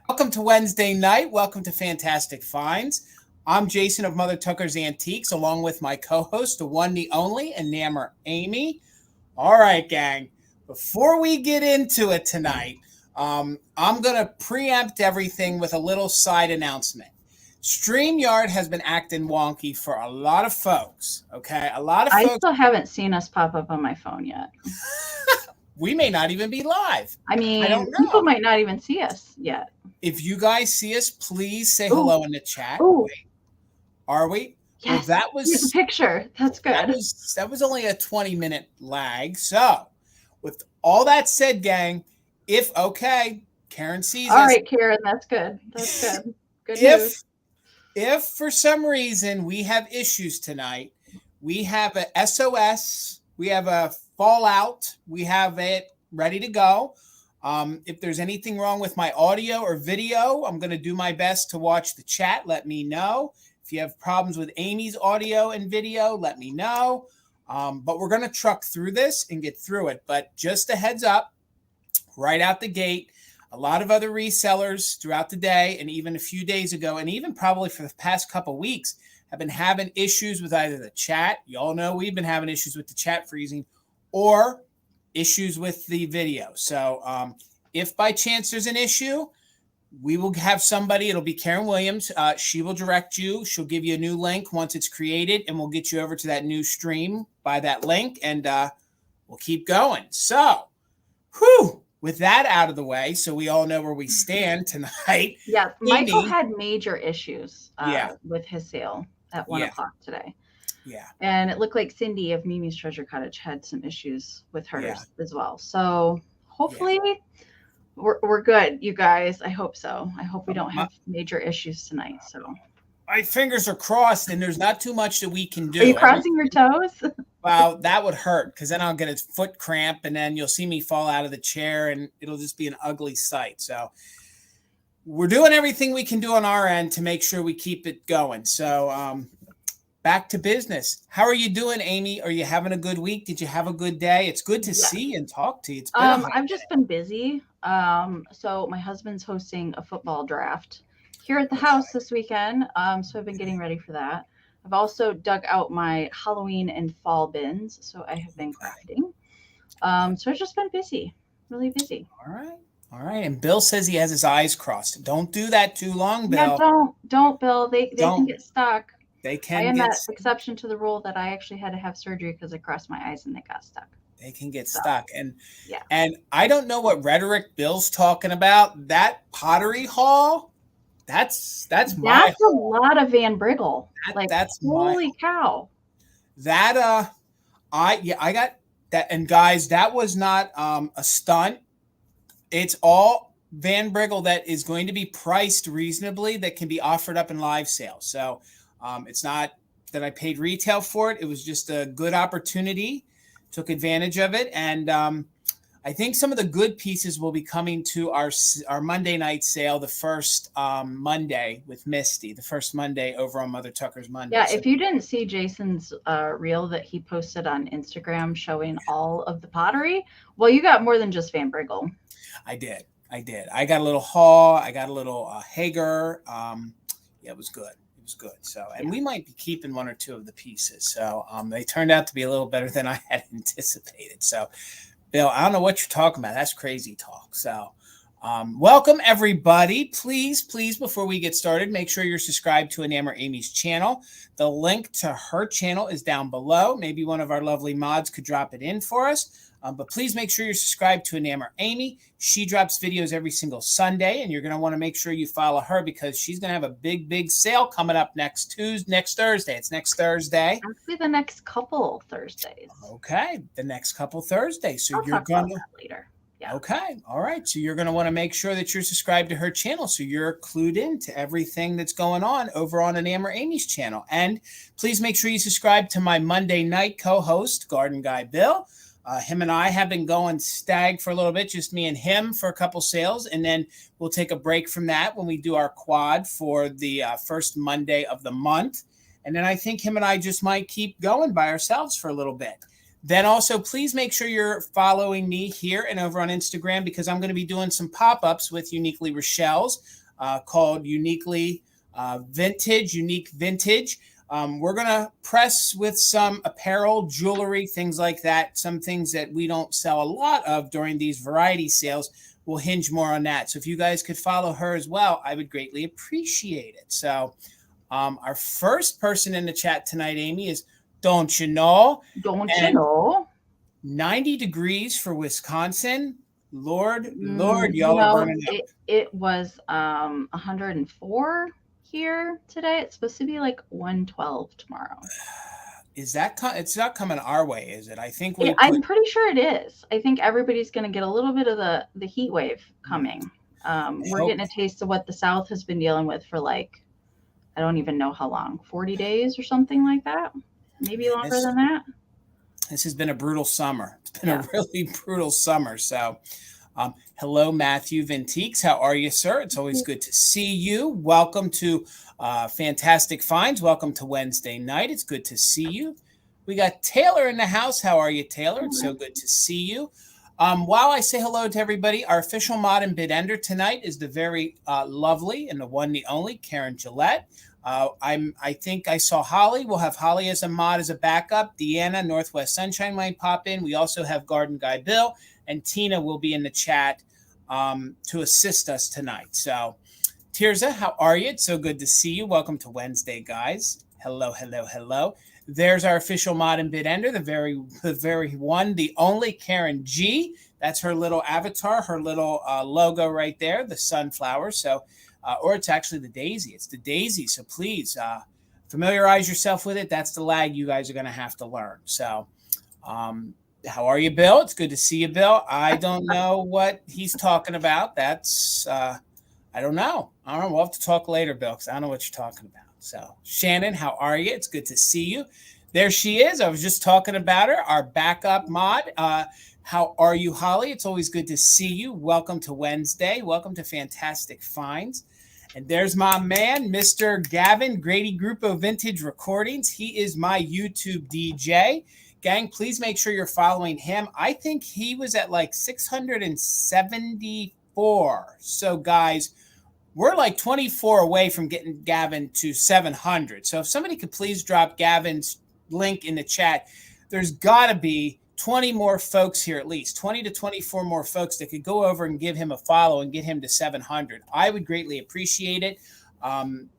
Welcome to Wednesday night. Welcome to Fantastic Finds. I'm Jason of Mother Tucker's Antiques, along with my co-host, the one, the only, Enamor, Amie. All right, gang. Before we get into it tonight, I'm going to preempt everything with a little side announcement. StreamYard has been acting wonky for a lot of folks, okay? A lot of I folks. still haven't seen us pop up on my phone yet. We may not even be live. I mean, don't know. people might not even see us yet. If you guys see us, please say hello in the chat. Ooh. Wait, are we? Yes. Well, that was Here's a picture. That's good. That was only a 20-minute lag. So, with all that said, gang, if okay, Karen sees us. All right, Karen, that's good. That's good. Good news. If for some reason we have issues tonight, we have a SOS, we have a fallout, we have it ready to go. If there's anything wrong with my audio or video, I'm going to do my best to watch the chat. Let me know. If you have problems with Amy's audio and video, let me know. But we're going to truck through this and get through it. But just a heads up, right out the gate, a lot of other resellers throughout the day and even a few days ago, and even probably for the past couple of weeks, have been having issues with either the chat. You all know we've been having issues with the chat freezing or issues with the video. So if by chance there's an issue, we will have somebody. It'll be Karen Williams. She will direct you. She'll give you a new link once it's created, and we'll get you over to that new stream by that link, and we'll keep going. So, with that out of the way, so we all know where we stand tonight. Yeah, Michael had major issues with his sale at 1 o'clock today. Yeah. And it looked like Cindy of Mimi's Treasure Cottage had some issues with hers as well. So hopefully we're good, you guys. I hope so. I hope we don't have major issues tonight. So my fingers are crossed, and there's not too much that we can do. Are you crossing your toes? Well, that would hurt because then I'll get a foot cramp, and then you'll see me fall out of the chair, and it'll just be an ugly sight. So we're doing everything we can do on our end to make sure we keep it going. So back to business. How are you doing, Amie? Are you having a good week? Did you have a good day? It's good to see and talk to you. It's been I've just been busy. So my husband's hosting a football draft here at the house this weekend. So I've been getting ready for that. I've also dug out my Halloween and fall bins. So I have been crafting. So I've just been busy, really busy. All right. And Bill says he has his eyes crossed. Don't do that too long, Bill. Yeah, don't, Bill. They can get stuck. They can. I am that exception to the rule that I actually had to have surgery because I crossed my eyes and they got stuck. They can get stuck. And I don't know what rhetoric Bill's talking about. That pottery haul, that's my a lot of Van Briggle. That's holy cow. That I got that. And guys, that was not a stunt. It's all Van Briggle that is going to be priced reasonably, that can be offered up in live sales. So it's not that I paid retail for it. It was just a good opportunity. Took advantage of it. And I think some of the good pieces will be coming to our Monday night sale, the first Monday with Misty, the first Monday over on Mother Tucker's Monday. Yeah, if you didn't see Jason's reel that he posted on Instagram showing all of the pottery, well, you got more than just Van Briggle. I did. I got a little Haw. I got a little Hager. It was good. It was good. So, and we might be keeping one or two of the pieces. So they turned out to be a little better than I had anticipated. So, Bill, I don't know what you're talking about. That's crazy talk. So welcome, everybody. Please, before we get started, make sure you're subscribed to Enamor Amie's channel. The link to her channel is down below. Maybe one of our lovely mods could drop it in for us. But please make sure you're subscribed to Enamor Amie. She drops videos every single Sunday, and you're going to want to make sure you follow her because she's going to have a big sale coming up next Thursday. It's next Thursday. Actually, the next couple Thursdays. Okay, the next couple Thursdays. So you're going to later. Yeah. Okay. All right. So you're going to want to make sure that you're subscribed to her channel so you're clued in to everything that's going on over on Enamor Amie's channel. And please make sure you subscribe to my Monday night co-host, Garden Guy Bill. Him and I have been going stag for a little bit, just me and him for a couple sales. And then we'll take a break from that when we do our quad for the first Monday of the month. And then I think him and I just might keep going by ourselves for a little bit. Then also, please make sure you're following me here and over on Instagram, because I'm going to be doing some pop-ups with Uniquely Rochelle's called Uniquely Vintage, Unique Vintage. We're going to press with some apparel, jewelry, things like that. Some things that we don't sell a lot of during these variety sales. We'll hinge more on that. So if you guys could follow her as well, I would greatly appreciate it. So our first person in the chat tonight, Amie, is Don't You Know? Don't you know? 90 degrees for Wisconsin. Lord, y'all are burning up. It was 104 here today. It's supposed to be like 112 tomorrow. Is that it's not coming our way, is it? I think I'm pretty sure it is. I think everybody's going to get a little bit of the heat wave coming. We're getting a taste of what the South has been dealing with for like, I don't even know how long, 40 days or something like that. Maybe longer than that. This has been a brutal summer. It's been a really brutal summer. So hello, Matthew Vintiques. How are you, sir? It's always good to see you. Welcome to Fantastic Finds. Welcome to Wednesday night. It's good to see you. We got Taylor in the house. How are you, Taylor? It's so good to see you. While I say hello to everybody, our official mod and bid ender tonight is the very lovely and the one, the only Karen Gillette. I think I saw Holly. We'll have Holly as a mod as a backup. Deanna, Northwest Sunshine might pop in. We also have Garden Guy Bill, and Tina will be in the chat to assist us tonight. So, Tirza, how are you? It's so good to see you. Welcome to Wednesday, guys. Hello, hello, hello. There's our official mod and bid ender, the very one, the only Karen G. That's her little avatar, her little logo right there, the sunflower. So, or it's actually the daisy. It's the daisy. So please familiarize yourself with it. That's the lag you guys are going to have to learn. So how are you, Bill? It's good to see you, Bill. I don't know what he's talking about. That's, I don't know. We'll have to talk later, Bill, because I don't know what you're talking about. So Shannon, how are you? It's good to see you. There she is. I was just talking about her, our backup mod. How are you, Holly? It's always good to see you. Welcome to Wednesday. Welcome to Fantastic Finds. And there's my man, Mr. Gavin Grady Grupo Vintage Recordings. He is my YouTube DJ. Gang, please make sure you're following him. I think he was at like 674. So, guys, we're like 24 away from getting Gavin to 700. So if somebody could please drop Gavin's link in the chat, there's got to be 20 more folks here, at least 20 to 24 more folks that could go over and give him a follow and get him to 700. I would greatly appreciate it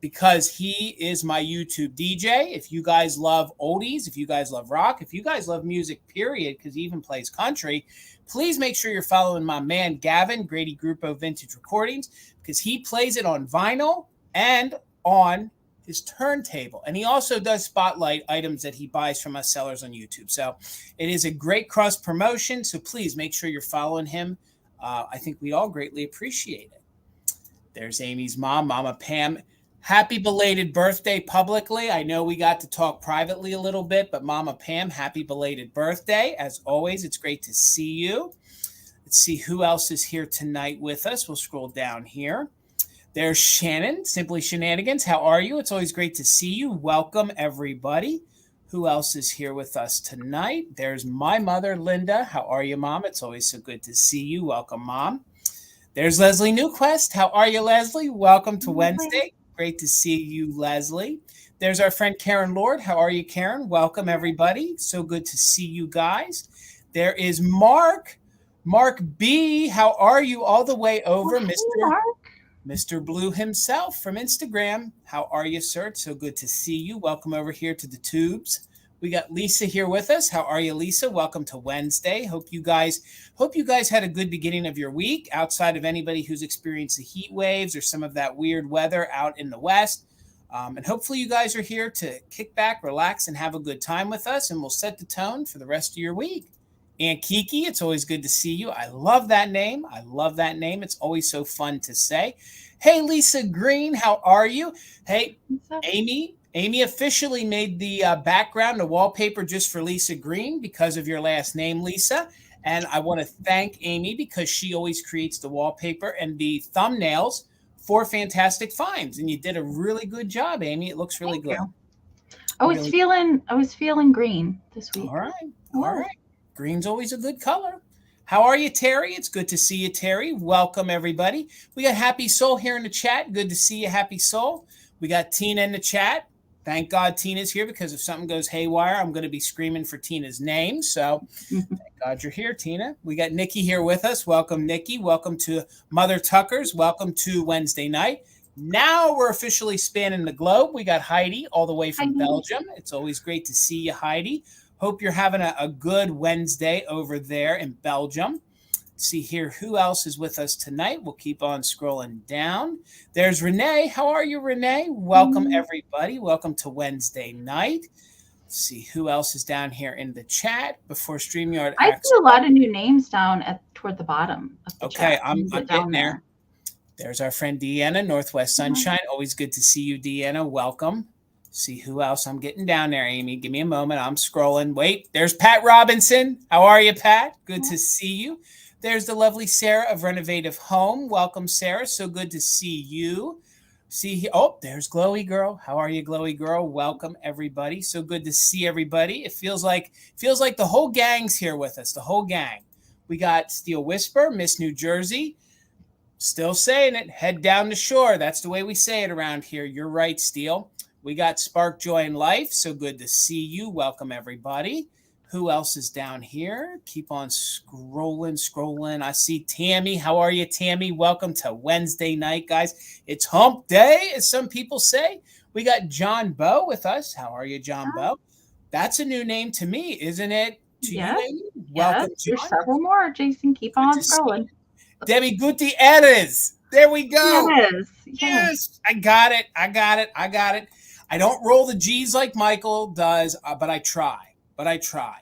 because he is my YouTube DJ. If you guys love oldies, if you guys love rock, if you guys love music, period, because he even plays country, please make sure you're following my man, Gavin, Grady Grupo Vintage Recordings, because he plays it on vinyl and on his turntable. And he also does spotlight items that he buys from us sellers on YouTube. So it is a great cross promotion. So please make sure you're following him. I think we all greatly appreciate it. There's Amy's mom, Mama Pam. Happy belated birthday publicly. I know we got to talk privately a little bit, but Mama Pam, happy belated birthday. As always, it's great to see you. Let's see who else is here tonight with us. We'll scroll down here. There's Shannon, Simply Shenanigans. How are you? It's always great to see you. Welcome, everybody. Who else is here with us tonight? There's my mother, Linda. How are you, Mom? It's always so good to see you. Welcome, Mom. There's Leslie Newquest. How are you, Leslie? Welcome to Wednesday. Great to see you, Leslie. There's our friend Karen Lord. How are you, Karen? Welcome, everybody. So good to see you guys. There is Mark. Mark B. How are you? All the way over, Mr. Blue himself from Instagram. How are you, sir? It's so good to see you. Welcome over here to the tubes. We got Lisa here with us. How are you, Lisa? Welcome to Wednesday. Hope you guys had a good beginning of your week outside of anybody who's experienced the heat waves or some of that weird weather out in the West. And hopefully you guys are here to kick back, relax, and have a good time with us, and we'll set the tone for the rest of your week. Aunt Kiki, it's always good to see you. I love that name. It's always so fun to say. Hey, Lisa Green, how are you? Hey, Amie officially made the background, the wallpaper just for Lisa Green because of your last name, Lisa. And I want to thank Amie because she always creates the wallpaper and the thumbnails for Fantastic Finds. And you did a really good job, Amie. It looks really good. I was feeling green this week. All All right. Green's always a good color. How are you, Terry? It's good to see you, Terry. Welcome, everybody. We got Happy Soul here in the chat. Good to see you, Happy Soul. We got Tina in the chat. Thank God Tina's here, because if something goes haywire, I'm going to be screaming for Tina's name. So thank God you're here, Tina. We got Nikki here with us. Welcome, Nikki. Welcome to Mother Tucker's. Welcome to Wednesday night. Now we're officially spanning the globe. We got Heidi all the way from Belgium. It's always great to see you, Heidi. Hope you're having a good Wednesday over there in Belgium. Let's see here who else is with us tonight. We'll keep on scrolling down. There's Renee. How are you, Renee? Welcome, everybody. Welcome to Wednesday night. Let's see who else is down here in the chat before StreamYard. I see a lot of new names down toward the bottom of the chat. I'm getting there. There's our friend Deanna, Northwest Sunshine. Always good to see you, Deanna. Welcome. See who else I'm getting down there, Amy. Give me a moment. I'm scrolling. Wait, there's Pat Robinson. How are you, Pat? Good to see you. There's the lovely Sarah of Renovative Home. Welcome, Sarah. So good to see you. See, oh, there's Glowy Girl. How are you, Glowy Girl? Welcome, everybody. So good to see everybody. It feels like the whole gang's here with us. The whole gang. We got Steel Whisper, Miss New Jersey. Still saying it. Head down the shore. That's the way we say it around here. You're right, Steel. We got Spark Joy in Life. So good to see you. Welcome, everybody. Who else is down here? Keep on scrolling. I see Tammy. How are you, Tammy? Welcome to Wednesday night, guys. It's hump day, as some people say. We got John Bow with us. How are you, John Bow? That's a new name to me, isn't it? To you, Amy? Welcome, John. There's several more, Jason. Keep on scrolling. Debbie Gutierrez. There we go. Yes. I got it. I don't roll the G's like Michael does, but I try.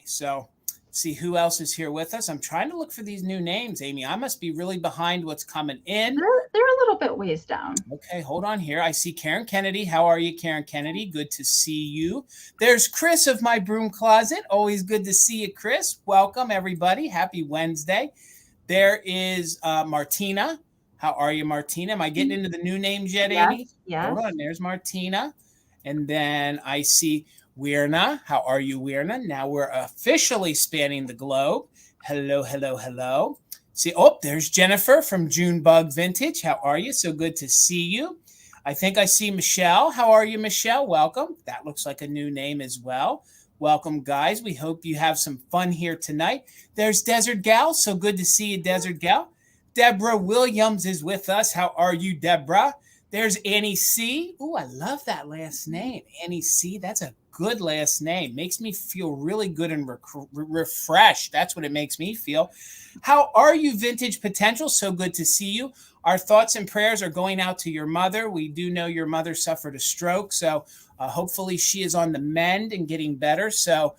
So see who else is here with us. I'm trying to look for these new names, Amy. I must be really behind what's coming in. They're a little bit ways down. Okay, hold on here. I see Karen Kennedy. How are you, Karen Kennedy? Good to see you. There's Chris of My Broom Closet. Always good to see you, Chris. Welcome, everybody. Happy Wednesday. There is Martina. How are you, Martina? Am I getting into the new names yet, Amy? Yes. Hold on. There's Martina. And then I see Weirna. How are you, Weirna? Now we're officially spanning the globe. Hello. See, there's Jennifer from Junebug Vintage. How are you? So good to see you. I think I see Michelle. How are you, Michelle? Welcome. That looks like a new name as well. Welcome, guys. We hope you have some fun here tonight. There's Desert Gal. So good to see you, Desert Gal. Deborah Williams is with us. How are you, Deborah? There's Annie C. Ooh, I love that last name. Annie C. That's a good last name. Makes me feel really good and refreshed. That's what it makes me feel. How are you, Vintage Potential? So good to see you. Our thoughts and prayers are going out to your mother. We do know your mother suffered a stroke, so hopefully she is on the mend and getting better. So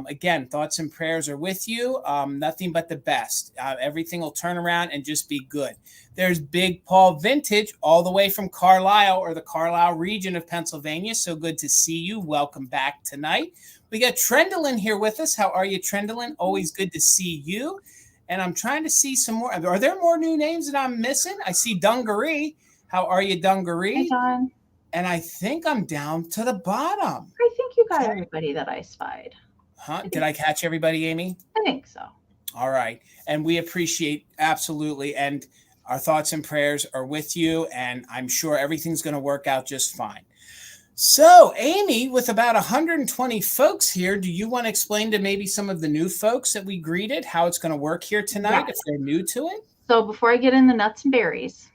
again, thoughts and prayers are with you. Nothing but the best. Everything will turn around and just be good. There's Big Paul Vintage all the way from Carlisle, or the Carlisle region of Pennsylvania. So good to see you. Welcome back tonight. We got Trendlin here with us. How are you, Trendlin? Always good to see you. And I'm trying to see some more. Are there more new names that I'm missing? I see Dungaree. How are you, Dungaree? Hey, John. And I think I'm down to the bottom. I think you got everybody that I spied. Huh? Did I catch everybody, Amy? I think so. All right. And we appreciate absolutely. And our thoughts and prayers are with you. And I'm sure everything's going to work out just fine. So, Amy, with about 120 folks here, do you want to explain to maybe some of the new folks that we greeted, how it's going to work here tonight if they're new to it? So before I get in the nuts and berries,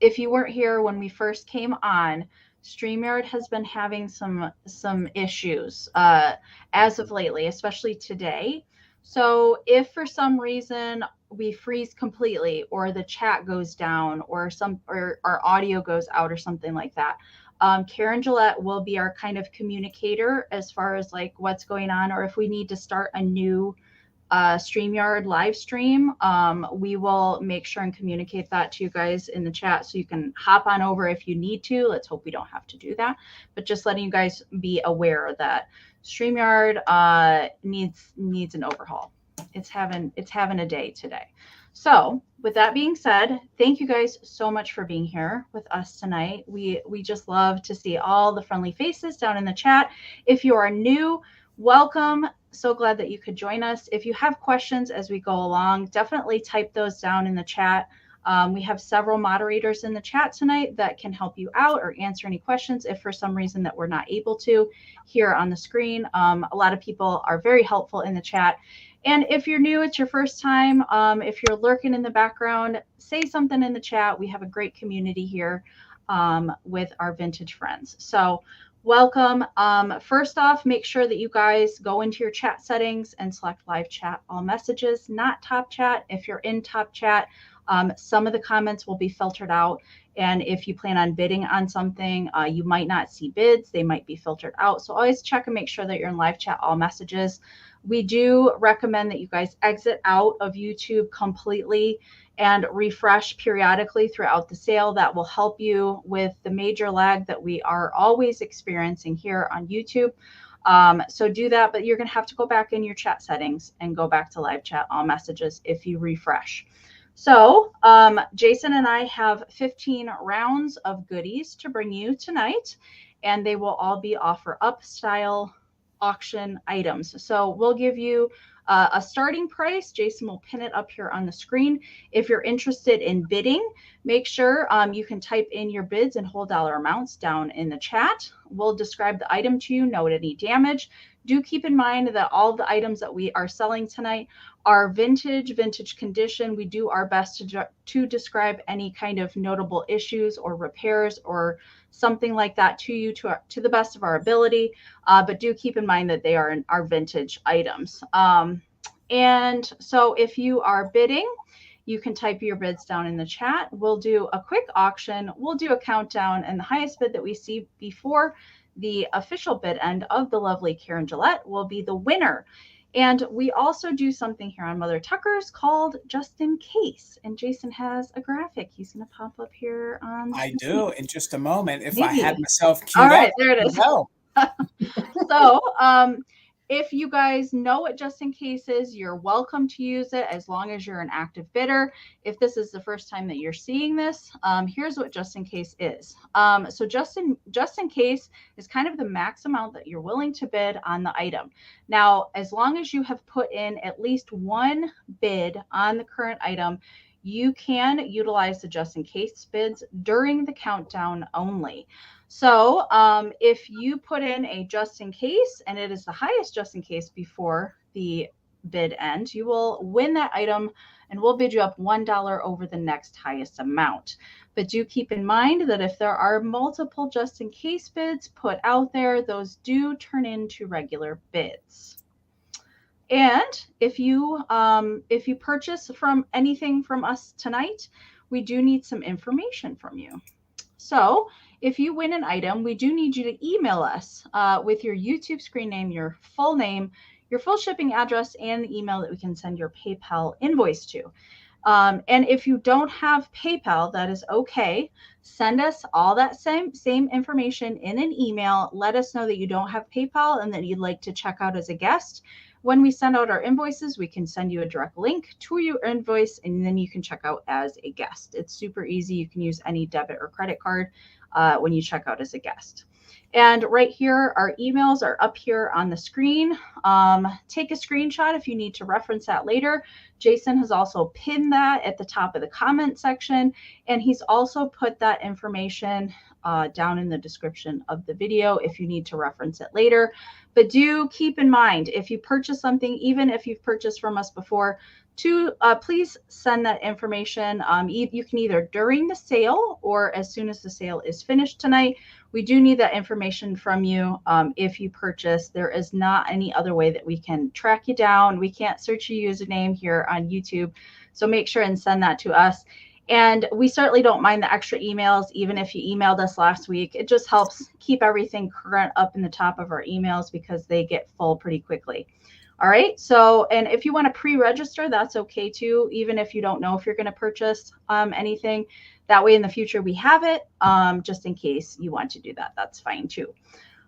if you weren't here when we first came on, StreamYard has been having some issues as of lately, especially today. So if for some reason we freeze completely, or the chat goes down, or our audio goes out or something like that, Karen Gillette will be our kind of communicator as far as like what's going on, or if we need to start a new StreamYard live stream, we will make sure and communicate that to you guys in the chat so you can hop on over if you need to. Let's hope we don't have to do that, but just letting you guys be aware that StreamYard needs an overhaul. It's having a day today. So with that being said, thank you guys so much for being here with us tonight. We just love to see all the friendly faces down in the chat. If you are new, welcome. So glad that you could join us. If you have questions as we go along, definitely type those down in the chat. We have several moderators in the chat tonight that can help you out or answer any questions if for some reason that we're not able to here on the screen. A lot of people are very helpful in the chat. And if you're new, it's your first time, if you're lurking in the background, say something in the chat. We have a great community here with our vintage friends. So welcome. First off, make sure that you guys go into your chat settings and select live chat all messages, not top chat. If you're in top chat, some of the comments will be filtered out. And if you plan on bidding on something, you might not see bids. They might be filtered out. So always check and make sure that you're in live chat all messages. We do recommend that you guys exit out of YouTube completely and refresh periodically throughout the sale. That will help you with the major lag that we are always experiencing here on YouTube. So do that, but you're going to have to go back in your chat settings and go back to live chat all messages if you refresh. So Jason and I have 15 rounds of goodies to bring you tonight, and they will all be offer up style auction items. So we'll give you a starting price. Jason will pin it up here on the screen. If you're interested in bidding, make sure you can type in your bids and whole dollar amounts down in the chat. We'll describe the item to you, note any damage. Do keep in mind that all the items that we are selling tonight are vintage condition. We do our best to describe any kind of notable issues or repairs or something like that to you to the best of our ability. But do keep in mind that they are vintage items. And so if you are bidding, you can type your bids down in the chat. We'll do a quick auction. We'll do a countdown, and the highest bid that we see before the official bid end of the lovely Karen Gillette will be the winner. And we also do something here on Mother Tucker's called Just in Case. And Jason has a graphic. He's going to pop up here on the I screen. do in just a moment. If Maybe. I had myself queued All right, up, there it is. No. So if you guys know what Just in Case is, you're welcome to use it as long as you're an active bidder. If this is the first time that you're seeing this, here's what Just in Case is. So just in case is kind of the max amount that you're willing to bid on the item. Now, as long as you have put in at least one bid on the current item, you can utilize the Just in Case bids during the countdown only. So if you put in a Just in Case and it is the highest Just in Case before the bid end, you will win that item and we'll bid you up $1 over the next highest amount. But do keep in mind that if there are multiple Just in Case bids put out there, those do turn into regular bids. And if you purchase from anything from us tonight, we do need some information from you. So if you win an item, we do need you to email us with your YouTube screen name, your full name, your full shipping address, and the email that we can send your PayPal invoice to. And if you don't have PayPal, that is okay. Send us all that same information in an email. Let us know that you don't have PayPal and that you'd like to check out as a guest. When we send out our invoices, we can send you a direct link to your invoice, and then you can check out as a guest. It's super easy. You can use any debit or credit card when you check out as a guest. And right here, our emails are up here on the screen. Take a screenshot if you need to reference that later. Jason has also pinned that at the top of the comment section, and he's also put that information down in the description of the video if you need to reference it later. But do keep in mind, if you purchase something, even if you've purchased from us before, please send that information. You can either during the sale or as soon as the sale is finished tonight. We do need that information from you if you purchase. There is not any other way that we can track you down. We can't search your username here on YouTube. So make sure and send that to us. And we certainly don't mind the extra emails, even if you emailed us last week. It just helps keep everything current up in the top of our emails because they get full pretty quickly. All right. So, and if you want to pre-register, that's okay too, even if you don't know if you're going to purchase anything. That way in the future we have it, just in case you want to do that. That's fine too.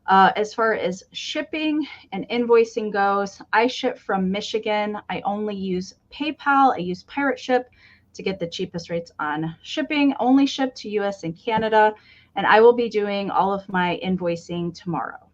As far as shipping and invoicing goes, I ship from Michigan. I only use PayPal. I use Pirate Ship to get the cheapest rates on shipping. Only ship to US and Canada. And I will be doing all of my invoicing tomorrow.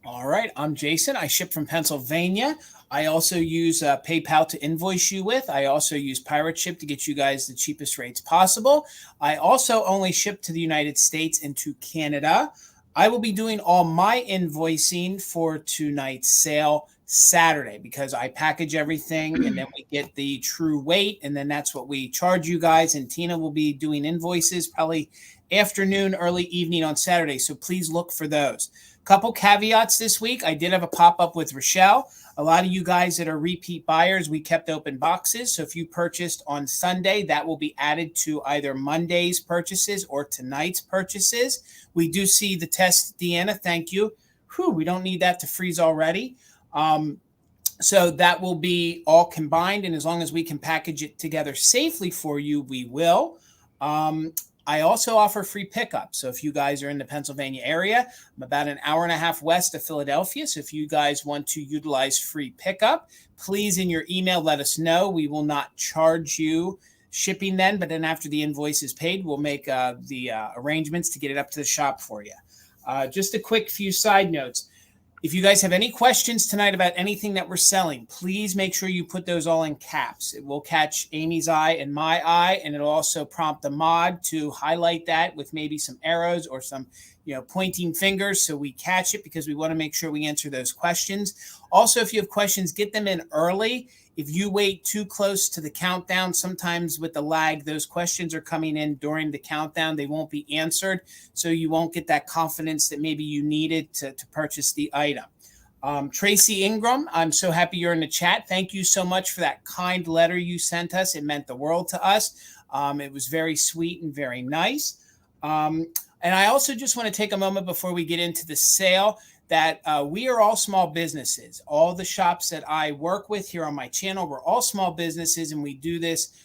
All right, I'm Jason. I ship from Pennsylvania. I also use PayPal to invoice you with. I also use Pirate Ship to get you guys the cheapest rates possible. I also only ship to the United States and to Canada. I will be doing all my invoicing for tonight's sale Saturday because I package everything and then we get the true weight and then that's what we charge you guys. And Tina will be doing invoices probably afternoon, early evening on Saturday. So please look for those. Couple caveats this week. I did have a pop-up with Rochelle. A lot of you guys that are repeat buyers, we kept open boxes. So if you purchased on Sunday, that will be added to either Monday's purchases or tonight's purchases. We do see the test, Deanna. Thank you. Whew, we don't need that to freeze already. So that will be all combined. And as long as we can package it together safely for you, we will. I also offer free pickup. So if you guys are in the Pennsylvania area, I'm about an hour and a half west of Philadelphia. So if you guys want to utilize free pickup, please in your email, let us know. We will not charge you shipping then, but then after the invoice is paid, we'll make the arrangements to get it up to the shop for you. Just a quick few side notes. If you guys have any questions tonight about anything that we're selling, please make sure you put those all in caps. It will catch Amy's eye and my eye, and it'll also prompt the mod to highlight that with maybe some arrows or some, pointing fingers so we catch it because we want to make sure we answer those questions. Also, if you have questions, get them in early. If you wait too close to the countdown, sometimes with the lag, those questions are coming in during the countdown. They won't be answered, so you won't get that confidence that maybe you needed to purchase the item. Tracy Ingram, I'm so happy you're in the chat. Thank you so much for that kind letter you sent us. It meant the world to us. It was very sweet and very nice. And I also just want to take a moment before we get into the sale that we are all small businesses. All the shops that I work with here on my channel, we're all small businesses, and we do this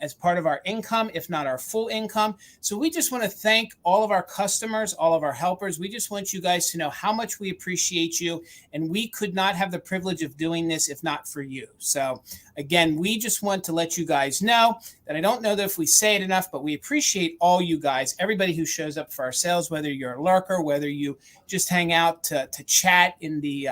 as part of our income, if not our full income. So we just want to thank all of our customers, all of our helpers. We just want you guys to know how much we appreciate you, and we could not have the privilege of doing this if not for you. So again, we just want to let you guys know that I don't know that if we say it enough, but we appreciate all you guys, everybody who shows up for our sales, whether you're a lurker, whether you just hang out to chat in the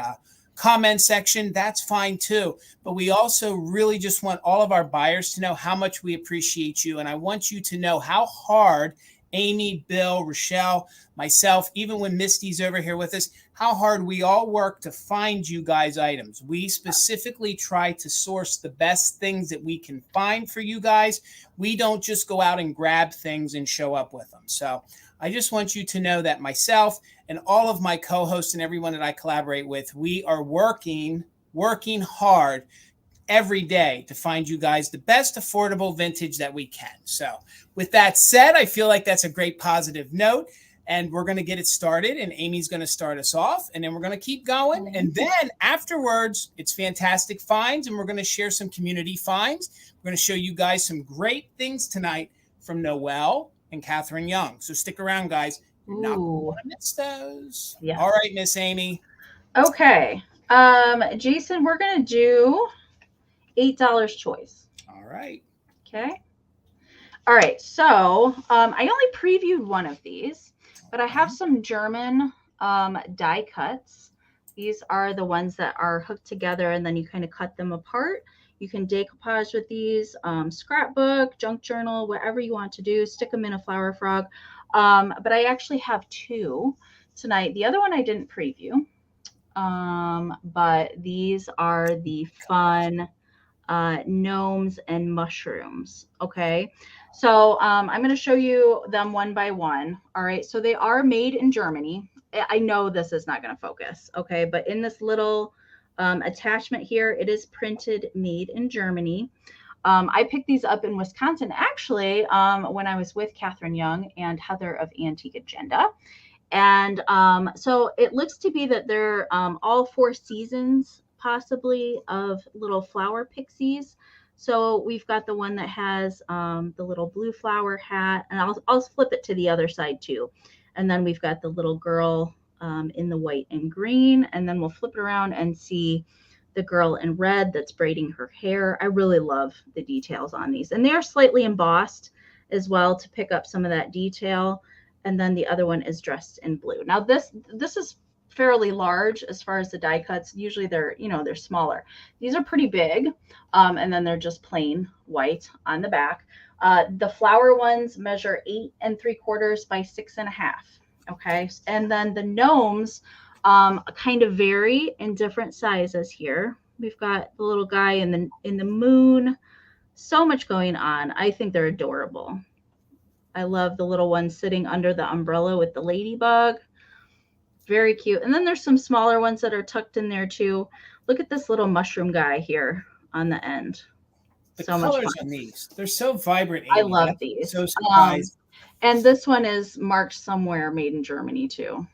comment section, that's fine too. But we also really just want all of our buyers to know how much we appreciate you. And I want you to know how hard Amie, Bill, Rochelle, myself, even when Misty's over here with us, how hard we all work to find you guys items. We specifically try to source the best things that we can find for you guys. We don't just go out and grab things and show up with them. So I just want you to know that myself and all of my co-hosts and everyone that I collaborate with, we are working hard every day to find you guys the best affordable vintage that we can. So with that said, I feel like that's a great positive note, and we're going to get it started, and Amy's going to start us off, and then we're going to keep going. And then afterwards, it's fantastic finds, and we're going to share some community finds. We're going to show you guys some great things tonight from Noelle and Catherine Young. So stick around, guys. You're not going to miss those. Yes. All right, Miss Amie. Okay. Jason, we're going to do $8 choice. All right. Okay. All right. So I only previewed one of these, but I have some German die cuts. These are the ones that are hooked together, and then you kind of cut them apart. You can decoupage with these, scrapbook, junk journal, whatever you want to do. Stick them in a flower frog. But I actually have two tonight. The other one I didn't preview, but these are the fun gnomes and mushrooms. Okay, so I'm going to show you them one by one. All right, so they are made in Germany. I know this is not going to focus, okay, but in this little attachment here, it is printed made in Germany. I picked these up in Wisconsin, actually, when I was with Catherine Young and Heather of Antique Agenda. And so it looks to be that they're all 4 seasons, possibly, of little flower pixies. So we've got the one that has the little blue flower hat, and I'll flip it to the other side too. And then we've got the little girl in the white and green, and then we'll flip it around and see the girl in red that's braiding her hair. I really love the details on these, and they're slightly embossed as well to pick up some of that detail. And then the other one is dressed in blue. Now this is fairly large as far as the die cuts. Usually they're, they're smaller. These are pretty big. And then they're just plain white on the back. The flower ones measure 8 3/4 by 6.5. Okay. And then the gnomes kind of vary in different sizes here. We've got the little guy in the moon. So much going on. I think they're adorable. I love the little one sitting under the umbrella with the ladybug. Very cute. And then there's some smaller ones that are tucked in there too. Look at this little mushroom guy here on the end. The so much colors fun. on these, they're so vibrant. I Amie. love That's these. So surprised. And this one is marked somewhere made in Germany too.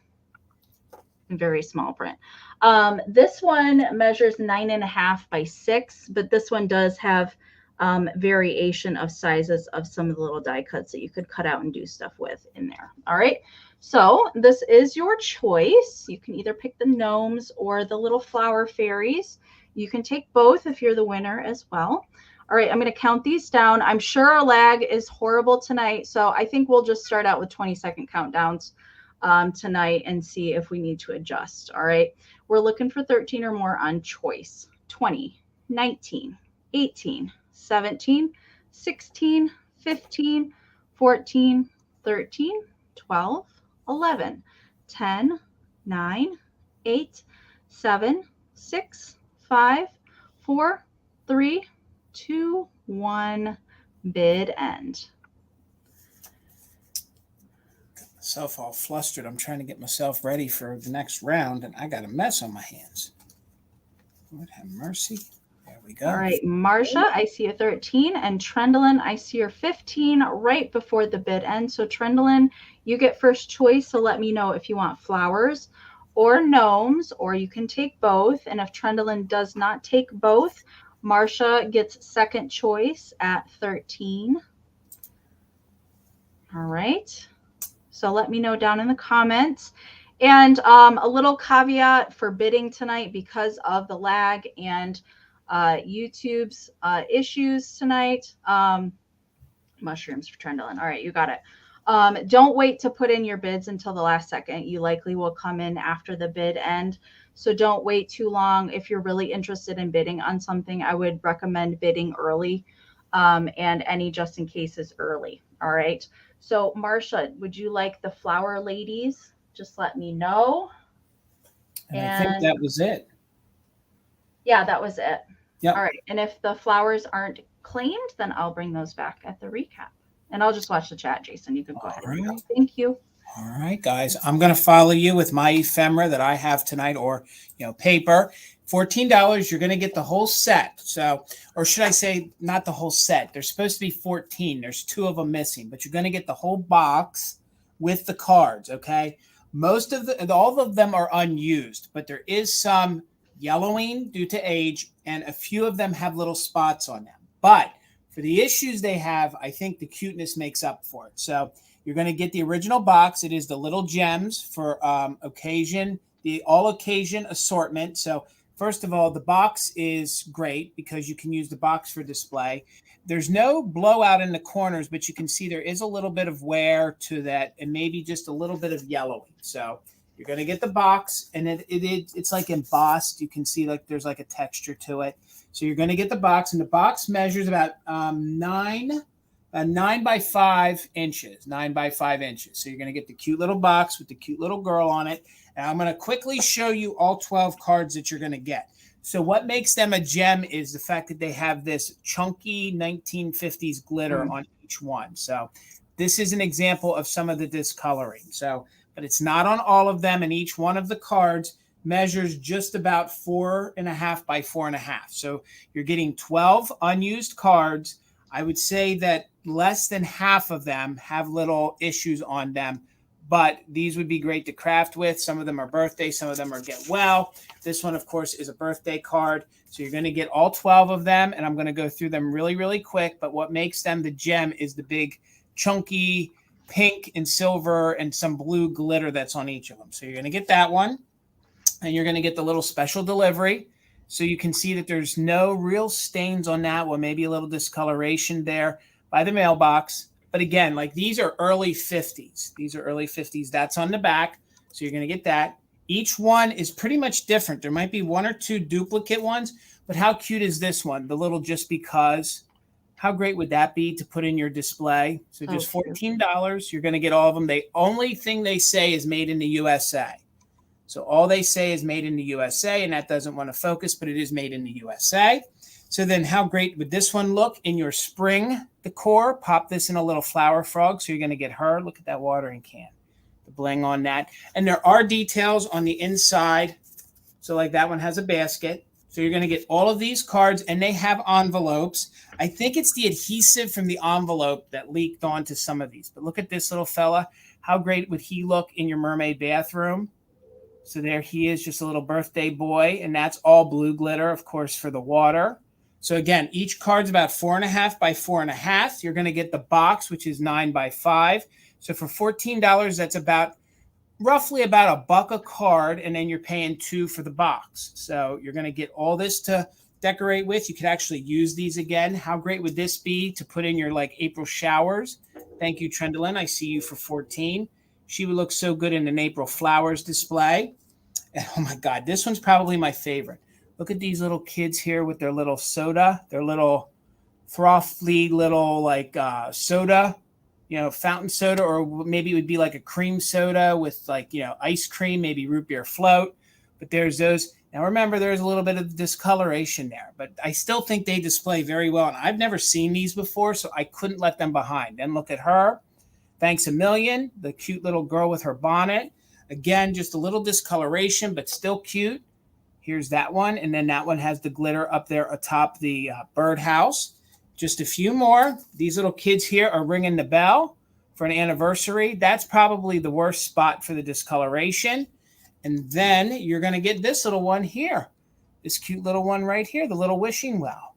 In very small print. This one measures 9.5 by 6, but this one does have variation of sizes of some of the little die cuts that you could cut out and do stuff with in there. All right. So this is your choice. You can either pick the gnomes or the little flower fairies. You can take both if you're the winner as well. All right, I'm going to count these down. I'm sure our lag is horrible tonight, so I think we'll just start out with 20-second countdowns tonight and see if we need to adjust. All right, we're looking for 13 or more on choice. 20, 19, 18, 17, 16, 15, 14, 13, 12, 11, 10, 9, 8, 7, 6, 5, 4, 3, 2, 1, bid end. Got myself all flustered. I'm trying to get myself ready for the next round, and I got a mess on my hands. Lord have mercy. There we go. All right, Marcia, I see a 13, and Trendlin, I see your 15 right before the bid end. So Trendlin, you get first choice, so let me know if you want flowers or gnomes, or you can take both. And if Trendlin does not take both, Marcia gets second choice at 13. All right. So let me know down in the comments. And a little caveat for bidding tonight because of the lag and YouTube's issues tonight. Mushrooms for Trendlin. All right, you got it. Don't wait to put in your bids until the last second. You likely will come in after the bid end. So don't wait too long. If you're really interested in bidding on something, I would recommend bidding early and any just in cases early. All right. So Marcia, would you like the flower ladies? Just let me know. And I think that was it. Yeah, that was it. Yep. All right. And if the flowers aren't claimed, then I'll bring those back at the recap. And I'll just watch the chat, Jason. You can go ahead. Right. And go. Thank you. All right, guys. I'm going to follow you with my ephemera that I have tonight, or paper. $14. You're going to get the whole set. So, or should I say, not the whole set? There's supposed to be 14. There's 2 of them missing, but you're going to get the whole box with the cards. Okay. All of them are unused, but there is some yellowing due to age, and a few of them have little spots on them. But for the issues they have, I think the cuteness makes up for it. So you're going to get the original box. It is the little gems for occasion, the all occasion assortment. So first of all, the box is great because you can use the box for display. There's no blowout in the corners, but you can see there is a little bit of wear to that and maybe just a little bit of yellowing. So you're going to get the box, and it's like embossed. You can see like there's like a texture to it. So you're going to get the box, and the box measures about 9 by 5 inches, 9 by 5 inches. So you're going to get the cute little box with the cute little girl on it. And I'm going to quickly show you all 12 cards that you're going to get. So what makes them a gem is the fact that they have this chunky 1950s glitter on each one. So this is an example of some of the discoloring. So, but it's not on all of them, and each one of the cards measures just about 4.5 by 4.5. So you're getting 12 unused cards. I would say that less than half of them have little issues on them, but these would be great to craft with. Some of them are birthday, some of them are get well. This one, of course, is a birthday card. So you're going to get all 12 of them, and I'm going to go through them really, really quick. But what makes them the gem is the big chunky pink and silver and some blue glitter that's on each of them. So you're going to get that one, and you're going to get the little special delivery. So you can see that there's no real stains on that one, maybe a little discoloration there by the mailbox. But again, like these are early 50s. These are early 50s. That's on the back. So you're going to get that. Each one is pretty much different. There might be one or two duplicate ones, but how cute is this one? The little just because. How great would that be to put in your display? So just $14. You're going to get all of them. The only thing they say is made in the USA. So all they say is made in the USA, and that doesn't want to focus, but it is made in the USA. So then how great would this one look in your spring decor? Pop this in a little flower frog. So you're going to get her. Look at that watering can. The bling on that. And there are details on the inside. So like that one has a basket. So you're going to get all of these cards, and they have envelopes. I think it's the adhesive from the envelope that leaked onto some of these. But look at this little fella. How great would he look in your mermaid bathroom? So there he is, just a little birthday boy. And that's all blue glitter, of course, for the water. So again, each card's about 4.5 by 4.5. You're going to get the box, which is 9 by 5. So for $14, that's roughly about $1 a card, and then you're paying $2 for the box. So you're going to get all this to decorate with. You could actually use these again. How great would this be to put in your like April showers? Thank you, Trendolyn. I see you for 14. She would look so good in an April flowers display. And oh my God, this one's probably my favorite. Look at these little kids here with their little soda, their little frothy little like soda, fountain soda, or maybe it would be like a cream soda with like, ice cream, maybe root beer float. But there's those. Now remember, there's a little bit of discoloration there, but I still think they display very well. And I've never seen these before, so I couldn't let them behind. Then look at her. Thanks a million. The cute little girl with her bonnet. Again, just a little discoloration, but still cute. Here's that one. And then that one has the glitter up there atop the birdhouse. Just a few more. These little kids here are ringing the bell for an anniversary. That's probably the worst spot for the discoloration. And then you're going to get this little one here. This cute little one right here, the little wishing well.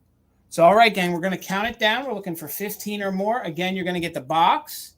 So, all right, gang, we're going to count it down. We're looking for 15 or more. Again, you're going to get the box,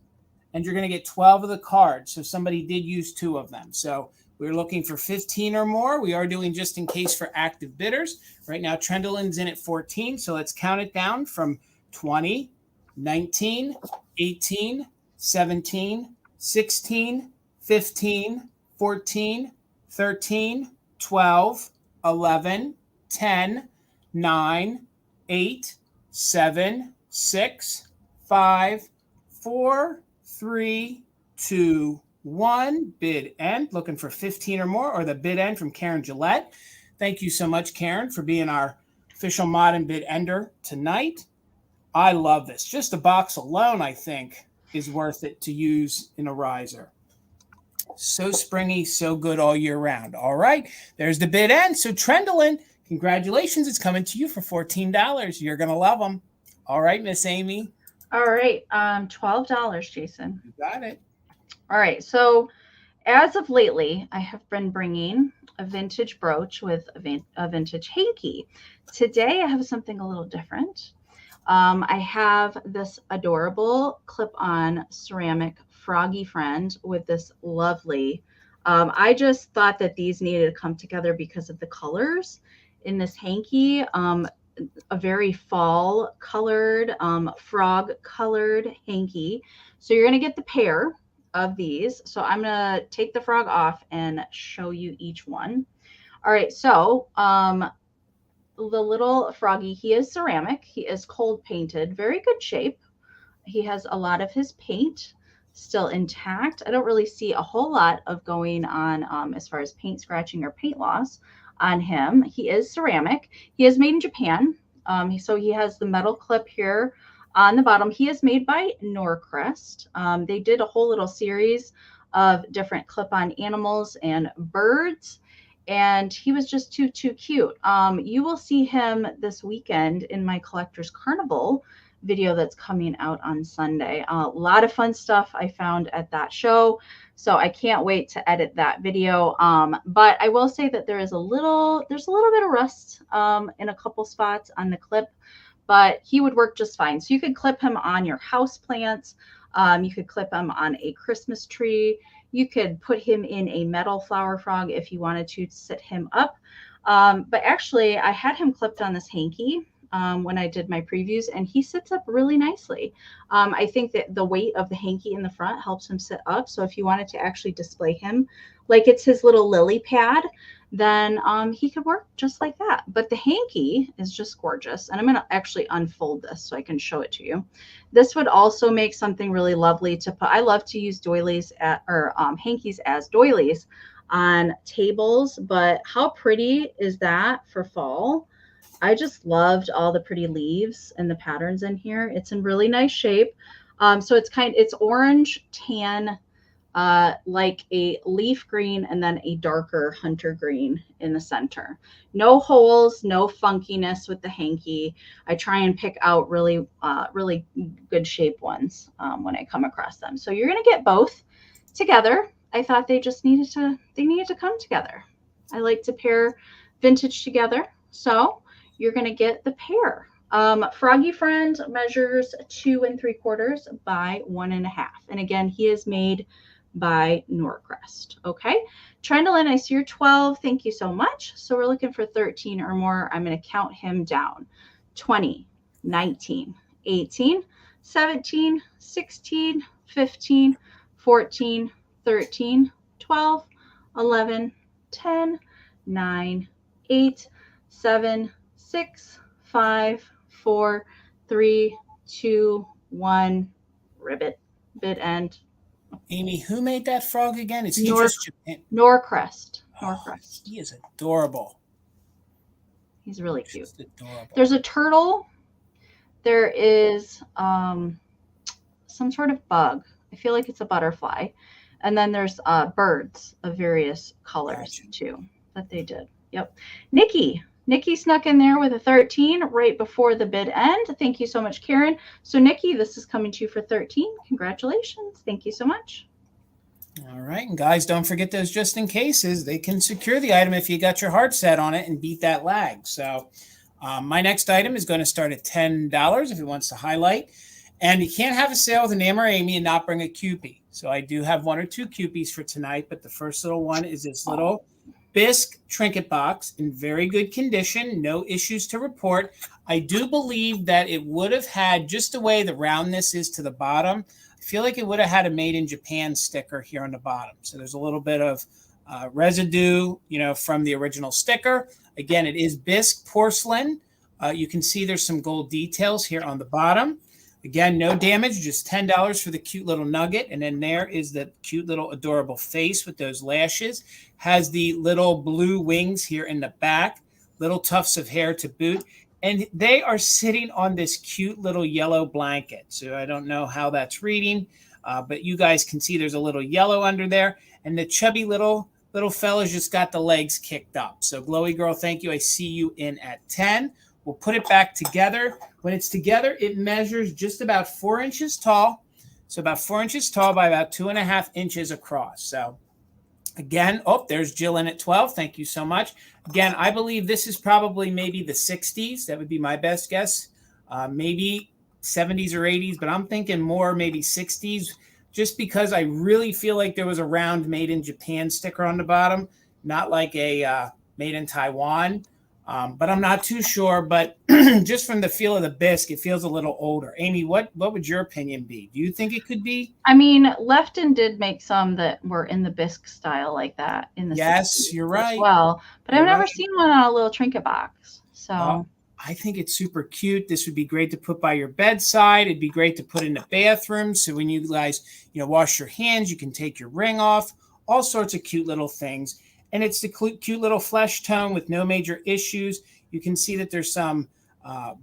and you're going to get 12 of the cards. So somebody did use 2 of them. So we're looking for 15 or more. We are doing just in case for active bidders. Right now, Trendolyn's in at 14. So let's count it down from 20, 19, 18, 17, 16, 15, 14, 13, 12, 11, 10, 9, 8, 7, 6, 5, 4, 3, 2, 1. Bid end. Looking for 15 or more, or the bid end from Karen Gillette. Thank you so much, Karen, for being our official mod and bid ender tonight. I love this. Just the box alone, I think, is worth it to use in a riser. So springy, so good all year round. All right, there's the bid end. So Trendolyn, congratulations. It's coming to you for $14. You're going to love them. All right, Miss Amie. All right, $12, Jason. You got it. All right, so as of lately, I have been bringing a vintage brooch with a vintage hanky. Today, I have something a little different. I have this adorable clip-on ceramic froggy friend with this lovely, I just thought that these needed to come together because of the colors in this hanky, a very fall colored, frog colored hanky. So you're going to get the pair of these. So I'm going to take the frog off and show you each one. All right. So, the little froggy, he is ceramic. He is cold painted, very good shape. He has a lot of his paint still intact. I don't really see a whole lot of going on as far as paint scratching or paint loss on him. He is ceramic. He is made in Japan. So he has the metal clip here on the bottom. He is made by Norcrest. They did a whole little series of different clip-on animals and birds, and he was just too cute. You will see him this weekend in my Collector's Carnival video that's coming out on Sunday. A lot of fun stuff I found at that show, so I can't wait to edit that video. But I will say that there's a little bit of rust in a couple spots on the clip, but he would work just fine. So you could clip him on your house plants. You could clip him on a Christmas tree. You could put him in a metal flower frog if you wanted to sit him up. But actually, I had him clipped on this hanky when I did my previews, and he sits up really nicely. I think that the weight of the hanky in the front helps him sit up. So if you wanted to actually display him like it's his little lily pad, then he could work just like that. But the hanky is just gorgeous. And I'm going to actually unfold this so I can show it to you. This would also make something really lovely to put. I love to use doilies or hankies as doilies on tables, but how pretty is that for fall? I just loved all the pretty leaves and the patterns in here. It's in really nice shape. So it's orange, tan, like a leaf green, and then a darker hunter green in the center. No holes, no funkiness with the hanky. I try and pick out really, really good shape ones when I come across them. So you're going to get both together. I thought they needed to come together. I like to pair vintage together. So you're going to get the pair. Froggy Friend measures 2 3/4 by 1.5. And again, he is made by Norcrest. Okay. Trendolin, I see you're 12. Thank you so much. So we're looking for 13 or more. I'm going to count him down. 20, 19, 18, 17, 16, 15, 14, 13, 12, 11, 10, 9, 8, 7, 6, 5, 4, 3, 2, 1. Ribbit, bit end. Amie, who made that frog again? Is he just Japan? Norcrest. Norcrest. He is adorable. He's really cute. Just adorable. There's a turtle. There is some sort of bug. I feel like it's a butterfly. And then there's birds of various colors too that they did. Yep. Nikki snuck in there with a 13 right before the bid end. Thank you so much, Karen. So Nikki, this is coming to you for 13. Congratulations. Thank you so much. All right. And guys, don't forget those just in cases. They can secure the item if you got your heart set on it and beat that lag. So my next item is going to start at $10 if it wants to highlight. And you can't have a sale with Enamor Amie and not bring a Cupie. So I do have 1 or 2 Cupies for tonight, but the first little one is this little Bisque trinket box in very good condition, no issues to report. I do believe that it would have had, just the way the roundness is to the bottom, I feel like it would have had a made in Japan sticker here on the bottom. So there's a little bit of residue, from the original sticker. Again, it is Bisque porcelain. You can see there's some gold details here on the bottom. Again, no damage, just $10 for the cute little nugget. And then there is the cute little adorable face with those lashes. Has the little blue wings here in the back, little tufts of hair to boot. And they are sitting on this cute little yellow blanket. So I don't know how that's reading, but you guys can see there's a little yellow under there. And the chubby little fella's just got the legs kicked up. So Glowy Girl, thank you. I see you in at 10. We'll put it back together. When it's together, it measures just about 4 inches tall. So about 4 inches tall by about 2.5 inches across. So again, there's Jill in at 12. Thank you so much. Again, I believe this is probably maybe the 60s. That would be my best guess. Maybe 70s or 80s, but I'm thinking more maybe 60s, just because I really feel like there was a round made in Japan sticker on the bottom, not like a made in Taiwan. But I'm not too sure. But just from the feel of the bisque, it feels a little older. Amie, what would your opinion be? Do you think it could be? I mean, Lefton did make some that were in the bisque style like that in the 60s you're right. Well, but I've never seen one on a little trinket box. So I think it's super cute. This would be great to put by your bedside. It'd be great to put in the bathroom. So when you guys, wash your hands, you can take your ring off. All sorts of cute little things. And it's the cute little flesh tone with no major issues. You can see that there's some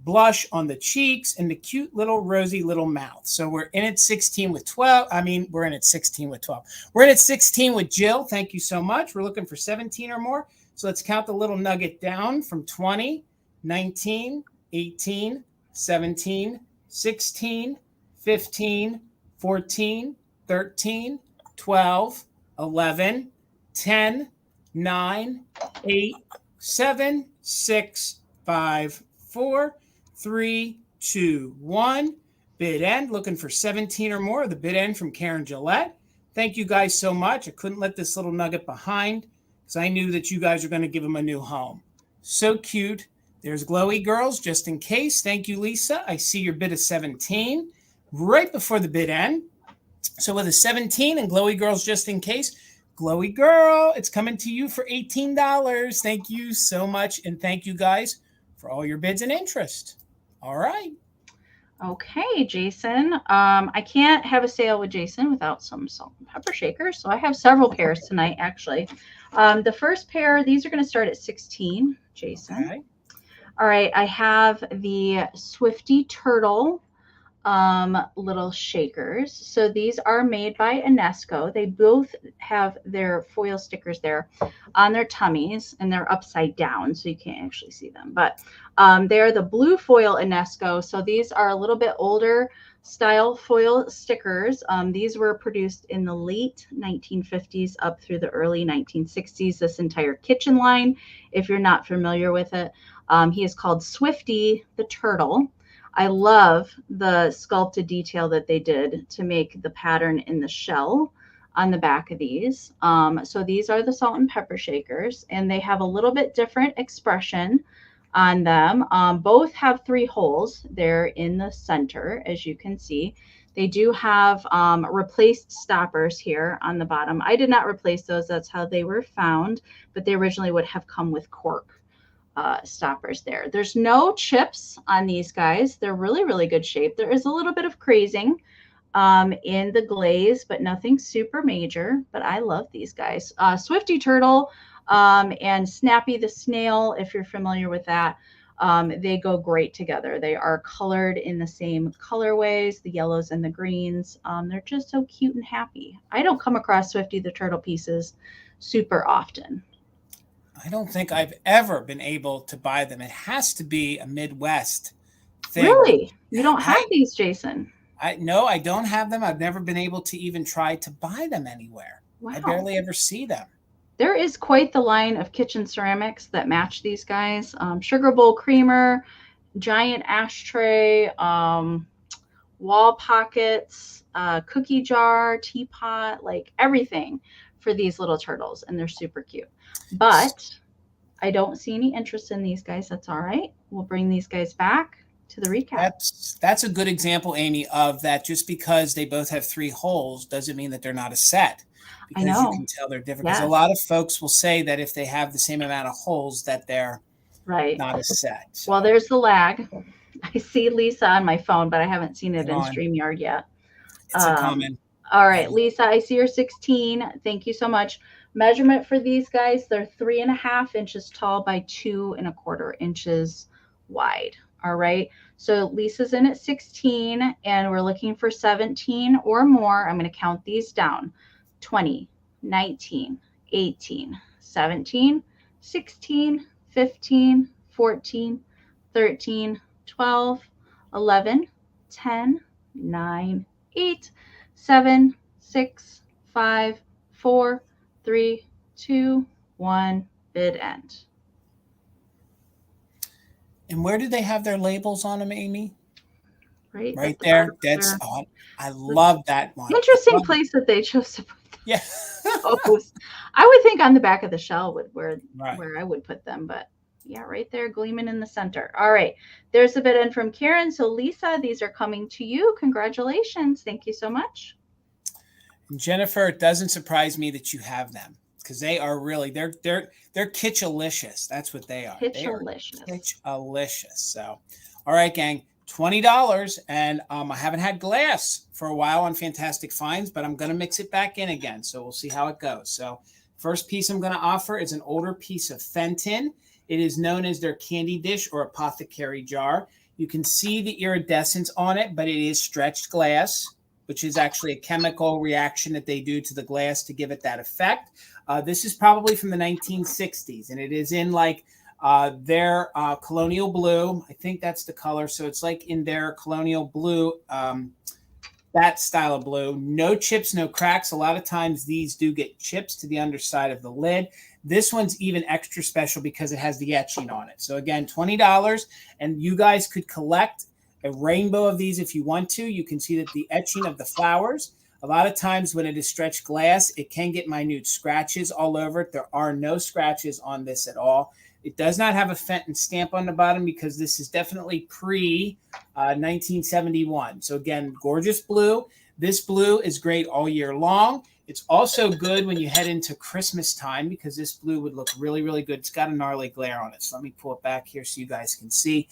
blush on the cheeks and the cute little rosy little mouth. So we're in at 16 with 12. We're in at 16 with 12. We're in at 16 with Jill. Thank you so much. We're looking for 17 or more. So let's count the little nugget down from 20, 19, 18, 17, 16, 15, 14, 13, 12, 11, 10, 9, 8, 7, 6, 5, 4, 3, 2, 1. Bid end. Looking for 17 or more. The bid end from Karen Gillette. Thank you guys so much. I couldn't let this little nugget behind because I knew that you guys are going to give him a new home. So cute. There's Glowy Girls, just in case. Thank you, Lisa. I see your bid of 17 right before the bid end. So with a 17 and Glowy Girls, just in case, Glowy Girl, it's coming to you for $18. Thank you so much. And thank you guys for all your bids and interest. All right. Okay, Jason. I can't have a sale with Jason without some salt and pepper shakers. So I have several pairs tonight, actually. The first pair, these are going to start at 16, Jason. Okay. All right, I have the Swifty Turtle little shakers. So these are made by UNESCO. They both have their foil stickers there on their tummies, and they're upside down, so you can't actually see them. But they're the blue foil UNESCO. So these are a little bit older style foil stickers. These were produced in the late 1950s up through the early 1960s. This entire kitchen line, if you're not familiar with it, he is called Swifty the Turtle. I love the sculpted detail that they did to make the pattern in the shell on the back of these. So these are the salt and pepper shakers, and they have a little bit different expression on them. Both have 3 holes there in the center, as you can see. They do have replaced stoppers here on the bottom. I did not replace those. That's how they were found, but they originally would have come with cork stoppers there. There's no chips on these guys. They're really, really good shape. There is a little bit of crazing in the glaze, but nothing super major. But I love these guys. Swifty Turtle and Snappy the Snail, if you're familiar with that, they go great together. They are colored in the same colorways, the yellows and the greens. They're just so cute and happy. I don't come across Swifty the Turtle pieces super often. I don't think I've ever been able to buy them. It has to be a Midwest thing. Really? You don't have these, Jason? No, I don't have them. I've never been able to even try to buy them anywhere. Wow. I barely ever see them. There is quite the line of kitchen ceramics that match these guys. Sugar bowl creamer, giant ashtray, wall pockets, cookie jar, teapot, like everything for these little turtles, and they're super cute. But I don't see any interest in these guys. That's all right. We'll bring these guys back to the recap. That's a good example, Amie, of that. Just because they both have 3 holes doesn't mean that they're not a set. Because I know. you can tell they're different. Because a lot of folks will say that if they have the same amount of holes, that they're not a set. So. Well, there's the lag. I see Lisa on my phone, but I haven't seen it in StreamYard yet. It's a comment. All right, Lisa, I see you're 16. Thank you so much. Measurement for these guys, they're 3.5 inches tall by 2.25 inches wide. All right. So Lisa's in at 16 and we're looking for 17 or more. I'm going to count these down. 20, 19, 18, 17, 16, 15, 14, 13, 12, 11, 10, 9, 8, 7, 6, 5, 4, 3, 2, 1, bid end. And where do they have their labels on them, Amie? Right there. That's I love that one. Interesting place that they chose to put them. Yeah. I would think on the back of the shell where I would put them, but yeah, right there, gleaming in the center. All right, there's a bid in from Karen. So Lisa, these are coming to you. Congratulations. Thank you so much. And Jennifer, it doesn't surprise me that you have them because they are really they're kitchalicious. That's what they are. Kitchalicious. Kitchalicious. So, all right, gang, $20, and I haven't had glass for a while on Fantastic Finds, but I'm going to mix it back in again. So we'll see how it goes. So first piece I'm going to offer is an older piece of Fenton. It is known as their candy dish or apothecary jar. You can see the iridescence on it, but it is stretched glass, which is actually a chemical reaction that they do to the glass to give it that effect. This is probably from the 1960s, and it is in like their colonial blue. I think that's the color. So it's like in their colonial blue, that style of blue. No chips, no cracks. A lot of times these do get chips to the underside of the lid. This one's even extra special because it has the etching on it. So again, $20, and you guys could collect a rainbow of these if you want to. You can see that the etching of the flowers, a lot of times when it is stretched glass, it can get minute scratches all over it. There are no scratches on this at all. It does not have a Fenton stamp on the bottom because this is definitely pre 1971. So again, gorgeous blue. This blue is great all year long. It's also good when you head into Christmas time because this blue would look really, really good. It's got a gnarly glare on it. So let me pull it back here so you guys can see.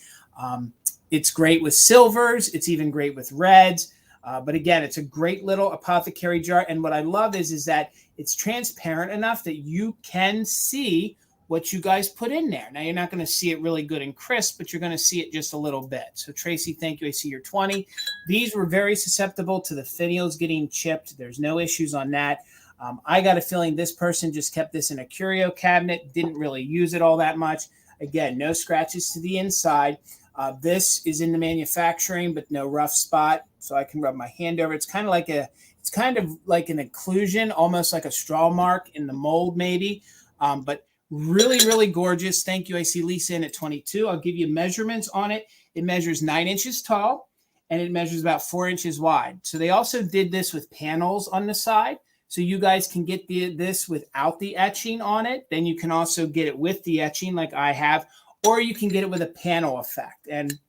It's great with silvers. It's even great with reds. But again, it's a great little apothecary jar. And what I love is that it's transparent enough that you can see what you guys put in there. Now, you're not going to see it really good and crisp, but you're going to see it just a little bit. So, Tracy, thank you. I see you're 20. These were very susceptible to the finials getting chipped. There's no issues on that. I got a feeling this person just kept this in a curio cabinet, didn't really use it all that much. Again, no scratches to the inside. This is in the manufacturing, but no rough spot. So I can rub my hand over. It's kind of like an occlusion, almost like a straw mark in the mold, maybe. But really, really gorgeous. Thank you. I see Lisa in at 22. I'll give you measurements on it. It measures 9 inches tall and it measures about 4 inches wide. So they also did this with panels on the side. So you guys can get this without the etching on it. Then you can also get it with the etching like I have, or you can get it with a panel effect. And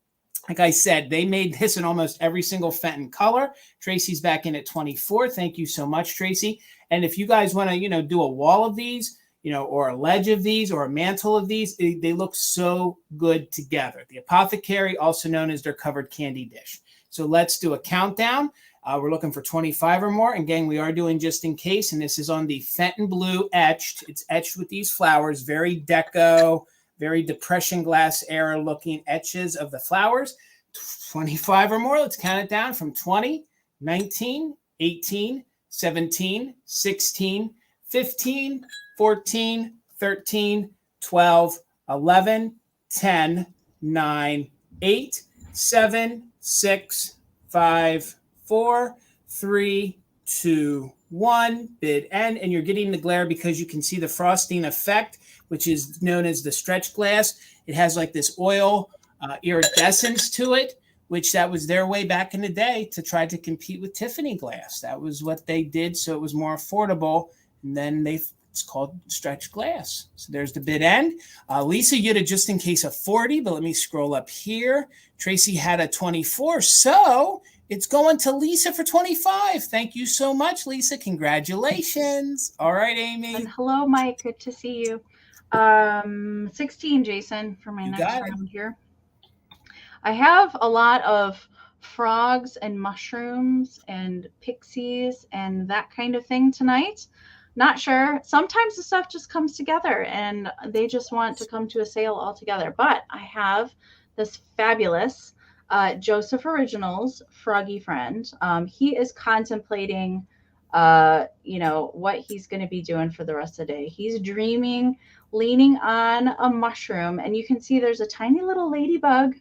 like I said, they made this in almost every single Fenton color. Tracy's back in at 24. Thank you so much, Tracy. And if you guys want to, do a wall of these, or a ledge of these or a mantle of these, they look so good together. The apothecary, also known as their covered candy dish. So let's do a countdown. We're looking for 25 or more. And again, we are doing just in case. And this is on the Fenton blue etched. It's etched with these flowers, very deco, very depression glass era looking etches of the flowers. 25 or more. Let's count it down from 20, 19, 18, 17, 16, 15, 14, 13, 12, 11, 10, 9, 8, 7, 6, 5, 4, 3, 2, 1. Bid end. And you're getting the glare because you can see the frosting effect, which is known as the stretch glass. It has like this oil iridescence to it, which that was their way back in the day to try to compete with Tiffany glass. That was what they did, so it was more affordable. And then it's called stretch glass. So there's the bid end. Lisa, you had a just in case of 40, but let me scroll up here. Tracy had a 24, so it's going to Lisa for 25. Thank you so much, Lisa. Congratulations. All right, Amy. And hello, Mike. Good to see you. 16, Jason, for my next round here. I have a lot of frogs and mushrooms and pixies and that kind of thing tonight. Not sure. Sometimes the stuff just comes together and they just want to come to a sale altogether. But I have this fabulous Joseph Originals Froggy Friend. He is contemplating, what he's going to be doing for the rest of the day. He's dreaming, leaning on a mushroom, and you can see there's a tiny little ladybug,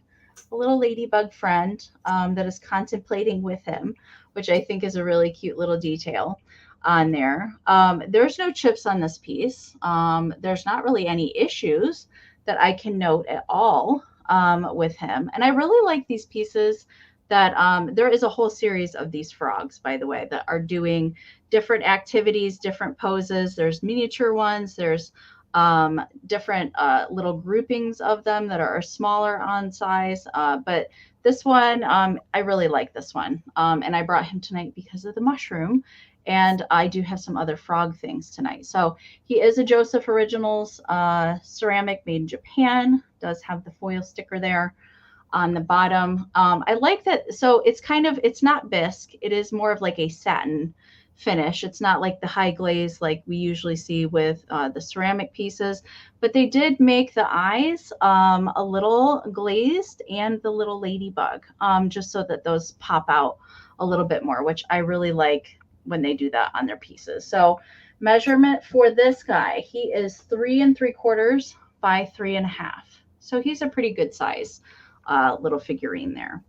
friend that is contemplating with him, which I think is a really cute little detail on there. There's no chips on this piece. There's not really any issues that I can note at all with him. And I really like these pieces that there is a whole series of these frogs, by the way, that are doing different activities, different poses. There's miniature ones. There's different little groupings of them that are smaller on size. But this one, I really like this one. And I brought him tonight because of the mushroom. And I do have some other frog things tonight. So he is a Joseph Originals ceramic made in Japan. Does have the foil sticker there on the bottom. I like that. So it's not bisque. It is more of like a satin finish. It's not like the high glaze like we usually see with the ceramic pieces, but they did make the eyes a little glazed and the little ladybug just so that those pop out a little bit more, which I really like when they do that on their pieces. So measurement for this guy, he is 3 3/4 by 3.5. So he's a pretty good size little figurine there.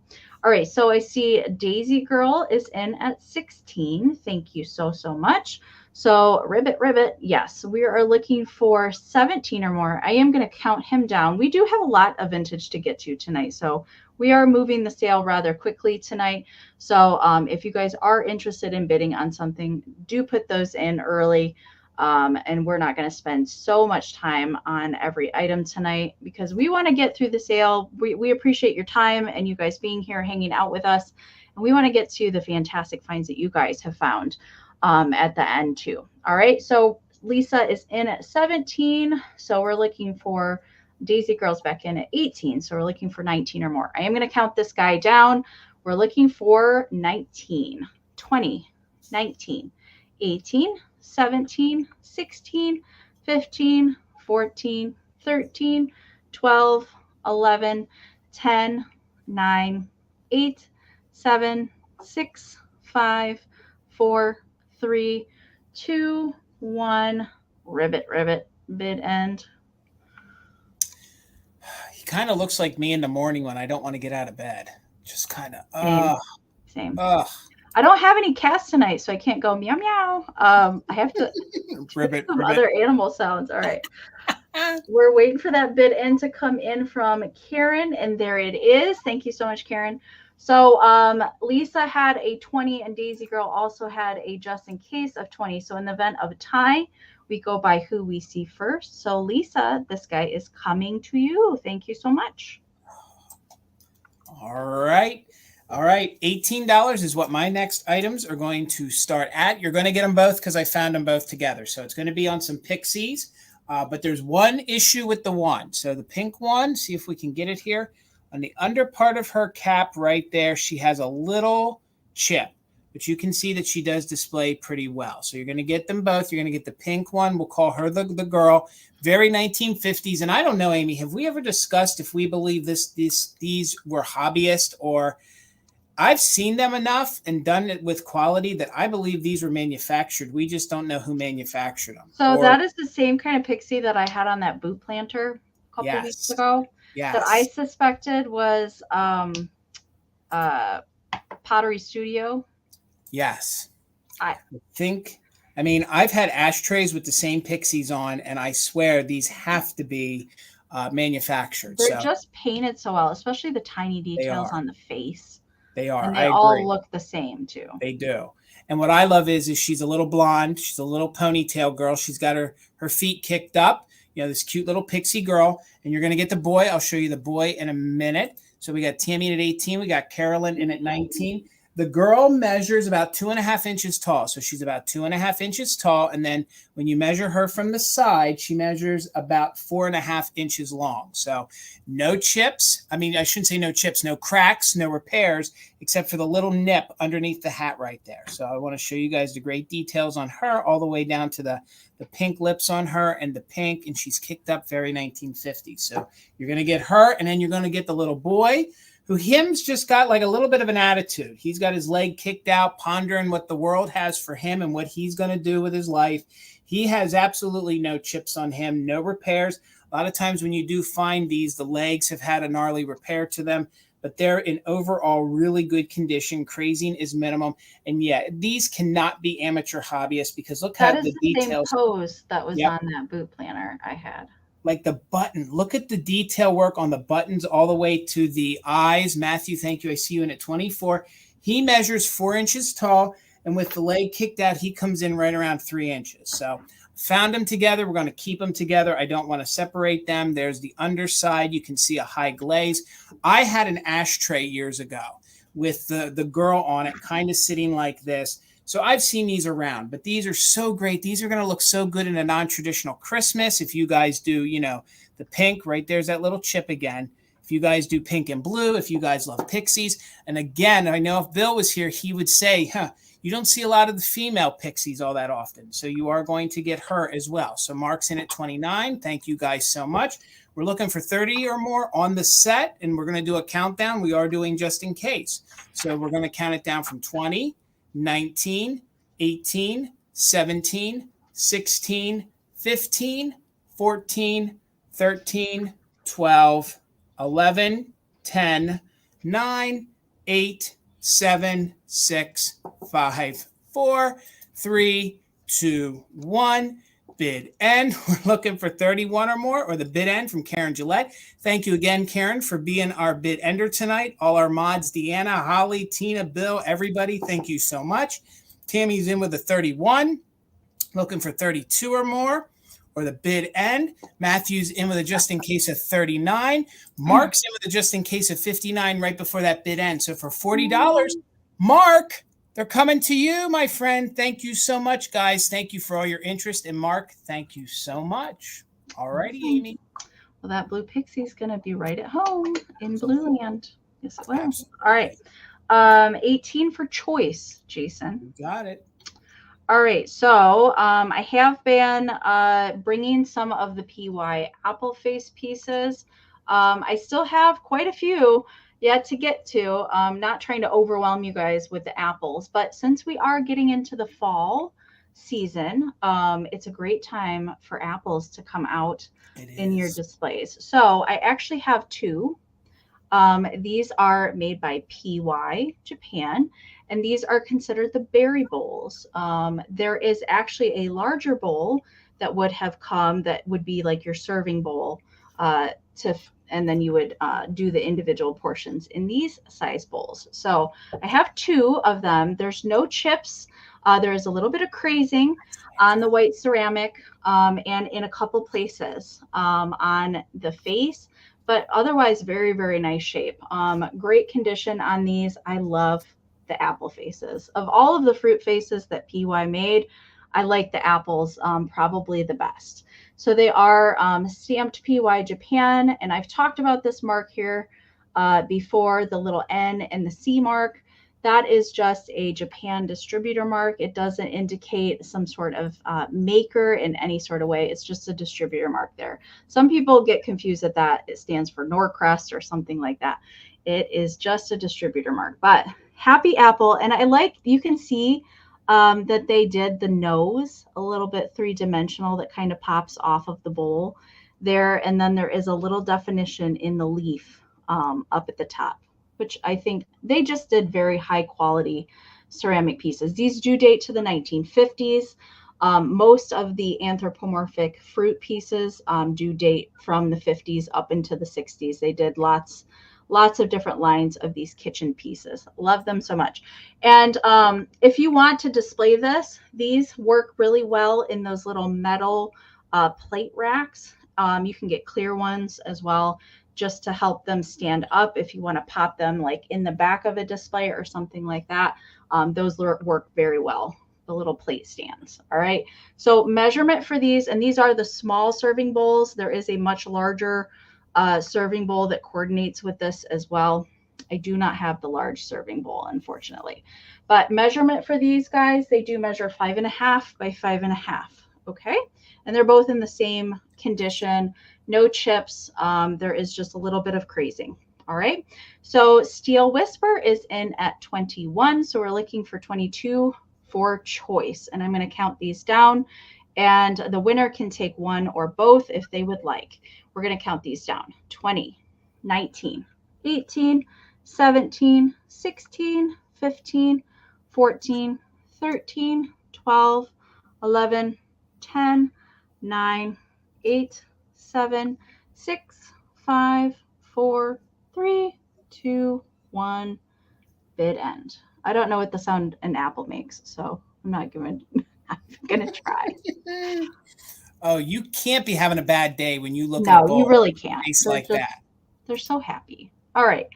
All right, so I see Daisy Girl is in at 16. Thank you so much. So Ribbit, yes, we are looking for 17 or more. I am going to count him down. We do have a lot of vintage to get to tonight, so we are moving the sale rather quickly tonight. So if you guys are interested in bidding on something, do put those in early. And we're not going to spend so much time on every item tonight because we want to get through the sale. We appreciate your time and you guys being here, hanging out with us. And we want to get to the fantastic finds that you guys have found at the end too. All right. So Lisa is in at 17. So we're looking for Daisy Girl's back in at 18. So we're looking for 19 or more. I am going to count this guy down. We're looking for 19, 20, 19, 18, 17, 16, 15, 14, 13, 12, 11, 10, 9, 8, 7, 6, 5, 4, 3, 2, 1. Ribbit, bid end. He kind of looks like me in the morning when I don't want to get out of bed. Just kind of, Same. I don't have any cats tonight, so I can't go meow meow. I have to ribbit, some other animal sounds. All right. We're waiting for that bid in to come in from Karen, and there it is. Thank you so much, Karen. So Lisa had a 20, and Daisy Girl also had a just in case of 20. So in the event of a tie, we go by who we see first. So Lisa, this guy is coming to you. Thank you so much. All right. All right, $18 is what my next items are going to start at. You're going to get them both because I found them both together. So it's going to be on some Pixies, but there's one issue with the one. So the pink one, see if we can get it here. On the under part of her cap right there, she has a little chip, but you can see that she does display pretty well. So you're going to get them both. You're going to get the pink one. We'll call her the girl. Very 1950s. And I don't know, Amie, have we ever discussed if we believe these were hobbyist or... I've seen them enough and done it with quality that I believe these were manufactured. We just don't know who manufactured them. So that is the same kind of Pixie that I had on that boot planter a couple of weeks ago. Yes. That I suspected was Pottery Studio. Yes. I mean, I've had ashtrays with the same Pixies on, and I swear these have to be manufactured. They're just painted so well, especially the tiny details on the face. They are. And they all look the same too. They do. And what I love is she's a little blonde. She's a little ponytail girl. She's got her feet kicked up. You know, this cute little pixie girl. And you're going to get the boy. I'll show you the boy in a minute. So we got Tammy at 18. We got Carolyn in at 19. The girl measures about 2.5 inches tall. So she's about 2.5 inches tall. And then when you measure her from the side, she measures about 4.5 inches long. So no chips. I mean, I shouldn't say no chips, no cracks, no repairs, except for the little nip underneath the hat right there. So I want to show you guys the great details on her all the way down to the pink lips on her and the pink. And she's kicked up very 1950s. So you're going to get her, and then you're going to get the little boy, who him's just got like a little bit of an attitude. He's got his leg kicked out, pondering what the world has for him and what he's going to do with his life. He has absolutely no chips on him, no repairs. A lot of times when you do find these, the legs have had a gnarly repair to them, but they're in overall really good condition. Crazing is minimum. And yeah, these cannot be amateur hobbyists because look how the details. That is the same pose that was on that boot planner I had. Like the button, look at the detail work on the buttons all the way to the eyes. Matthew, thank you. I see you in at 24. He measures 4 inches tall, and with the leg kicked out, he comes in right around 3 inches. So found them together. We're going to keep them together. I don't want to separate them. There's the underside. You can see a high glaze. I had an ashtray years ago with the girl on it, kind of sitting like this. So I've seen these around, but these are so great. These are going to look so good in a non-traditional Christmas. If you guys do, you know, the pink, right there's that little chip again. If you guys do pink and blue, if you guys love Pixies. And again, I know if Bill was here, he would say, you don't see a lot of the female Pixies all that often. So you are going to get her as well. So Mark's in at 29. Thank you guys so much. We're looking for 30 or more on the set, and we're going to do a countdown. We are doing just in case. So we're going to count it down from 20, 19, 18, 17, 16, 15, 14, 13, 12, 11, 10, 9, 8, 7, 6, 5, 4, 3, 2, 1. Bid end. We're looking for 31 or more, or the bid end from Karen Gillette. Thank you again, Karen, for being our bid ender tonight. All our mods, Deanna, Holly, Tina, Bill, everybody, thank you so much. Tammy's in with a 31. looking for 32 or more, or the bid end. Matthew's in with a just in case of 39. Mark's in with a just in case of 59 right before that bid end. So for $40, Mark, they're coming to you, my friend. Thank you so much, guys. Thank you for all your interest. And Mark, thank you so much. All righty, Amie. Well, that blue pixie is going to be right at home in Blue Land. Yes, it will. Absolutely. All right. 18 for choice, Jason. You got it. All right. So I have been bringing some of the PY apple face pieces. I still have quite a few yet to get to. Not trying to overwhelm you guys with the apples, but since we are getting into the fall season, it's a great time for apples to come out in your displays. So I actually have two. These are made by PY Japan, and these are considered the berry bowls. There is actually a larger bowl that would have come that would be like your serving bowl, and then you would do the individual portions in these size bowls. So I have two of them. There's no chips. There is a little bit of crazing on the white ceramic and in a couple places on the face, but otherwise very, very nice shape. Great condition on these. I love the apple faces. Of all of the fruit faces that PY made, I like the apples probably the best. So they are stamped PY Japan, and I've talked about this mark here before, the little N and the C mark. That is just a Japan distributor mark. It doesn't indicate some sort of maker in any sort of way. It's just a distributor mark there. Some people get confused that it stands for Norcrest or something like that. It is just a distributor mark, but happy apple. And I like, you can see that they did the nose a little bit three-dimensional that kind of pops off of the bowl there. And then there is a little definition in the leaf up at the top, which I think they just did very high quality ceramic pieces. These do date to the 1950s. Most of the anthropomorphic fruit pieces do date from the 50s up into the 60s. They did lots of different lines of these kitchen pieces. Love them so much. And if you want to display this, these work really well in those little metal plate racks. You can get clear ones as well, just to help them stand up if you want to pop them like in the back of a display or something like that. Those work very well, the little plate stands. All right. So measurement for these, and these are the small serving bowls. There is a much larger serving bowl that coordinates with this as well. I do not have the large serving bowl, unfortunately. But measurement for these guys, they do measure 5.5 by 5.5. Okay. And they're both in the same condition. No chips. There is just a little bit of crazing. All right. So Steel Whisper is in at 21. So we're looking for 22 for choice. And I'm going to count these down. And the winner can take one or both if they would like. We're going to count these down. 20, 19, 18, 17, 16, 15, 14, 13, 12, 11, 10, 9, 8, 7, 6, 5, 4, 3, 2, 1. Bid end. I don't know what the sound an apple makes, so I'm not going to try. Oh, you can't be having a bad day when you look at a bowl. No, you really can't. Like that. They're so happy. All right.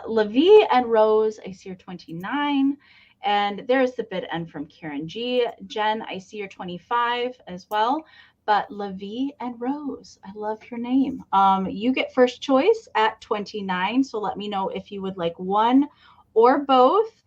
Levi and Rose, I see your 29. And there's the bid end from Karen G. Jen, I see your 25 as well. But Levi and Rose, I love your name. You get first choice at 29. So let me know if you would like one or both,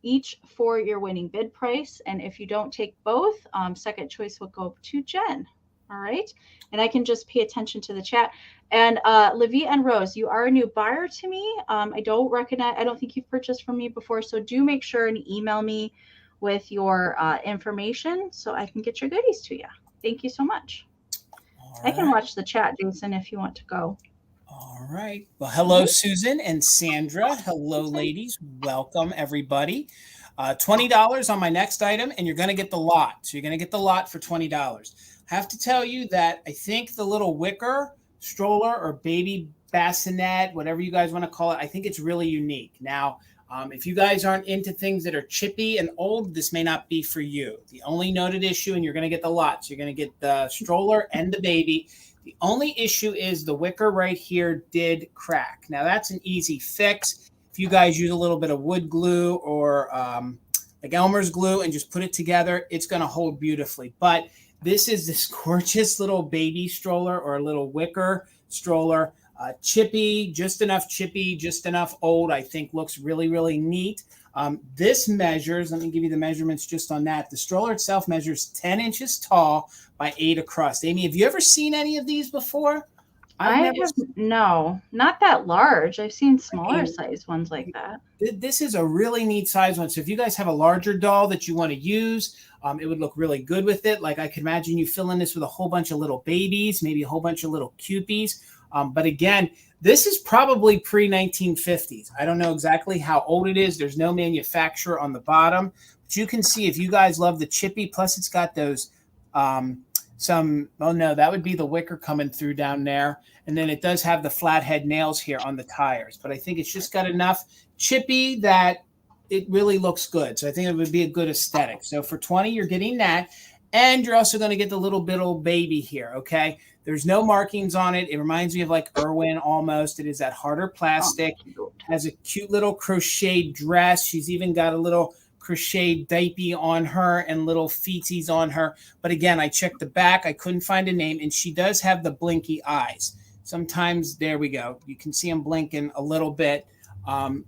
each for your winning bid price. And if you don't take both, second choice will go to Jen. All right. And I can just pay attention to the chat. And Levi and Rose, you are a new buyer to me. I don't think you've purchased from me before. So do make sure and email me with your information so I can get your goodies to you. Thank you so much. Right. I can watch the chat, Jason, if you want to go. All right. Well, hello, Susan and Sandra. Hello, ladies. Welcome, everybody. $20 on my next item, and you're going to get the lot. So you're going to get the lot for $20. I have to tell you that I think the little wicker stroller or baby bassinet, whatever you guys want to call it, I think it's really unique. Now, If you guys aren't into things that are chippy and old, this may not be for you. The only noted issue, and you're going to get the lots, you're going to get the stroller and the baby. The only issue is the wicker right here did crack. Now, that's an easy fix. If you guys use a little bit of wood glue or like Elmer's glue and just put it together, it's going to hold beautifully. But this is this gorgeous little baby stroller or a little wicker stroller. Chippy, just enough old, I think looks really, really neat. This measures, let me give you the measurements just on that. The stroller itself measures 10 inches tall by 8 across. Amie, have you ever seen any of these before? No, not that large. I've seen smaller size ones like that. This is a really neat size one. So if you guys have a larger doll that you want to use, it would look really good with it. Like I could imagine you filling this with a whole bunch of little babies, maybe a whole bunch of little cupies. But again, this is probably pre-1950s. I don't know exactly how old it is. There's no manufacturer on the bottom. But you can see if you guys love the chippy, plus it's got those that would be the wicker coming through down there. And then it does have the flathead nails here on the tires. But I think it's just got enough chippy that it really looks good. So I think it would be a good aesthetic. So for 20, you're getting that. And you're also going to get the little baby here, okay? There's no markings on it. It reminds me of like Irwin almost. It is that harder plastic. Has a cute little crocheted dress. She's even got a little crocheted diaper on her and little feetsies on her. But again, I checked the back. I couldn't find a name. And she does have the blinky eyes. Sometimes, there we go. You can see them blinking a little bit.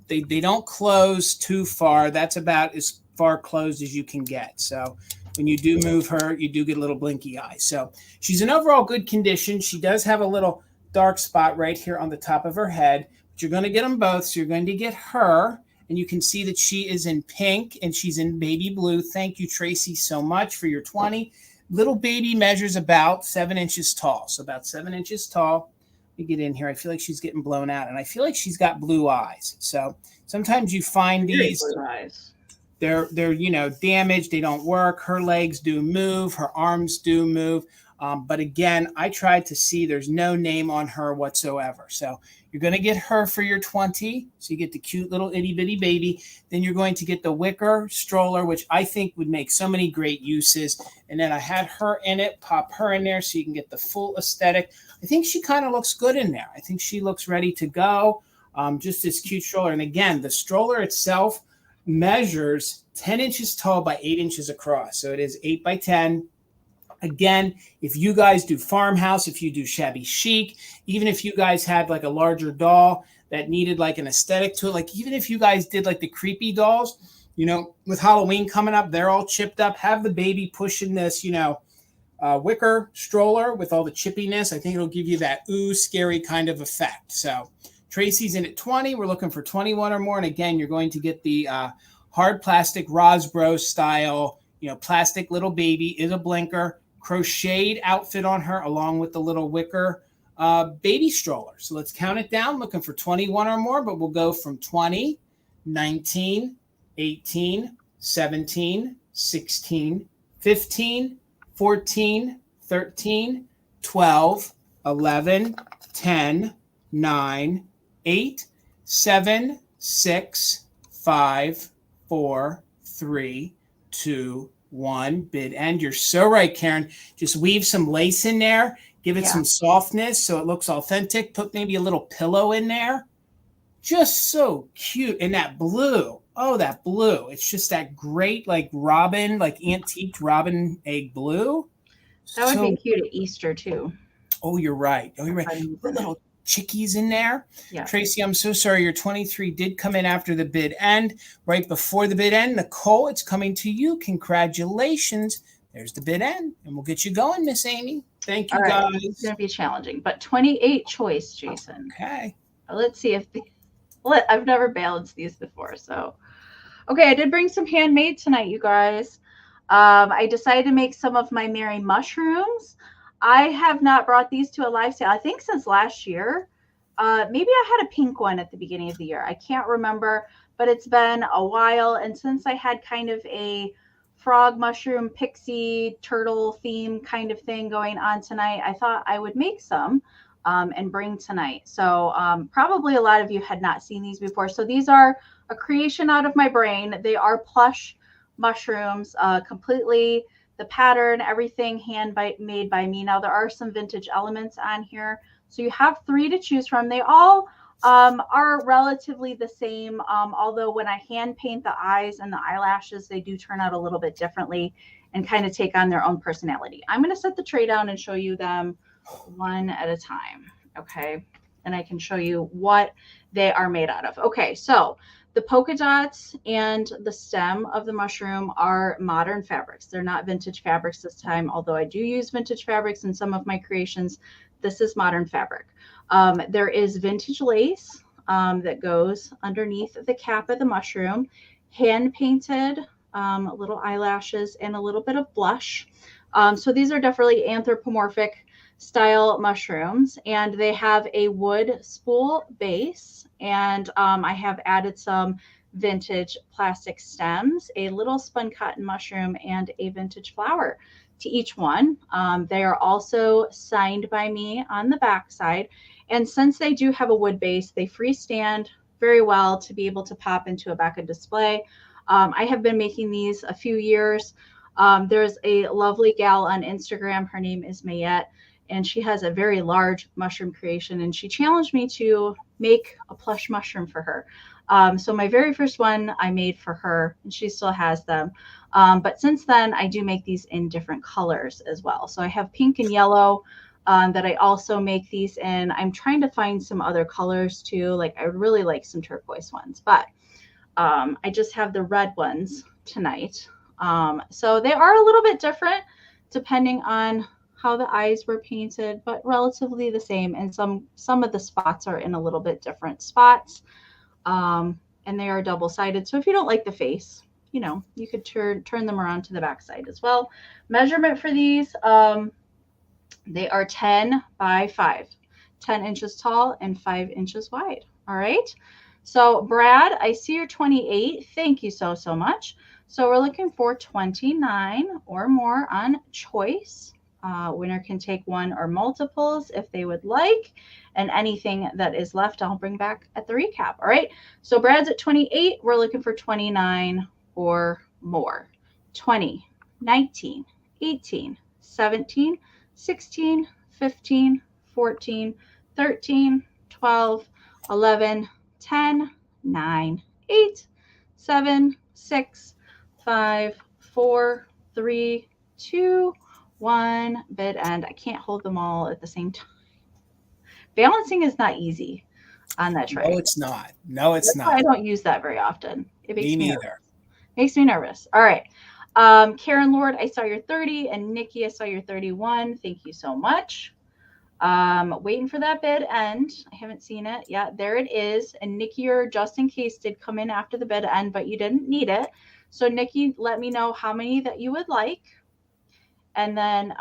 They don't close too far. That's about as far closed as you can get. So when you do move her, you do get a little blinky eye. So she's in overall good condition. She does have a little dark spot right here on the top of her head, but you're going to get them both. So you're going to get her, and you can see that she is in pink and she's in baby blue. Thank you, Tracy, so much for your 20. Little baby measures about 7 inches tall. So about 7 inches tall. Let me get in here. I feel like she's getting blown out, and I feel like she's got blue eyes. So sometimes you find these. Blue eyes. They're damaged. They don't work. Her legs do move. Her arms do move. But again, I tried to see. There's no name on her whatsoever. So you're going to get her for your 20. So you get the cute little itty bitty baby. Then you're going to get the wicker stroller, which I think would make so many great uses. And then I had her in it. Pop her in there so you can get the full aesthetic. I think she kind of looks good in there. I think she looks ready to go. Just this cute stroller. And again, the stroller itself measures 10 inches tall by 8 inches across. So it is 8 by 10. Again, if you guys do farmhouse, if you do shabby chic, even if you guys had like a larger doll that needed like an aesthetic to it, like even if you guys did like the creepy dolls, with Halloween coming up, they're all chipped up, have the baby pushing this, wicker stroller with all the chippiness. I think it'll give you that scary kind of effect. So Tracy's in at 20. We're looking for 21 or more. And again, you're going to get the hard plastic Rosbro style, plastic little baby, is a blinker, crocheted outfit on her along with the little wicker baby stroller. So let's count it down, looking for 21 or more, but we'll go from 20, 19, 18, 17, 16, 15, 14, 13, 12, 11, 10, 9, 8, 7, 6, 5, 4, 3, 2, 1. Bid end. You're so right, Karen. Just weave some lace in there. Give it some softness so it looks authentic. Put maybe a little pillow in there. Just so cute. And that blue. Oh, that blue. It's just that great, like robin, like antique robin egg blue. That would be cute at Easter, too. Oh, you're right. Little chickies in there. Yeah. Tracy, I'm so sorry. Your 23 did come in after the bid end. Right before the bid end, Nicole, it's coming to you. Congratulations. There's the bid end. And we'll get you going, Miss Amie. Thank you, guys. It's going to be challenging. But 28 choice, Jason. Okay. Let's see if I've never balanced these before. So, okay, I did bring some handmade tonight, you guys. I decided to make some of my Merry mushrooms. I have not brought these to a live sale, I think, since last year. Maybe I had a pink one at the beginning of the year. I can't remember, but it's been a while. And since I had kind of a frog, mushroom, pixie, turtle theme kind of thing going on tonight, I thought I would make some and bring tonight. So probably a lot of you had not seen these before. So these are a creation out of my brain. They are plush mushrooms, completely the pattern, everything made by me. Now there are some vintage elements on here. So you have 3 to choose from. They all are relatively the same. Although when I hand paint the eyes and the eyelashes, they do turn out a little bit differently and kind of take on their own personality. I'm going to set the tray down and show you them one at a time. Okay. And I can show you what they are made out of. Okay. So the polka dots and the stem of the mushroom are modern fabrics. They're not vintage fabrics this time, although I do use vintage fabrics in some of my creations. This is modern fabric. There is vintage lace that goes underneath the cap of the mushroom, hand painted little eyelashes and a little bit of blush. So these are definitely anthropomorphic style mushrooms, and they have a wood spool base, and I have added some vintage plastic stems, a little spun cotton mushroom, and a vintage flower to each one. They are also signed by me on the back side, and since they do have a wood base, they freestand very well to be able to pop into a back of display. I have been making these a few years. There's a lovely gal on Instagram. Her name is Mayette, and she has a very large mushroom creation, and she challenged me to make a plush mushroom for her. So my very first one I made for her, and she still has them. But since then, I do make these in different colors as well. So I have pink and yellow that I also make these in. I'm trying to find some other colors too. Like I would really like some turquoise ones, but I just have the red ones tonight. So they are a little bit different depending on how the eyes were painted, but relatively the same. And some of the spots are in a little bit different spots. And they are double-sided. So if you don't like the face, you know, you could turn them around to the back side as well. Measurement for these, they are 10 by 5, 10 inches tall and 5 inches wide. All right. So Brad, I see you're 28. Thank you so much. So we're looking for 29 or more on choice. Winner can take one or multiples if they would like, and anything that is left I'll bring back at the recap. All right, so Brad's at 28. We're looking for 29 or more. 20, 19, 18, 17, 16, 15, 14, 13, 12, 11, 10, 9, 8, 7, 6, 5, 4, 3, 2, 1. Bid end. I can't hold them all at the same time. Balancing is not easy on that tray. No, it's not. No, it's not. I don't use that very often. It makes me neither. Nervous. Makes me nervous. All right. Karen Lord, I saw your 30, and Nikki, I saw your 31. Thank you so much. Waiting for that bid end. I haven't seen it. Yeah, there it is. And Nikki, or just in case, did come in after the bid end, but you didn't need it. So Nikki, let me know how many that you would like. And then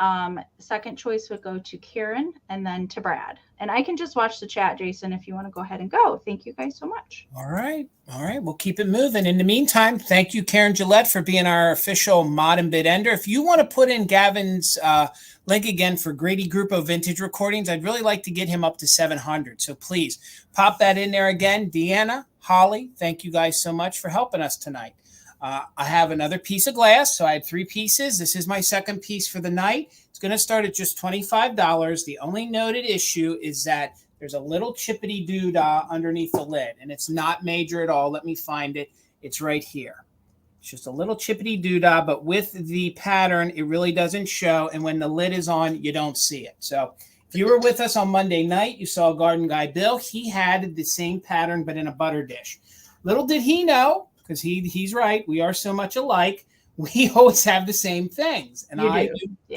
second choice would go to Karen and then to Brad. And I can just watch the chat, Jason, if you want to go ahead and go. Thank you guys so much. All right. We'll keep it moving. In the meantime, thank you, Karen Gillette, for being our official mod and bid ender. If you want to put in Gavin's link again for Grady Grupo Vintage Recordings, I'd really like to get him up to 700. So please pop that in there again. Deanna, Holly, thank you guys so much for helping us tonight. I have another piece of glass, so I had 3 pieces. This is my second piece for the night. It's going to start at just $25. The only noted issue is that there's a little chippity doodah underneath the lid, and it's not major at all. Let me find it. It's right here. It's just a little chippity doodah, but with the pattern, it really doesn't show, and when the lid is on, you don't see it. So if you were with us on Monday night, you saw Garden Guy Bill. He had the same pattern, but in a butter dish. Little did he know, because he's right. We are so much alike. We always have the same things. And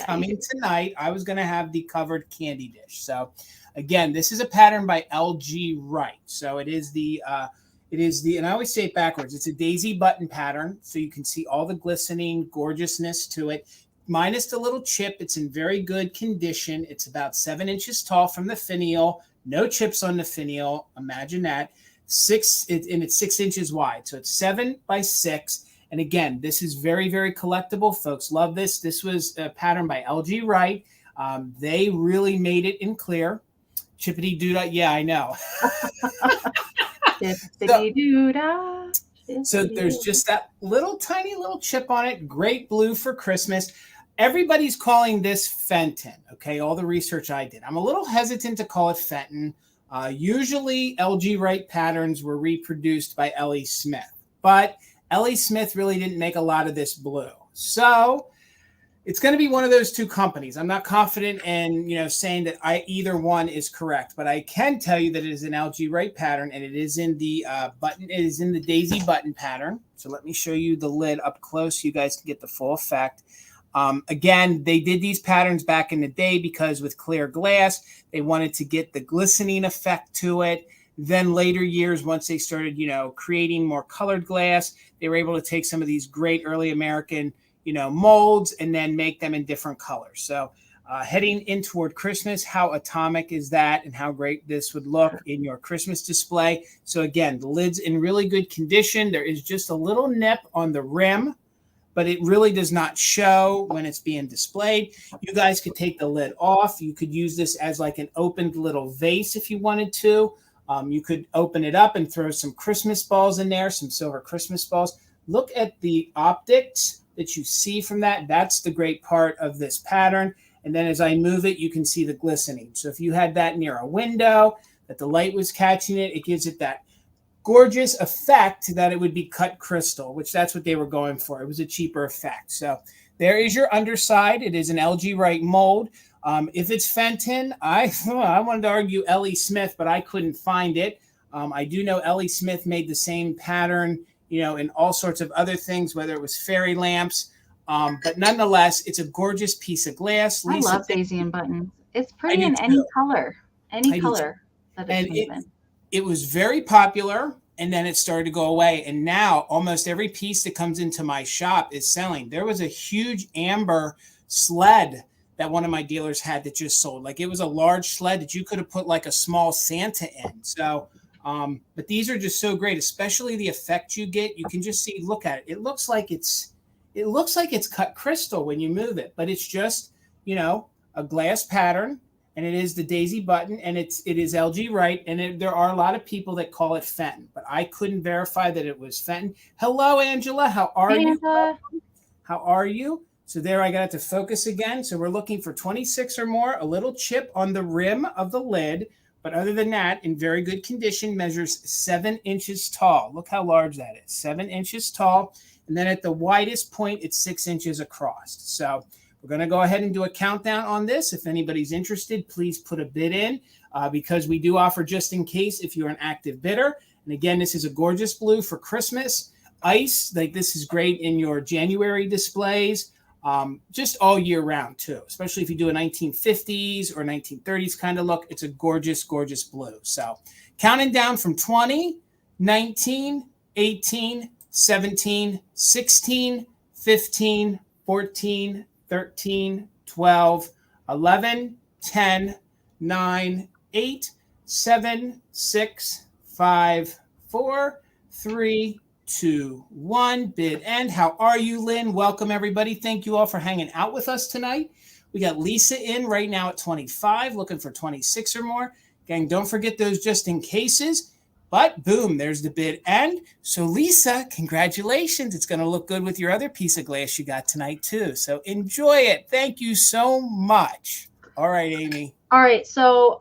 coming tonight, I was going to have the covered candy dish. So again, this is a pattern by LG Wright. So it is the, and I always say it backwards. It's a daisy button pattern. So you can see all the glistening gorgeousness to it. Minus the little chip. It's in very good condition. It's about 7 inches tall from the finial. No chips on the finial. Imagine that. It's 6 inches wide. So it's 7 by 6. And again, this is very, very collectible. Folks love this. This was a pattern by LG Wright. They really made it in clear. Chippity doodah. Yeah, I know. Dippity-doo-dah. So there's just that little tiny little chip on it. Great blue for Christmas. Everybody's calling this Fenton. Okay, all the research I did. I'm a little hesitant to call it Fenton. Usually LG Wright patterns were reproduced by Ellie Smith, but Ellie Smith really didn't make a lot of this blue. So it's going to be one of those two companies. I'm not confident in, saying that either one is correct, but I can tell you that it is an LG Wright pattern, and it is in the button. It is in the daisy button pattern. So let me show you the lid up close so you guys can get the full effect. Again, they did these patterns back in the day because with clear glass, they wanted to get the glistening effect to it. Then later years, once they started, creating more colored glass, they were able to take some of these great early American, molds and then make them in different colors. So heading in toward Christmas, how atomic is that and how great this would look in your Christmas display. So again, the lid's in really good condition. There is just a little nip on the rim, but it really does not show when it's being displayed. You guys could take the lid off. You could use this as like an opened little vase if you wanted to. You could open it up and throw some Christmas balls in there, some silver Christmas balls. Look at the optics that you see from that. That's the great part of this pattern. And then as I move it, you can see the glistening. So if you had that near a window, that the light was catching it, it gives it that gorgeous effect that it would be cut crystal, which that's what they were going for. It was a cheaper effect. So there is your underside. It is an LG Wright mold. If it's Fenton, I wanted to argue Ellie Smith, but I couldn't find it. I do know Ellie Smith made the same pattern, in all sorts of other things, whether it was fairy lamps. But nonetheless, it's a gorgeous piece of glass. Lisa, I love daisy and buttons. It's pretty in any color, that it's in. It was very popular, and then it started to go away. And now almost every piece that comes into my shop is selling. There was a huge amber sled that one of my dealers had that just sold. Like it was a large sled that you could have put like a small Santa in. So, but these are just so great, especially the effect you get. You can just see, look at it. It looks like it's cut crystal when you move it, but it's just, a glass pattern. And it is the daisy button, and it is LG Wright, and there are a lot of people that call it Fenton, but I couldn't verify that it was Fenton. Hello, Angela. How are you? How are you? So there, I got it to focus again. So we're looking for 26 or more, a little chip on the rim of the lid, but other than that, in very good condition, measures 7 inches tall. Look how large that is, 7 inches tall. And then at the widest point, it's 6 inches across. So we're going to go ahead and do a countdown on this. If anybody's interested, please put a bid in because we do offer just in case if you're an active bidder. And again, this is a gorgeous blue for Christmas. Ice, like this is great in your January displays, just all year round too, especially if you do a 1950s or 1930s kind of look. It's a gorgeous, gorgeous blue. So counting down from 20, 19, 18, 17, 16, 15, 14, 13, 12, 11, 10, 9, 8, 7, 6, 5, 4, 3, 2, 1. Bid end. How are you, Lynn? Welcome, everybody. Thank you all for hanging out with us tonight. We got Lisa in right now at 25, looking for 26 or more. Gang, don't forget those just in cases. But boom, there's the bid end. So Lisa, congratulations. It's going to look good with your other piece of glass you got tonight too. So enjoy it. Thank you so much. All right, Amie. All right. So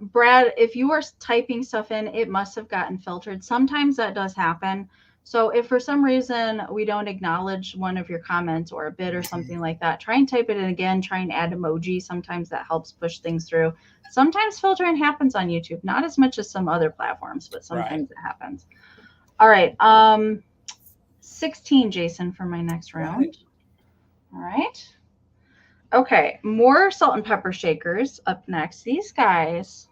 Brad, if you are typing stuff in, it must have gotten filtered. Sometimes that does happen. So if for some reason we don't acknowledge one of your comments or a bid or something like that, try and type it in again, try and add emoji. Sometimes that helps push things through. Sometimes filtering happens on YouTube, not as much as some other platforms, but sometimes it happens. All right. 16, Jason, for my next round. All right. Okay. More salt and pepper shakers up next. These guys.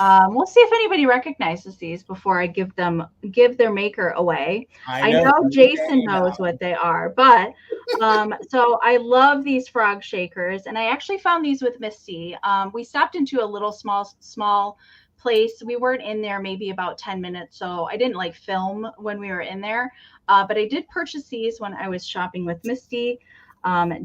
We'll see if anybody recognizes these before I give their maker away. I know Jason knows what they are, but so I love these frog shakers, and I actually found these with Misty. We stopped into a little small place. We weren't in there maybe about 10 minutes, so I didn't like film when we were in there, but I did purchase these when I was shopping with Misty.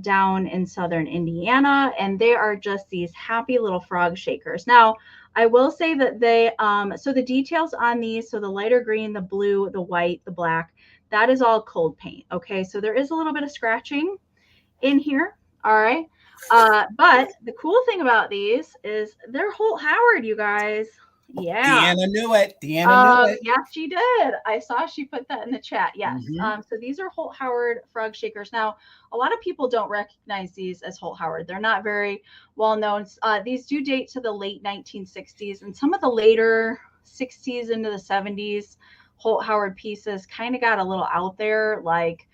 down in southern Indiana, and they are just these happy little frog shakers. Now, I will say that they, so the details on these, so the lighter green, the blue, the white, the black, that is all cold paint. Okay, so there is a little bit of scratching in here. All right. But the cool thing about these is they're Holt Howard, you guys. Yeah. Deanna knew it. Deanna knew it. Yes, she did. I saw she put that in the chat. Yes. So these are Holt Howard frog shakers. Now, a lot of people don't recognize these as Holt Howard. They're not very well known. These do date to the late 1960s, and some of the later 60s into the 70s Holt Howard pieces kind of got a little out there, like,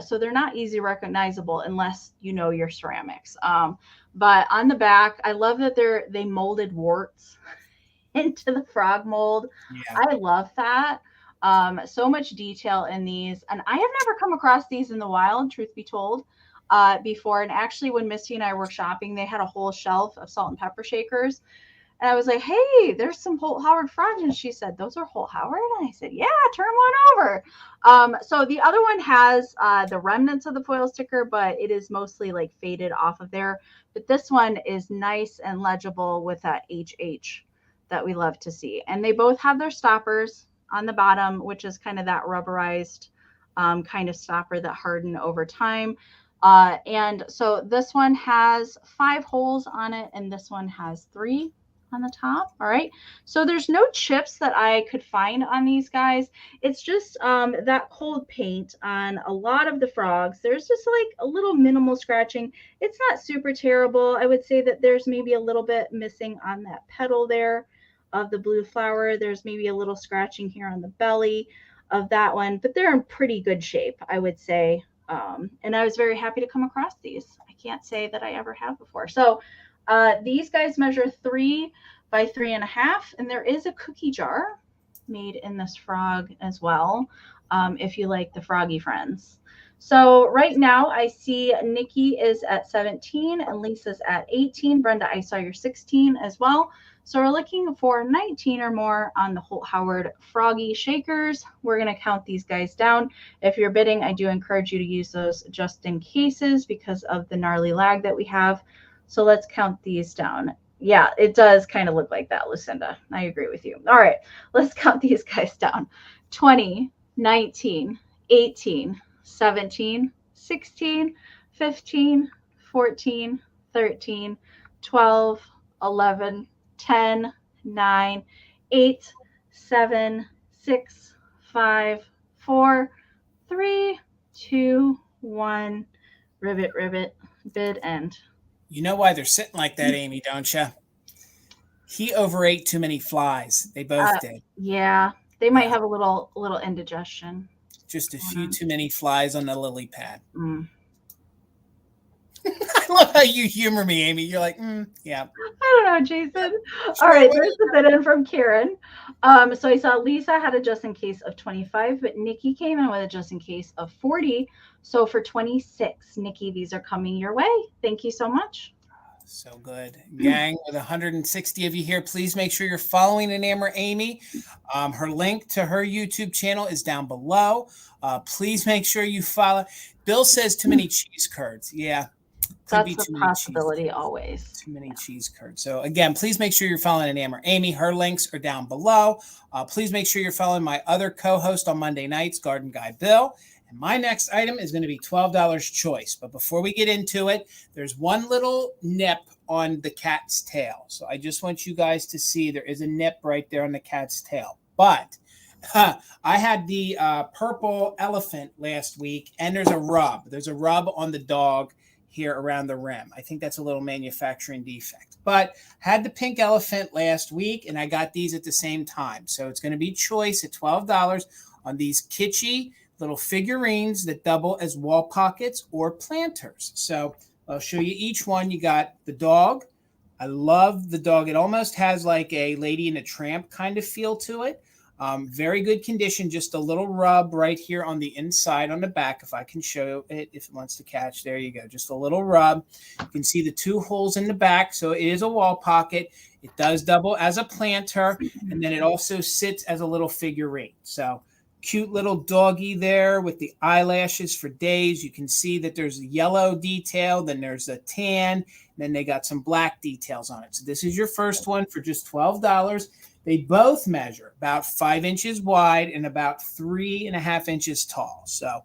so they're not easy recognizable unless you know your ceramics. But on the back, I love that they molded warts into the frog mold. Yeah. I love that. So much detail in these, and I have never come across these in the wild, truth be told, before. And actually, when Misty and I were shopping, they had a whole shelf of salt and pepper shakers. And I was like, hey, there's some Holt Howard frogs. And she said, those are Holt Howard? And I said, yeah, turn one over. So the other one has the remnants of the foil sticker, but it is mostly like faded off of there. But this one is nice and legible with that HH that we love to see. And they both have their stoppers on the bottom, which is kind of that rubberized kind of stopper that harden over time. And so this one has 5 holes on it, and this one has 3 on the top. All right. So there's no chips that I could find on these guys. It's just that cold paint on a lot of the frogs. There's just like a little minimal scratching. It's not super terrible. I would say that there's maybe a little bit missing on that petal there of the blue flower. There's maybe a little scratching here on the belly of that one, but they're in pretty good shape, I would say. And I was very happy to come across these. I can't say that I ever have before. So these guys measure 3 by 3.5, and there is a cookie jar made in this frog as well, if you like the froggy friends. So right now I see Nikki is at 17 and Lisa's at 18. Brenda, I saw you're 16 as well. So we're looking for 19 or more on the Holt Howard froggy shakers. We're going to count these guys down. If you're bidding, I do encourage you to use those just in cases because of the gnarly lag that we have. So let's count these down. Yeah, it does kind of look like that, Lucinda. I agree with you. All right, let's count these guys down. 20, 19, 18, 17, 16, 15, 14, 13, 12, 11, 10, 9, 8, 7, 6, 5, 4, 3, 2, 1. Ribbit, ribbit, bid end. You know why they're sitting like that, Amie, don't you? He overate too many flies. They both did. Yeah, they might have a little indigestion. Just a few too many flies on the lily pad. I love how you humor me, Amie. You're like, yeah. I don't know, Jason. All right, there's the bid in from Karen. So I saw Lisa had a just in case of 25, but Nikki came in with a just in case of 40. So for 26, Nikki, these are coming your way. Thank you so much. So good. Gang, with 160 of you here, please make sure you're following Enamor Amie. Her link to her YouTube channel is down below. Please make sure you follow. Bill says too many cheese curds. Yeah. That's a possibility always. Too many cheese curds. So again, please make sure you're following Enamor Amie. Her links are down below. Please make sure you're following my other co-host on Monday nights, Garden Guy Bill. And my next item is going to be $12 choice. But before we get into it, there's one little nip on the cat's tail. So I just want you guys to see there is a nip right there on the cat's tail. But I had the purple elephant last week, and there's a rub. There's a rub on the dog here around the rim. I think that's a little manufacturing defect. But had the pink elephant last week, and I got these at the same time. So it's going to be choice at $12 on these kitschy little figurines that double as wall pockets or planters. So I'll show you each one. You got the dog. I love the dog. It almost has like a Lady and a Tramp kind of feel to it. Very good condition. Just a little rub right here on the inside on the back. If I can show it, if it wants to catch, there you go. Just a little rub. You can see the 2 holes in the back. So it is a wall pocket. It does double as a planter. And then it also sits as a little figurine. So cute little doggy there with the eyelashes for days. You can see that there's a yellow detail, then there's a tan, and then they got some black details on it. So this is your first one for just $12. They both measure about 5 inches wide and about 3.5 inches tall. So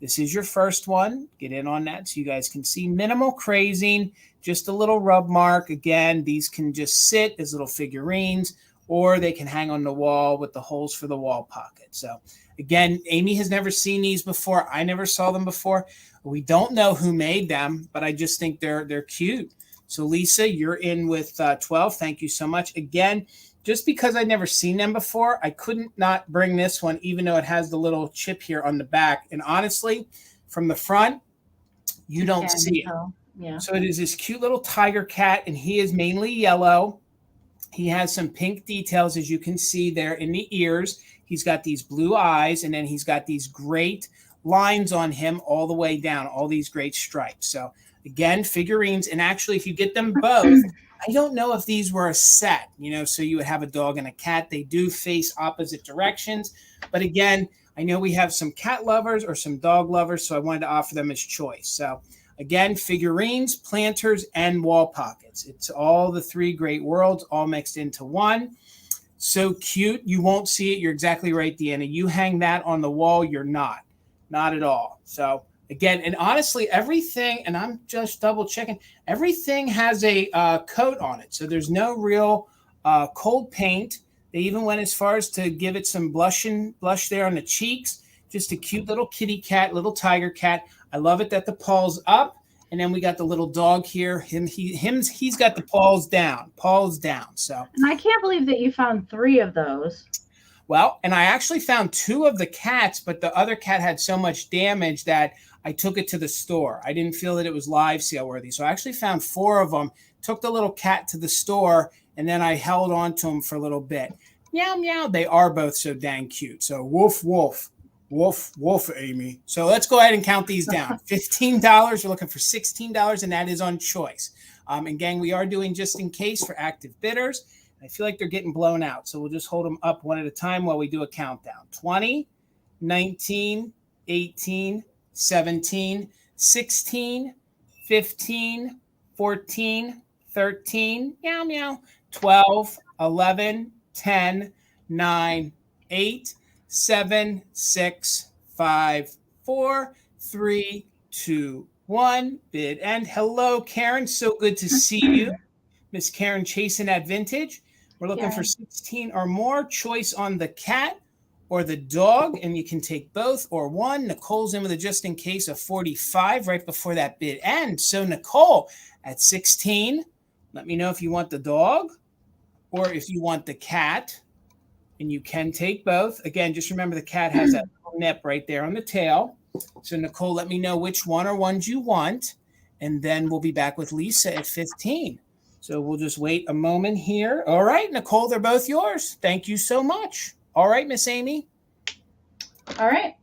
this is your first one. Get in on that so you guys can see. Minimal crazing, just a little rub mark. Again, these can just sit as little figurines, or they can hang on the wall with the holes for the wall pocket. So again, Amie has never seen these before. I never saw them before. We don't know who made them, but I just think they're cute. So Lisa, you're in with 12. Thank you so much. Again, just because I'd never seen them before, I couldn't not bring this one, even though it has the little chip here on the back. And honestly, from the front, you don't see it. Yeah. So it is this cute little tiger cat, and he is mainly yellow. He has some pink details, as you can see there in the ears. He's got these blue eyes, and then he's got these great lines on him all the way down, all these great stripes. So again, figurines. And actually, if you get them both, I don't know if these were a set, so you would have a dog and a cat. They do face opposite directions. But again, I know we have some cat lovers or some dog lovers, so I wanted to offer them as choice. So again, figurines, planters, and wall pockets. It's all the three great worlds all mixed into one. So cute. You won't see it. You're exactly right, Deanna. You hang that on the wall, you're not at all. So again, and honestly, everything, and I'm just double checking, everything has a coat on it. So there's no real cold paint. They even went as far as to give it some blush there on the cheeks. Just a cute little kitty cat, little tiger cat. I love it that the paw's up. And then we got the little dog here. He's got the paws down. So, and I can't believe that you found 3 of those. Well, and I actually found 2 of the cats, but the other cat had so much damage that I took it to the store. I didn't feel that it was live sale worthy. So I actually found 4 of them, took the little cat to the store, and then I held on to them for a little bit. Meow, meow. They are both so dang cute. So woof, woof. Woof, woof, Amie. So let's go ahead and count these down. $15. We're looking for $16, and that is on choice. And gang, we are doing just in case for active bidders. I feel like they're getting blown out. So we'll just hold them up one at a time while we do a countdown. 20, 19, 18, 17, 16, 15, 14, 13, meow, meow, 12, 11, 10, 9, 8, 7, 6, 5, 4, 3, 2, 1. Bid end. Hello, Karen. So good to see you. Miss Karen chasing that vintage. We're looking for 16 or more. Choice on the cat or the dog, and you can take both or one. Nicole's in with a just in case of 45 right before that bid end. So Nicole at 16, let me know if you want the dog or if you want the cat. And you can take both. Again, just remember the cat has that little nip right there on the tail. So Nicole, let me know which one or ones you want. And then we'll be back with Lisa at 15. So we'll just wait a moment here. All right, Nicole, they're both yours. Thank you so much. All right, Miss Amie. All right.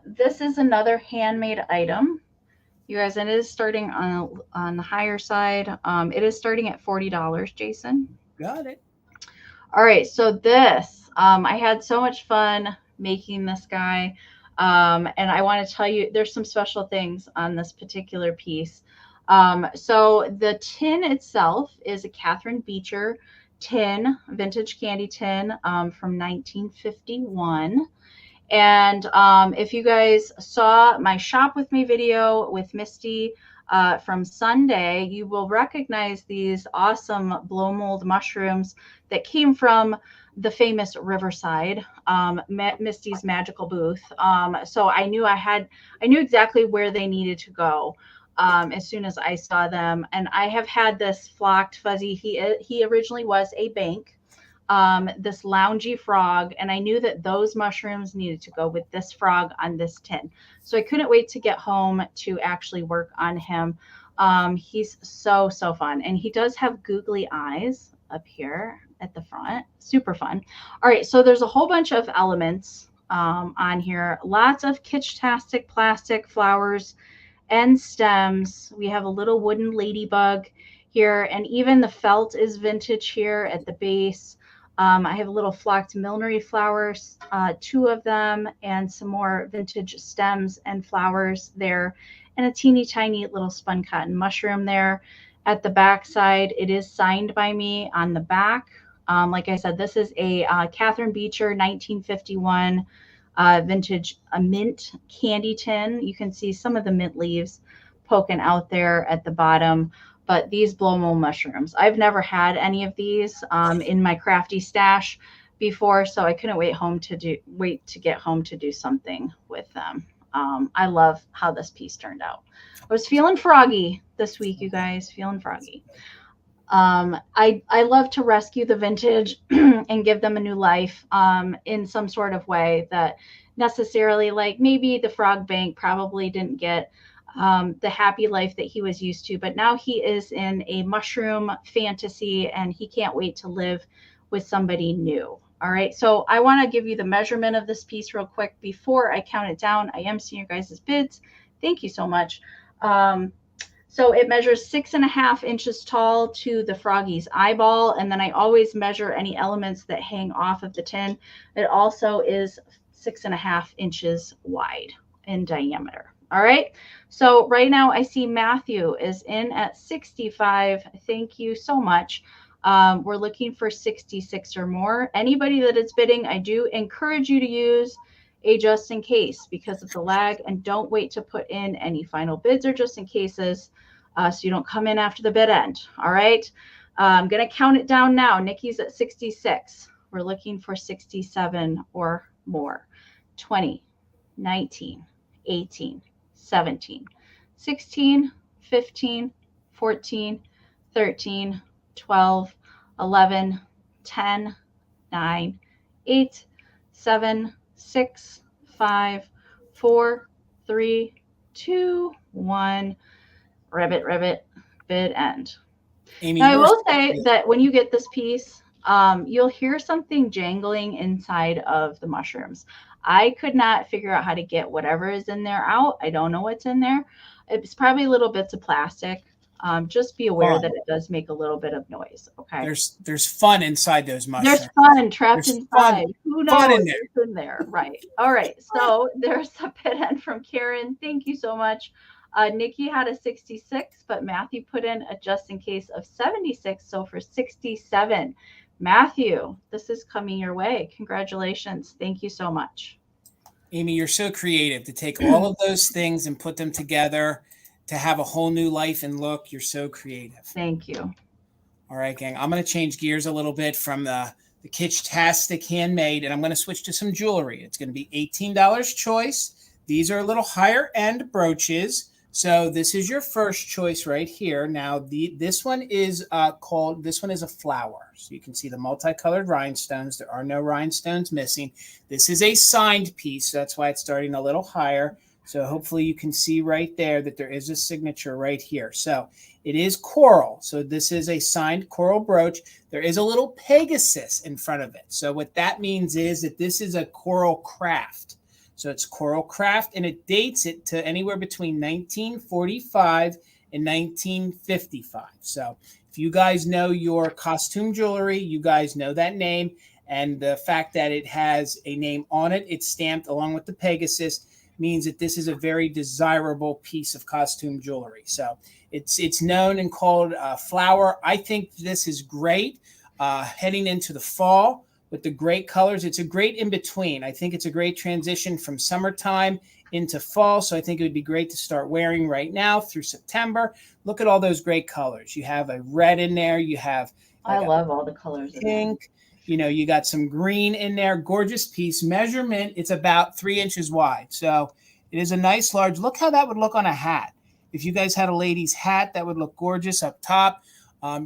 This is another handmade item. You guys, and it is starting on the higher side. It is starting at $40, Jason. Got it. All right, so this, I had so much fun making this guy, and I want to tell you, there's some special things on this particular piece. So the tin itself is a Catherine Beecher tin, vintage candy tin from 1951. And if you guys saw my Shop With Me video with Misty from Sunday, you will recognize these awesome blow mold mushrooms that came from the famous Riverside, Misty's magical booth. So I knew exactly where they needed to go as soon as I saw them. And I have had this flocked fuzzy. He originally was a bank, this loungy frog, and I knew that those mushrooms needed to go with this frog on this tin. So I couldn't wait to get home to actually work on him. He's so fun, and he does have googly eyes up here at the front. Super fun. All right, so there's a whole bunch of elements on here. Lots of kitsch-tastic plastic flowers and stems. We have a little wooden ladybug here, and even the felt is vintage here at the base. I have little flocked millinery flowers, 2 of them, and some more vintage stems and flowers there, and a teeny tiny little spun cotton mushroom there. At the back side, it is signed by me on the back. Like I said, this is a Catherine Beecher 1951 vintage mint candy tin. You can see some of the mint leaves poking out there at the bottom, but these blow-mo mushrooms, I've never had any of these in my crafty stash before, so I couldn't wait to get home to do something with them. I love how this piece turned out. I was feeling froggy this week, you guys, feeling froggy. I love to rescue the vintage and give them a new life in some sort of way that necessarily, like maybe the frog bank probably didn't get the happy life that he was used to, but now he is in a mushroom fantasy and he can't wait to live with somebody new. All right, so I want to give you the measurement of this piece real quick before I count it down. I am seeing your guys' bids. Thank you so much. So it measures 6.5 inches tall to the froggy's eyeball. And then I always measure any elements that hang off of the tin. It also is 6.5 inches wide in diameter. All right. So right now I see Matthew is in at 65. Thank you so much. We're looking for 66 or more. Anybody that is bidding, I do encourage you to use a just in case because of the lag, and don't wait to put in any final bids or just in cases so you don't come in after the bid end. All right. I'm going to count it down now. Nikki's at 66. We're looking for 67 or more. 20, 19, 18, 17, 16, 15, 14, 13, 12, 11, 10, 9, 8, 7, 6, 5, 4, 3, 2, 1. Ribbit, bid end. Amie, now, I will say that when you get this piece, you'll hear something jangling inside of the mushrooms. I could not figure out how to get whatever is in there out. I don't know what's in there. It's probably little bits of plastic. Just be aware that it does make a little bit of noise. Okay. There's fun inside those mushrooms. There's fun trapped inside. Who knows what's in there? Right. All right. So there's a bid end from Karen. Thank you so much. Nikki had a 66, but Matthew put in a just in case of 76. So for 67, Matthew, this is coming your way. Congratulations. Thank you so much. Amie, you're so creative to take all of those things and put them together to have a whole new life and look. You're so creative. Thank you. All right, gang. I'm going to change gears a little bit from the kitsch-tastic handmade, and I'm going to switch to some jewelry. It's going to be $18 choice. These are a little higher end brooches. So this is your first choice right here. Now this one is a flower. So you can see the multicolored rhinestones. There are no rhinestones missing. This is a signed piece. So that's why it's starting a little higher. So hopefully you can see right there that there is a signature right here. So it is coral. So this is a signed coral brooch. There is a little Pegasus in front of it. So what that means is that this is a coral craft. So it's coral craft, and it dates it to anywhere between 1945 and 1955. So if you guys know your costume jewelry, you guys know that name. And the fact that it has a name on it, it's stamped along with the Pegasus, means that this is a very desirable piece of costume jewelry. So it's known and called flower. I think this is great heading into the fall. With the great colors, it's a great in-between. I think it's a great transition from summertime into fall. So I think it would be great to start wearing right now through September. Look at all those great colors. You have a red in there. You have I love all the colors. Pink. You know, you got some green in there. Gorgeous piece. Measurement, it's about 3 inches wide. So it is a nice large. Look how that would look on a hat. If you guys had a lady's hat, that would look gorgeous up top.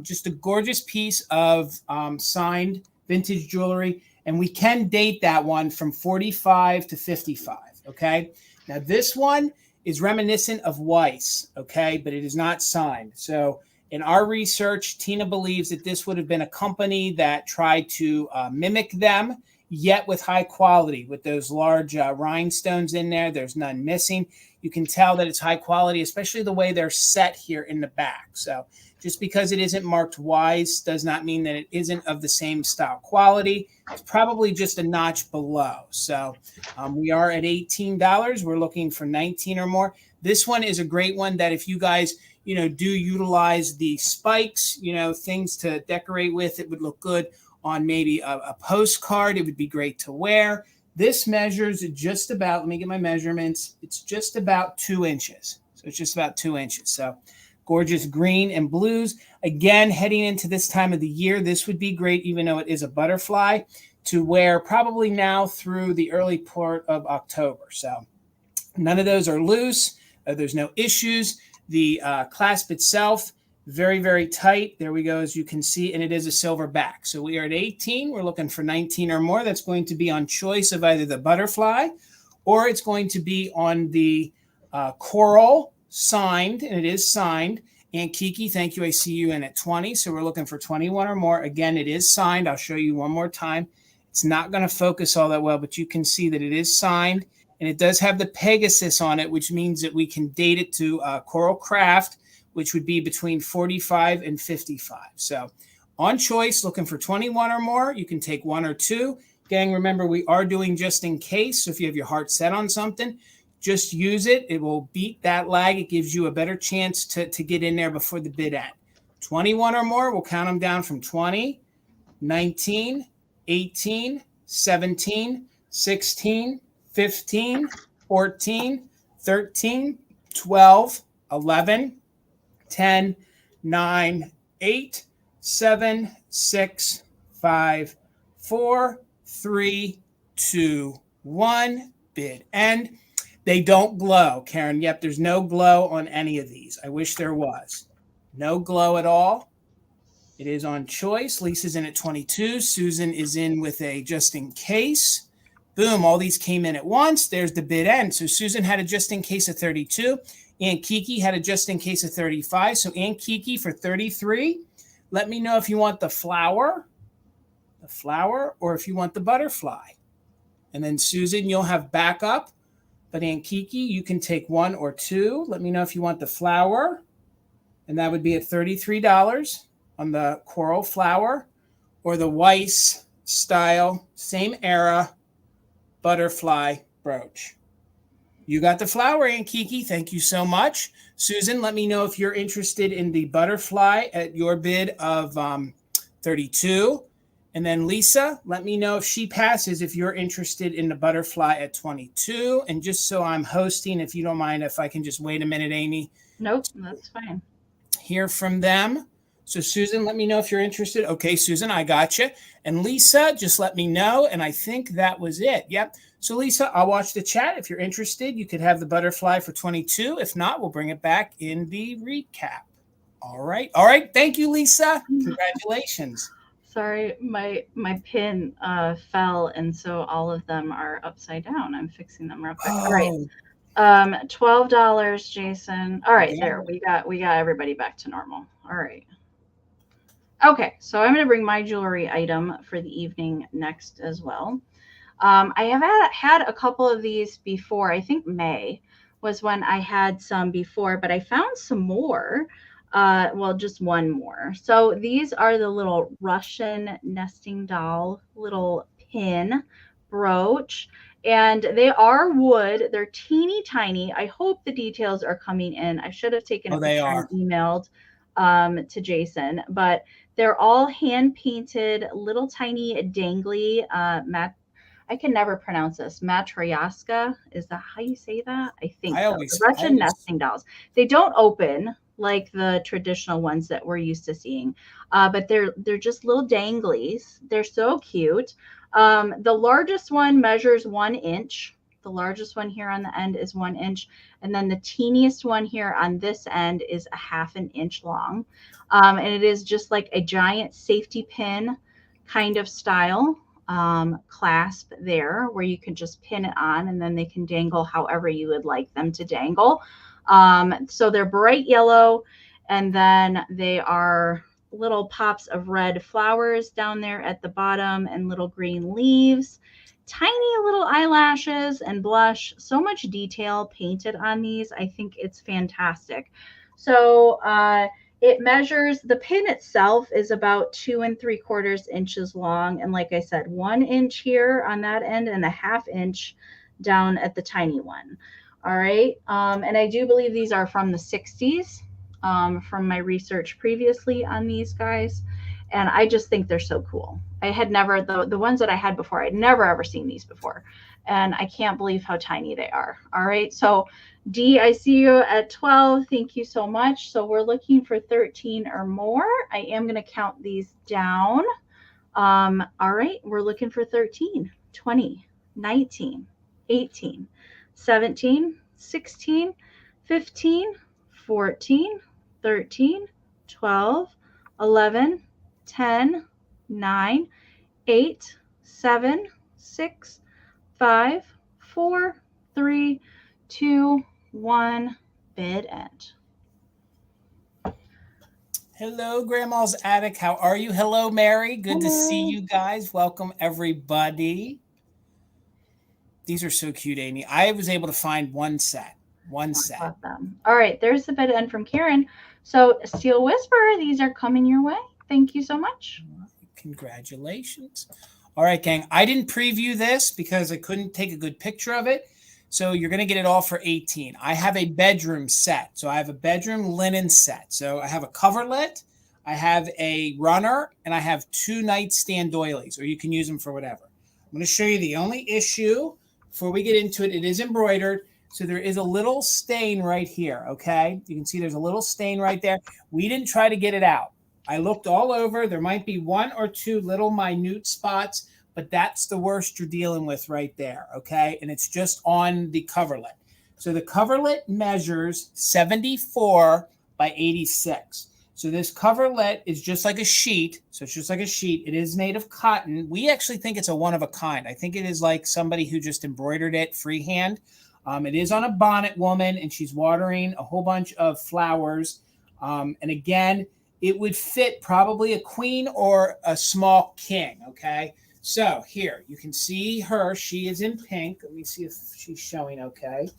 Just a gorgeous piece of signed vintage jewelry, and we can date that one from 45 to 55. Okay, now this one is reminiscent of Weiss, okay, but it is not signed. So in our research, Tina believes that this would have been a company that tried to mimic them, yet with high quality, with those large rhinestones in there. There's none missing. you can tell that it's high quality, especially the way they're set here in the back. So just because it isn't marked wise does not mean that it isn't of the same style quality. It's probably just a notch below. So we are at $18. We're looking for 19 or more. This one is a great one that if you guys, do utilize the spikes, things to decorate with, it would look good on maybe a postcard. It would be great to wear. This measures just about, let me get my measurements. It's just about 2 inches. So it's just about 2 inches. So gorgeous green and blues. Again, heading into this time of the year, this would be great, even though it is a butterfly, to wear probably now through the early part of October. So none of those are loose. There's no issues. The clasp itself, very, very tight. There we go, as you can see, and it is a silver back. So we are at 18. We're looking for 19 or more. That's going to be on choice of either the butterfly or it's going to be on the coral signed, and it is signed. And Kiki, thank you. I see you in at 20. So we're looking for 21 or more. Again, it is signed. I'll show you one more time. It's not going to focus all that well, but you can see that it is signed. And it does have the Pegasus on it, which means that we can date it to Coral Craft, which would be between 45 and 55. So on choice, looking for 21 or more. You can take 1 or 2. Gang, remember, we are doing just in case. So if you have your heart set on something, just use it. It will beat that lag. It gives you a better chance to get in there before the bid end. 21 or more, we'll count them down from 20, 19, 18, 17, 16, 15, 14, 13, 12, 11, 10, 9, 8, 7, 6, 5, 4, 3, 2, 1. Bid end. They don't glow, Karen. Yep, there's no glow on any of these. I wish there was. No glow at all. It is on choice. Lisa's in at 22. Susan is in with a just in case. Boom, all these came in at once. There's the bid end. So Susan had a just in case of 32. Aunt Kiki had a just in case of 35. So Aunt Kiki for 33. Let me know if you want the flower, or if you want the butterfly. And then Susan, you'll have backup. But Aunt Kiki, you can take 1 or 2. Let me know if you want the flower. And that would be at $33 on the coral flower, or the Weiss style, same era, butterfly brooch. You got the flower, Aunt Kiki. Thank you so much. Susan, let me know if you're interested in the butterfly at your bid of 32. And then Lisa, let me know if she passes, if you're interested in the butterfly at 22. And just so I'm hosting, if you don't mind, if I can just wait a minute, Amy. Nope, that's fine. Hear from them. So Susan, let me know if you're interested. Okay, Susan, I got you. And Lisa, just let me know. And I think that was it. Yep. So Lisa, I'll watch the chat. If you're interested, you could have the butterfly for 22. If not, we'll bring it back in the recap. All right. All right. Thank you, Lisa. Congratulations. Sorry, my pin fell, and so all of them are upside down. I'm fixing them real quick. Oh. All right. $12, Jason. All right, Yeah. there. We got everybody back to normal. All right. Okay, so I'm going to bring my jewelry item for the evening next as well. I have had a couple of these before. I think May was when I had some before, but I found some more. Well, just one more. So these are the little Russian nesting doll little pin brooch, and they are wood. They're teeny tiny. I hope the details are coming in. I should have taken a picture and emailed to Jason, but they're all hand painted, little tiny dangly I can never pronounce this. Matryoshka. Is that how you say that? I think so. The Russian nesting dolls. They don't open like the traditional ones that we're used to seeing, but they're just little danglies. They're so cute. The largest one measures 1 inch. The largest one here on the end is 1 inch, and then the teeniest one here on this end is a 1/2 inch long, and it is just like a giant safety pin kind of style clasp there, where you can just pin it on, and then they can dangle however you would like them to dangle. So they're bright yellow, and then they are little pops of red flowers down there at the bottom and little green leaves. Tiny little eyelashes and blush. So much detail painted on these. I think it's fantastic. So it measures, the pin itself is about 2 3/4 inches long. And like I said, 1 inch here on that end and a 1/2 inch down at the tiny one. All right. And I do believe these are from the 60s from my research previously on these guys. And I just think they're so cool. I had never, the ones that I had before, I'd never ever seen these before. And I can't believe how tiny they are. All right. So D, I see you at 12. Thank you so much. So we're looking for 13 or more. I am going to count these down. All right. We're looking for 13, 20, 19, 18, 17, 16, 15, 14, 13, 12, 11, 10, 9, 8, 7, 6, 5, 4, 3, 2, 1. Bid end. Hello, Grandma's Attic. How are you? Hello, Mary. Good to see you guys. Welcome, everybody. These are so cute, Amy. I was able to find one set. Awesome. All right, there's the bid end from Karen. So, Steel Whisperer, these are coming your way. Thank you so much. Congratulations. All right, gang. I didn't preview this because I couldn't take a good picture of it. So you're going to get it all for 18. I have a bedroom set. So I have a bedroom linen set. So I have a coverlet, I have a runner, and I have 2 nightstand doilies, or you can use them for whatever. I'm going to show you the only issue before we get into it. It is embroidered. So there is a little stain right here, okay? You can see there's a little stain right there. We didn't try to get it out. I looked all over. There might be 1 or 2 little minute spots, but that's the worst you're dealing with right there, okay? And it's just on the coverlet. So the coverlet measures 74 by 86. So this coverlet is just like a sheet. So it's just like a sheet. It is made of cotton. We actually think it's a one of a kind. I think it is like somebody who just embroidered it freehand. It is on a bonnet woman, and she's watering a whole bunch of flowers. And again, it would fit probably a queen or a small king, okay? So here, you can see her. She is in pink. Let me see if she's showing okay.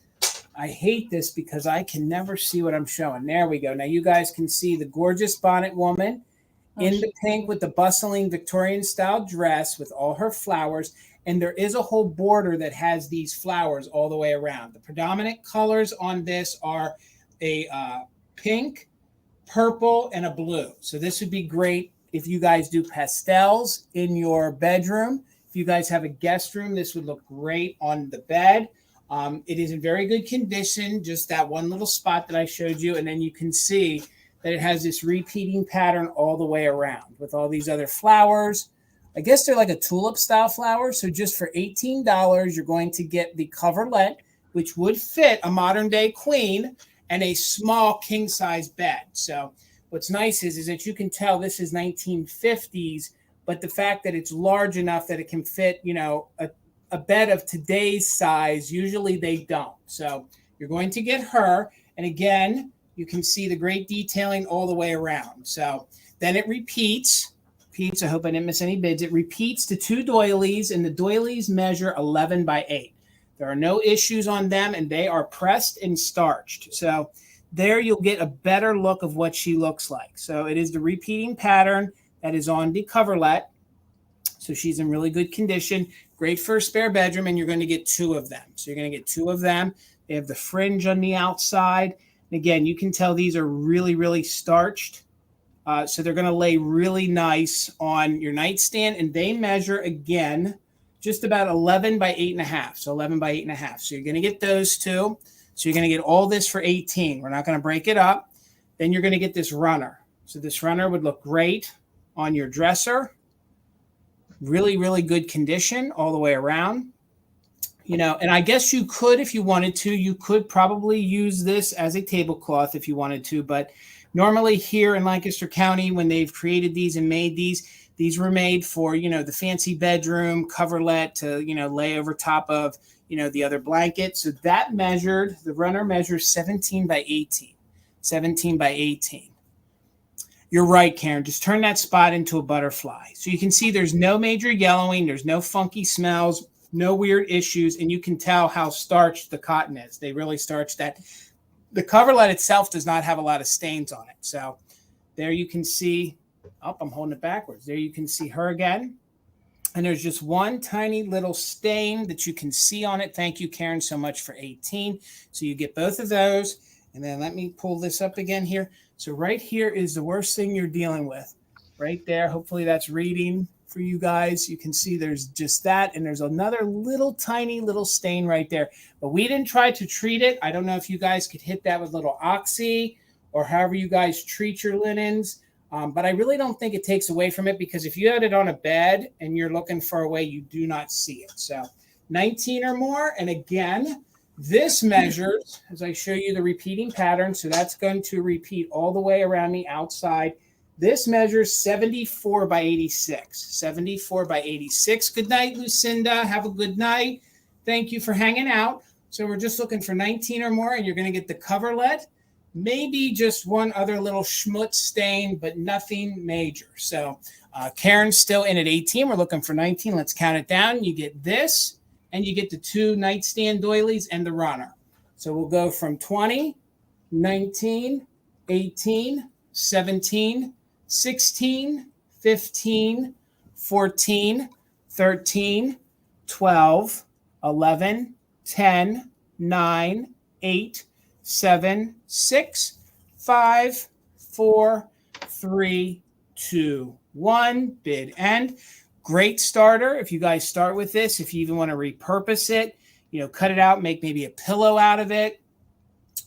I hate this because I can never see what I'm showing. There we go. Now you guys can see the gorgeous bonnet woman in the pink with the bustling Victorian-style dress with all her flowers. And there is a whole border that has these flowers all the way around. The predominant colors on this are a pink, purple, and a blue. So this would be great if you guys do pastels in your bedroom. If you guys have a guest room, this would look great on the bed. It is in very good condition, just that one little spot that I showed you. And then you can see that it has this repeating pattern all the way around with all these other flowers. I guess they're like a tulip style flower. So just for $18, you're going to get the coverlet, which would fit a modern day queen, and a small king size bed. So what's nice is that you can tell this is 1950s, but the fact that it's large enough that it can fit, you know, a bed of today's size, usually they don't. So you're going to get her. And again, you can see the great detailing all the way around. So then it repeats. I hope I didn't miss any bids. It repeats to 2 doilies, and the doilies measure 11 by 8. There are no issues on them, and they are pressed and starched. So there you'll get a better look of what she looks like. So it is the repeating pattern that is on the coverlet. So she's in really good condition. Great for a spare bedroom, and you're going to get 2 of them. So you're going to get 2 of them. They have the fringe on the outside. And again, you can tell these are really, really starched. So they're going to lay really nice on your nightstand, and they measure, again, just about 11 by 8.5. So 11 by 8.5. So you're going to get those 2. So you're going to get all this for 18. We're not going to break it up. Then you're going to get this runner. So this runner would look great on your dresser. Really, really good condition all the way around. You know, and I guess you could, if you wanted to, you could probably use this as a tablecloth if you wanted to. But normally here in Lancaster County, when they've created these and made these were made for, you know, the fancy bedroom coverlet to, you know, lay over top of, you know, the other blanket. So that measured, the runner measures 17 by 18. 17 by 18. You're right, Karen. Just turn that spot into a butterfly. So you can see there's no major yellowing. There's no funky smells. No weird issues. And you can tell how starched the cotton is. They really starched that. The coverlet itself does not have a lot of stains on it. So there you can see, oh, I'm holding it backwards. There you can see her again. And there's just one tiny little stain that you can see on it. Thank you, Karen, so much for 18. So you get both of those. And then let me pull this up again here. So right here is the worst thing you're dealing with. Right there. Hopefully that's reading for you guys. You can see there's just that. And there's another little tiny little stain right there. But we didn't try to treat it. I don't know if you guys could hit that with little Oxy or however you guys treat your linens. But I really don't think it takes away from it, because if you had it on a bed and you're looking for a way, you do not see it. So 19 or more. And again, this measures, as I show you the repeating pattern. So that's going to repeat all the way around the outside. This measures 74 by 86. 74 by 86. Good night, Lucinda. Have a good night. Thank you for hanging out. So we're just looking for 19 or more, and you're going to get the coverlet. Maybe just one other little schmutz stain, but nothing major. So Karen's still in at 18. We're looking for 19. Let's count it down. You get this, and you get the 2 nightstand doilies and the runner. So we'll go from 20, 19, 18, 17, 16, 15, 14, 13, 12, 11, 10, 9, 8, 7, 6, 5, 4, 3, 2, 1. Bid end. Great starter. If you guys start with this, if you even want to repurpose it, cut it out, make maybe a pillow out of it.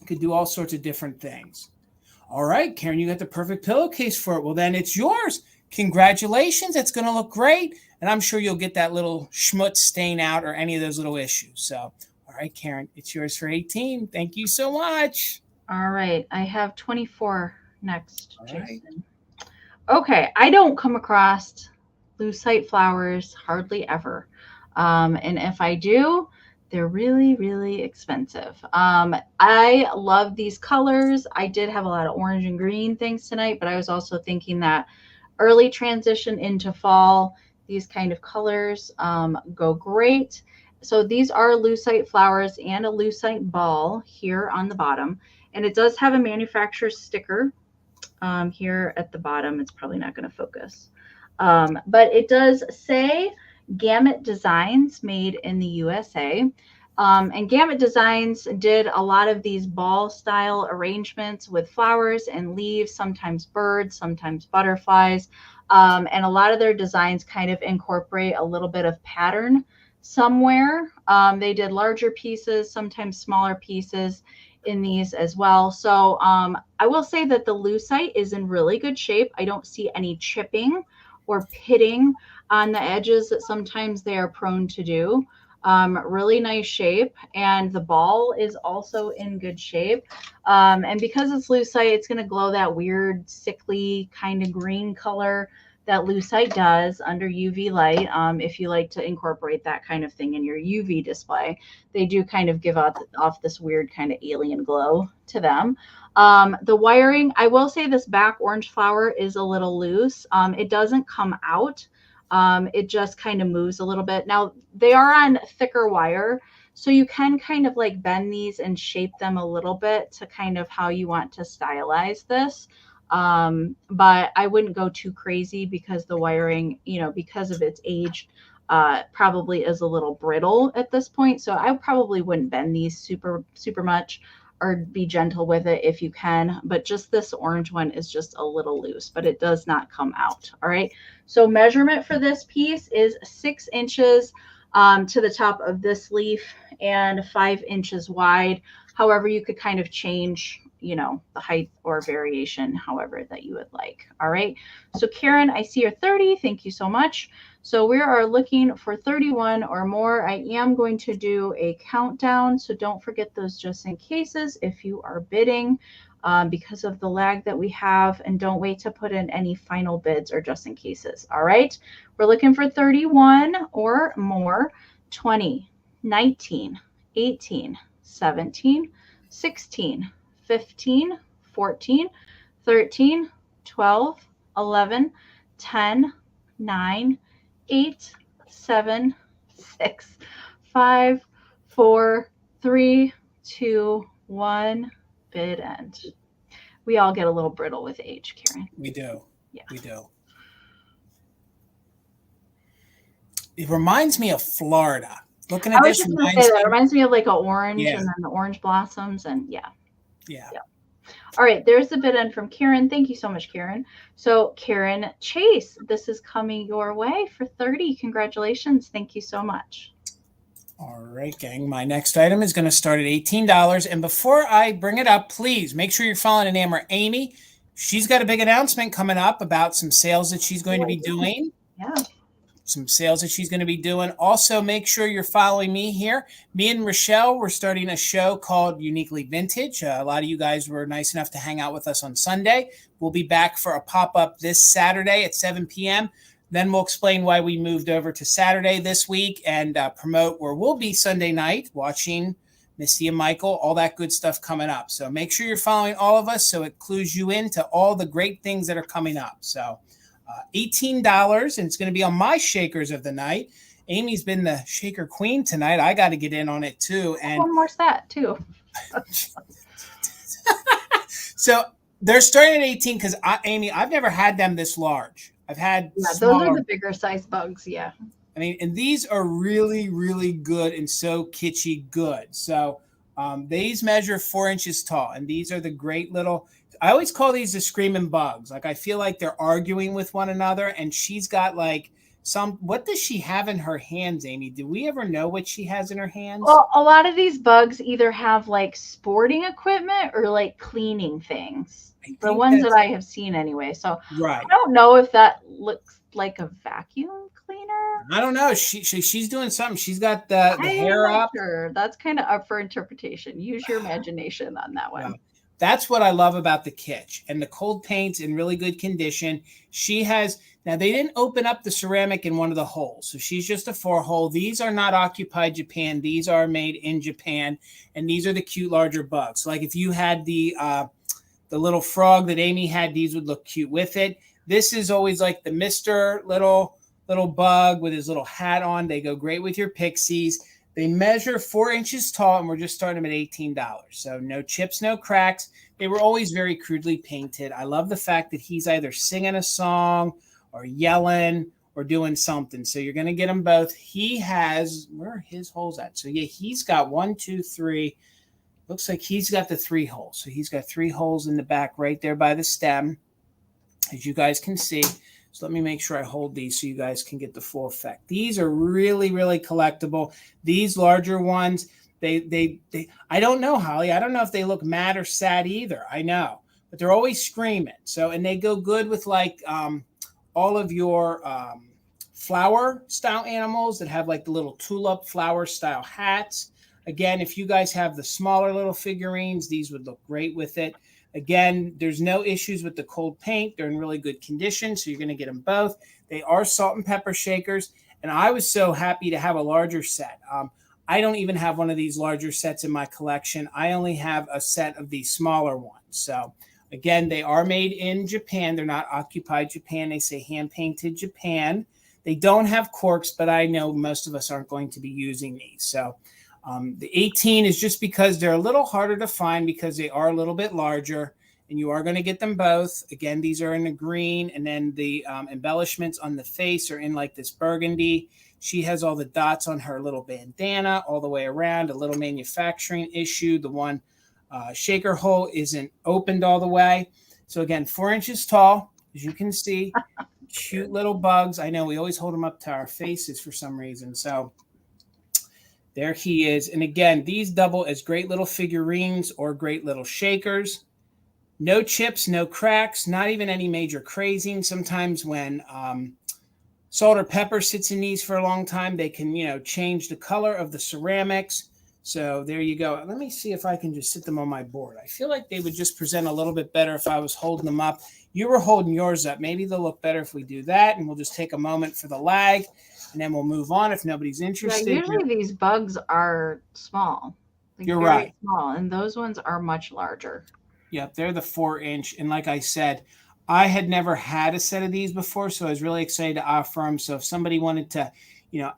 You could do all sorts of different things. All right, Karen, you got the perfect pillowcase for it. Well, then it's yours. Congratulations. It's going to look great. And I'm sure you'll get that little schmutz stain out or any of those little issues. So, all right, Karen, it's yours for 18. Thank you so much. All right. I have 24 next, All Jason. right. Okay. I don't come across lucite flowers hardly ever. And if I do, they're really, really expensive. I love these colors. I did have a lot of orange and green things tonight, but I was also thinking that early transition into fall, these kind of colors go great. So these are lucite flowers and a lucite ball here on the bottom. And it does have a manufacturer's sticker here at the bottom. It's probably not going to focus. But it does say Gamut Designs, made in the USA. And Gamut Designs did a lot of these ball style arrangements with flowers and leaves, sometimes birds, sometimes butterflies. And a lot of their designs kind of incorporate a little bit of pattern somewhere. They did larger pieces, sometimes smaller pieces in these as well. So I will say that the lucite is in really good shape. I don't see any chipping or pitting on the edges that sometimes they are prone to do. Really nice shape, and the ball is also in good shape. And because it's lucite, it's going to glow that weird sickly kind of green color that lucite does under UV light. If you like to incorporate that kind of thing in your UV display, they do kind of give off this weird kind of alien glow to them. The wiring, I will say this back orange flower is a little loose. It doesn't come out. It just kind of moves a little bit. Now they are on thicker wire, so you can kind of like bend these and shape them a little bit to kind of how you want to stylize this. But I wouldn't go too crazy, because the wiring, because of its age, probably is a little brittle at this point. So I probably wouldn't bend these super, super much, or be gentle with it if you can. But just this orange one is just a little loose, but it does not come out. All right. So measurement for this piece is 6 inches to the top of this leaf and 5 inches wide. However, you could kind of change, the height or variation, however that you would like. All right. So Karen, I see you're 30. Thank you so much. So we are looking for 31 or more. I am going to do a countdown, so don't forget those just in cases if you are bidding, because of the lag that we have, and don't wait to put in any final bids or just in cases. All right. We're looking for 31 or more. 20, 19, 18, 17, 16, 15, 14, 13, 12, 11, 10, 9, 8, 7, 6, 5, 4, 3, 2, 1. Bid end. We all get a little brittle with age, Karen. We do. Yeah. We do. It reminds me of Florida. Looking at this, It reminds me of like an orange, and then the orange blossoms, and yeah. All right, there's the bid end from Karen. Thank you so much, Karen. So Karen Chase, this is coming your way for 30. Congratulations. Thank you so much. All right, gang. My next item is going to start at $18. And before I bring it up, please make sure you're following Enamor Amie. She's got a big announcement coming up about some sales that she's going to be doing. Yeah. Some sales that she's going to be doing. Also, make sure you're following me here. Me and Rochelle, we're starting a show called Uniquely Vintage. A lot of you guys were nice enough to hang out with us on Sunday. We'll be back for a pop-up this Saturday at 7 p.m. Then we'll explain why we moved over to Saturday this week and promote where we'll be Sunday night watching Misty and Michael, all that good stuff coming up. So make sure you're following all of us so it clues you into all the great things that are coming up. So $18, and it's going to be on my shakers of the night. Amy's been the shaker queen tonight. I got to get in on it too. And one more set too. So they're starting at 18 because Amie, I've never had them this large. I've had those are the bigger size bugs. Yeah. I mean, and these are really, really good and so kitschy good. So these measure 4 inches tall, and these are the great little. I always call these the screaming bugs. Like I feel like they're arguing with one another, and she's got like what does she have in her hands, Amie? Do we ever know what she has in her hands? Well, a lot of these bugs either have like sporting equipment or like cleaning things. The ones that I have seen anyway. So right. I don't know if that looks like a vacuum cleaner. I don't know. She's doing something. She's got the hair up. Sure. That's kind of up for interpretation. Use your imagination on that one. Yeah. That's what I love about the kitsch and the cold paint's in really good condition. She has, now they didn't open up the ceramic in one of the holes. So she's just a 4-hole. These are not occupied Japan. These are made in Japan. And these are the cute larger bugs. Like if you had the little frog that Amie had, these would look cute with it. This is always like the Mr. little bug with his little hat on. They go great with your pixies. They measure 4 inches tall, and we're just starting them at $18. So no chips, no cracks. They were always very crudely painted. I love the fact that he's either singing a song or yelling or doing something. So you're going to get them both. He has, where are his holes at? So yeah, he's got 1, 2, 3. Looks like he's got the 3 holes. So he's got 3 holes in the back right there by the stem, as you guys can see. So let me make sure I hold these so you guys can get the full effect. These are really, really collectible. These larger ones, they I don't know, Holly. I don't know if they look mad or sad either. I know, but they're always screaming. So, and they go good with like all of your flower style animals that have like the little tulip flower style hats. Again, if you guys have the smaller little figurines, these would look great with it. Again, there's no issues with the cold paint. They're in really good condition, so you're going to get them both. They are salt and pepper shakers, and I was so happy to have a larger set. I don't even have one of these larger sets in my collection. I only have a set of these smaller ones. So, again, they are made in Japan. They're not occupied Japan. They say hand-painted Japan. They don't have corks, but I know most of us aren't going to be using these. So, the 18 is just because they're a little harder to find because they are a little bit larger, and you are going to get them both. Again, these are in the green, and then the embellishments on the face are in like this burgundy. She has all the dots on her little bandana all the way around, a little manufacturing issue. The one shaker hole isn't opened all the way. So again, 4 inches tall, as you can see, cute little bugs. I know we always hold them up to our faces for some reason. So there he is. And again, these double as great little figurines or great little shakers. No chips, no cracks, not even any major crazing. Sometimes when salt or pepper sits in these for a long time, they can, change the color of the ceramics. So there you go. Let me see if I can just sit them on my board. I feel like they would just present a little bit better if I was holding them up. You were holding yours up. Maybe they'll look better if we do that. And we'll just take a moment for the lag. And then we'll move on if nobody's interested. Yeah, usually these bugs are small. You're right. Small, and those ones are much larger. Yep, they're the 4 inch. And like I said, I had never had a set of these before, so I was really excited to offer them. So if somebody wanted to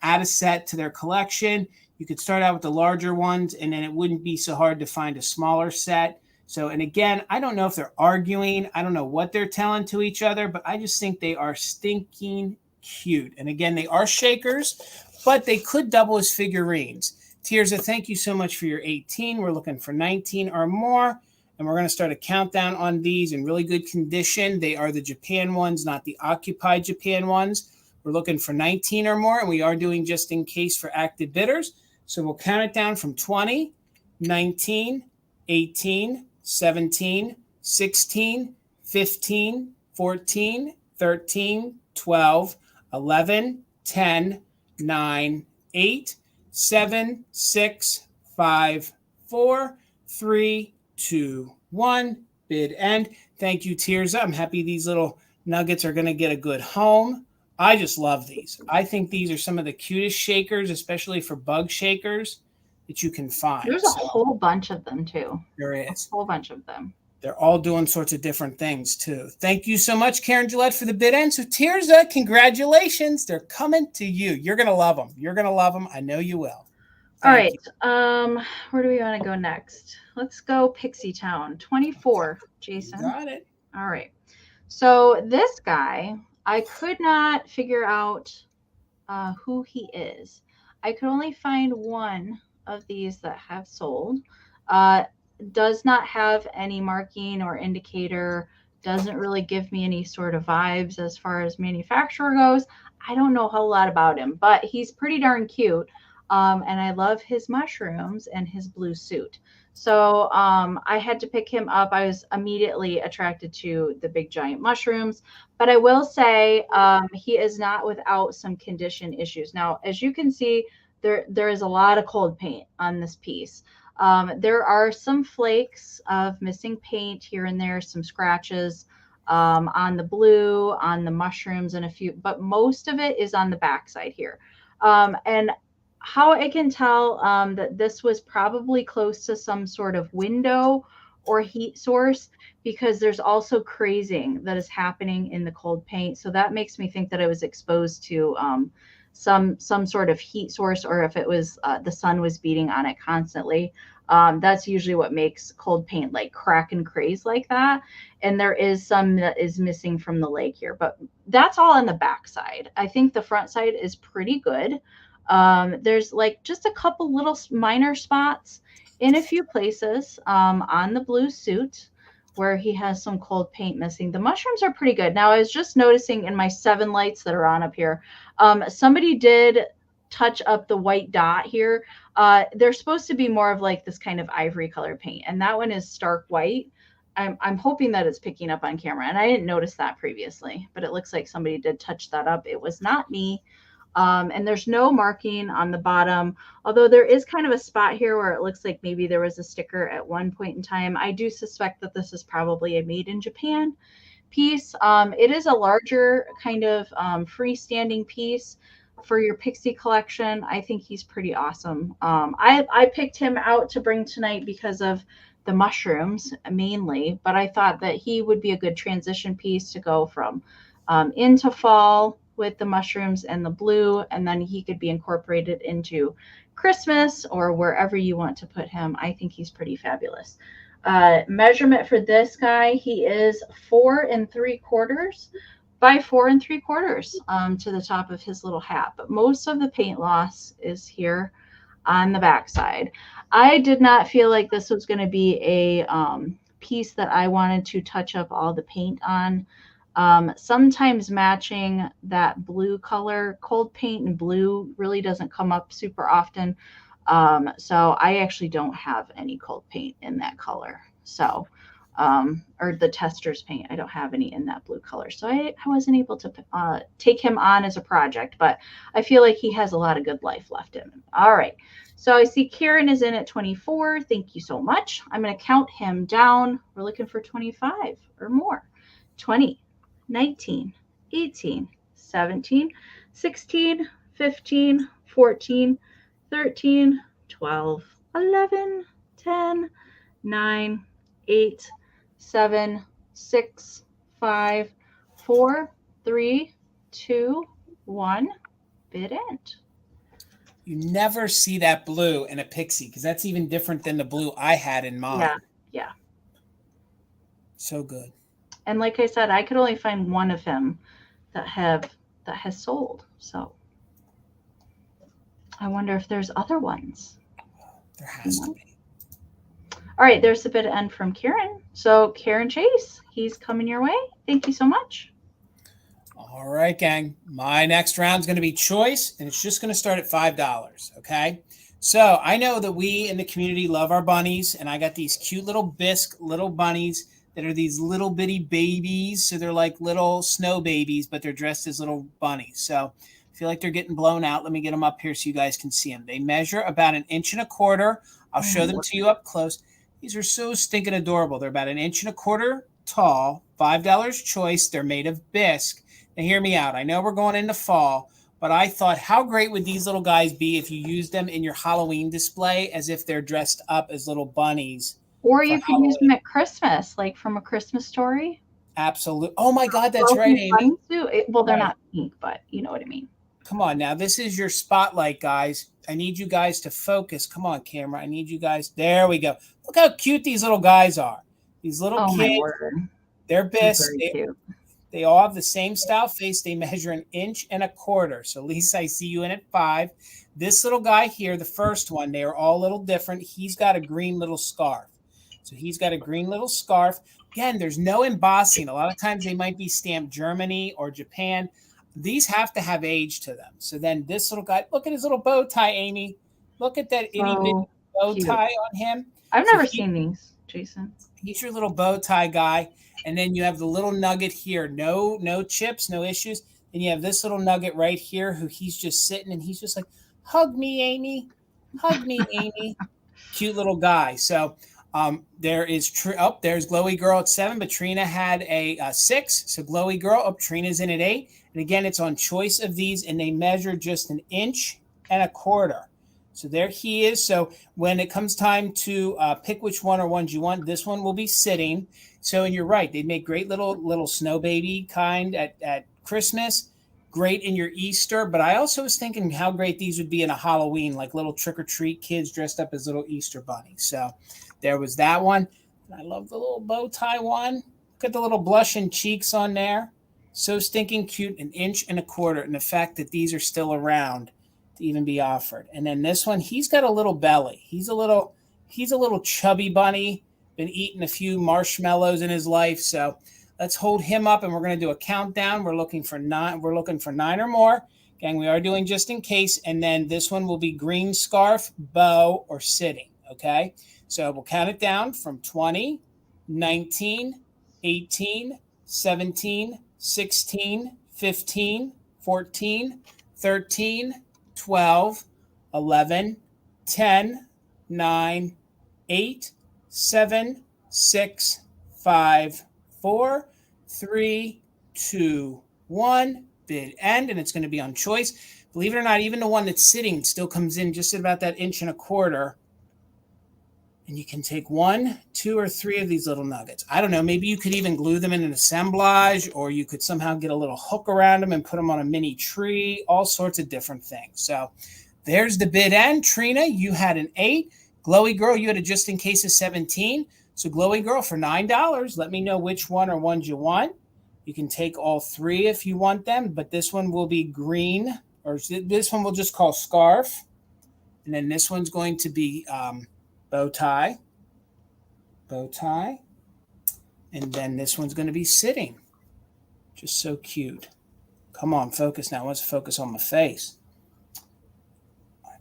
add a set to their collection. You could start out with the larger ones, and then it wouldn't be so hard to find a smaller set. So, and again, I don't know if they're arguing. I don't know what they're telling to each other, but I just think they are stinking cute. And again, they are shakers, but they could double as figurines. Tirza, thank you so much for your 18. We're looking for 19 or more. And we're going to start a countdown on these in really good condition. They are the Japan ones, not the occupied Japan ones. We're looking for 19 or more, and we are doing just in case for active bidders. So we'll count it down from 20, 19, 18, 17, 16, 15, 14, 13, 12, 11, 10, 9, 8, 7, 6, 5, 4, 3, 2, 1. Bid end. Thank you, Tirza. I'm happy these little nuggets are going to get a good home. I just love these. I think these are some of the cutest shakers, especially for bug shakers, that you can find. There's a whole bunch of them, too. There is. A whole bunch of them. They're all doing sorts of different things, too. Thank you so much, Karen Gillette, for the bid end. So, Tirza, congratulations. They're coming to you. You're going to love them. You're going to love them. I know you will. All right. Where do we want to go next? Let's go Pixie Town. 24, Jason. Got it. All right. So this guy, I could not figure out who he is. I could only find one of these that have sold. Does not have any marking or indicator. Doesn't really give me any sort of vibes as far as manufacturer goes. I don't know a whole lot about him, but he's pretty darn cute. And I love his mushrooms and his blue suit. So I had to pick him up. I was immediately attracted to the big giant mushrooms, but I will say he is not without some condition issues. Now, as you can see, there is a lot of cold paint on this piece. There are some flakes of missing paint here and there, some scratches on the blue, on the mushrooms, and a few, but most of it is on the backside here. And how I can tell that this was probably close to some sort of window or heat source, because there's also crazing that is happening in the cold paint. So that makes me think that it was exposed to some sort of heat source, or if it was the sun was beating on it constantly. That's usually what makes cold paint like crack and craze like that. And there is some that is missing from the leg here, but that's all on the back side. I think the front side is pretty good. There's like just a couple little minor spots in a few places on the blue suit where he has some cold paint missing. The mushrooms are pretty good. Now, I was just noticing in my 7 lights that are on up here, somebody did touch up the white dot here. They're supposed to be more of like this kind of ivory color paint, and that one is stark white. I'm hoping that it's picking up on camera, and I didn't notice that previously, but it looks like somebody did touch that up. It was not me. And there's no marking on the bottom, although there is kind of a spot here where it looks like maybe there was a sticker at one point in time. I do suspect that this is probably a made in Japan piece. It is a larger kind of freestanding piece for your Pixie collection. I think he's pretty awesome. I picked him out to bring tonight because of the mushrooms mainly, but I thought that he would be a good transition piece to go from into fall with the mushrooms and the blue, and then he could be incorporated into Christmas or wherever you want to put him. I think he's pretty fabulous. Measurement for this guy, he is 4 3/4 by 4 3/4 to the top of his little hat, but most of the paint loss is here on the backside. I did not feel like this was going to be a piece that I wanted to touch up all the paint on. Sometimes matching that blue color, cold paint and blue really doesn't come up super often. So I actually don't have any cold paint in that color. So, or the tester's paint, I don't have any in that blue color. So I wasn't able to take him on as a project, but I feel like he has a lot of good life left in him. All right. So I see Karen is in at 24. Thank you so much. I'm going to count him down. We're looking for 25 or more. 20. 19, 18, 17, 16, 15, 14, 13, 12, 11, 10, 9, 8, 7, 6, 5, 4, 3, 2, 1. bid end. You never see that blue in a Pixie because that's even different than the blue I had in mine. Yeah, yeah. So good. And like I said, I could only find one of him that has sold. So I wonder if there's other ones. There has to be. All right, there's the bid end from Karen. So Karen Chase, he's coming your way. Thank you so much. All right, gang. My next round is going to be choice, and it's just going to start at $5. Okay. So I know that we in the community love our bunnies, and I got these cute little Bisque little bunnies that are these little bitty babies. So they're like little snow babies, but they're dressed as little bunnies. So I feel like they're getting blown out. Let me get them up here so you guys can see them. They measure about 1.25 inches. I'll show them to you up close. These are so stinking adorable. They're about 1.25 inches tall, $5 choice. They're made of Bisque. Now hear me out. I know we're going into fall, but I thought how great would these little guys be if you used them in your Halloween display as if they're dressed up as little bunnies. Or you could use them at Christmas, like from A Christmas Story. Absolutely. Oh my God, that's right, Amy. Well, they're not pink, but you know what I mean. Come on now. This is your spotlight, guys. I need you guys to focus. Come on, camera. I need you guys. There we go. Look how cute these little guys are. These little kids. They're Bisque. They all have the same style face. They measure 1.25 inches. So Lisa, I see you in at 5. This little guy here, the first one, they are all a little different. He's got a green little scarf. So he's got a green little scarf. Again, there's no embossing. A lot of times they might be stamped Germany or Japan. These have to have age to them. So then this little guy, look at his little bow tie, Amy. Look at that itty bitty bow tie on him. I've never seen these, Jason. He's your little bow tie guy. And then you have the little nugget here. No chips, no issues. And you have this little nugget right here who he's just sitting and he's just like, hug me, Amy. Hug me, Amy. Cute little guy. So there's Glowy Girl at 7, but Trina had a 6. So Glowy Girl, Trina's in at 8. And again, it's on choice of these, and they measure just 1.25 inches. So there he is. So when it comes time to pick which one or ones you want, this one will be sitting. So, and you're right, they make great little snow baby kind at Christmas, great in your Easter. But I also was thinking how great these would be in a Halloween, like little trick-or-treat kids dressed up as little Easter bunnies. So there was that one. I love the little bow tie one. Look at the little blushing cheeks on there. So stinking cute, 1.25 inches. And the fact that these are still around to even be offered. And then this one, he's got a little belly. He's a little chubby bunny. Been eating a few marshmallows in his life. So let's hold him up and we're going to do a countdown. We're looking for 9. We're looking for 9 or more. Gang, we are doing just in case. And then this one will be green scarf, bow, or sitting. Okay. So we'll count it down from 20, 19, 18, 17, 16, 15, 14, 13, 12, 11, 10, 9, 8, 7, 6, 5, 4, 3, 2, 1. Bid end, and it's going to be on choice. Believe it or not, even the one that's sitting still comes in just at about that 1.25 inches. And you can take 1, 2, or 3 of these little nuggets. I don't know. Maybe you could even glue them in an assemblage, or you could somehow get a little hook around them and put them on a mini tree. All sorts of different things. So there's the bid end. Trina, you had an 8. Glowy Girl, you had a just in case of 17. So Glowy Girl for $9. Let me know which one or ones you want. You can take all 3 if you want them, but this one will be green, or this one we'll just call scarf. And then this one's going to be bow tie. And then this one's going to be sitting. Just so cute. Come on, focus now. Let's focus on my face.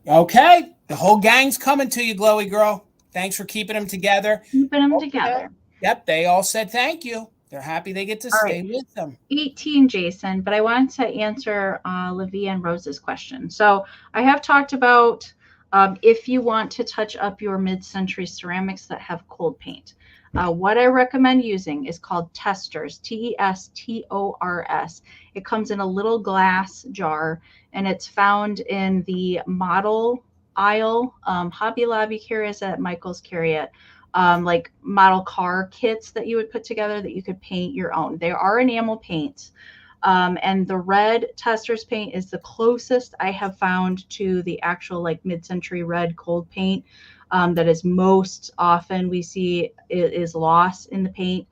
Okay, the whole gang's coming to you, Glowy Girl. Thanks for keeping them together. Together. Yep, they all said thank you. They're happy they get to stay with them. 18, Jason, but I want to answer Livia and Rose's question. So I have talked about if you want to touch up your mid-century ceramics that have cold paint. What I recommend using is called Testors, Testors. It comes in a little glass jar, and it's found in the model aisle. Hobby Lobby carries it, Michael's carry it. Like model car kits that you would put together that you could paint your own. They are enamel paints. And the red tester's paint is the closest I have found to the actual like mid-century red cold paint that is most often we see is loss in the paint.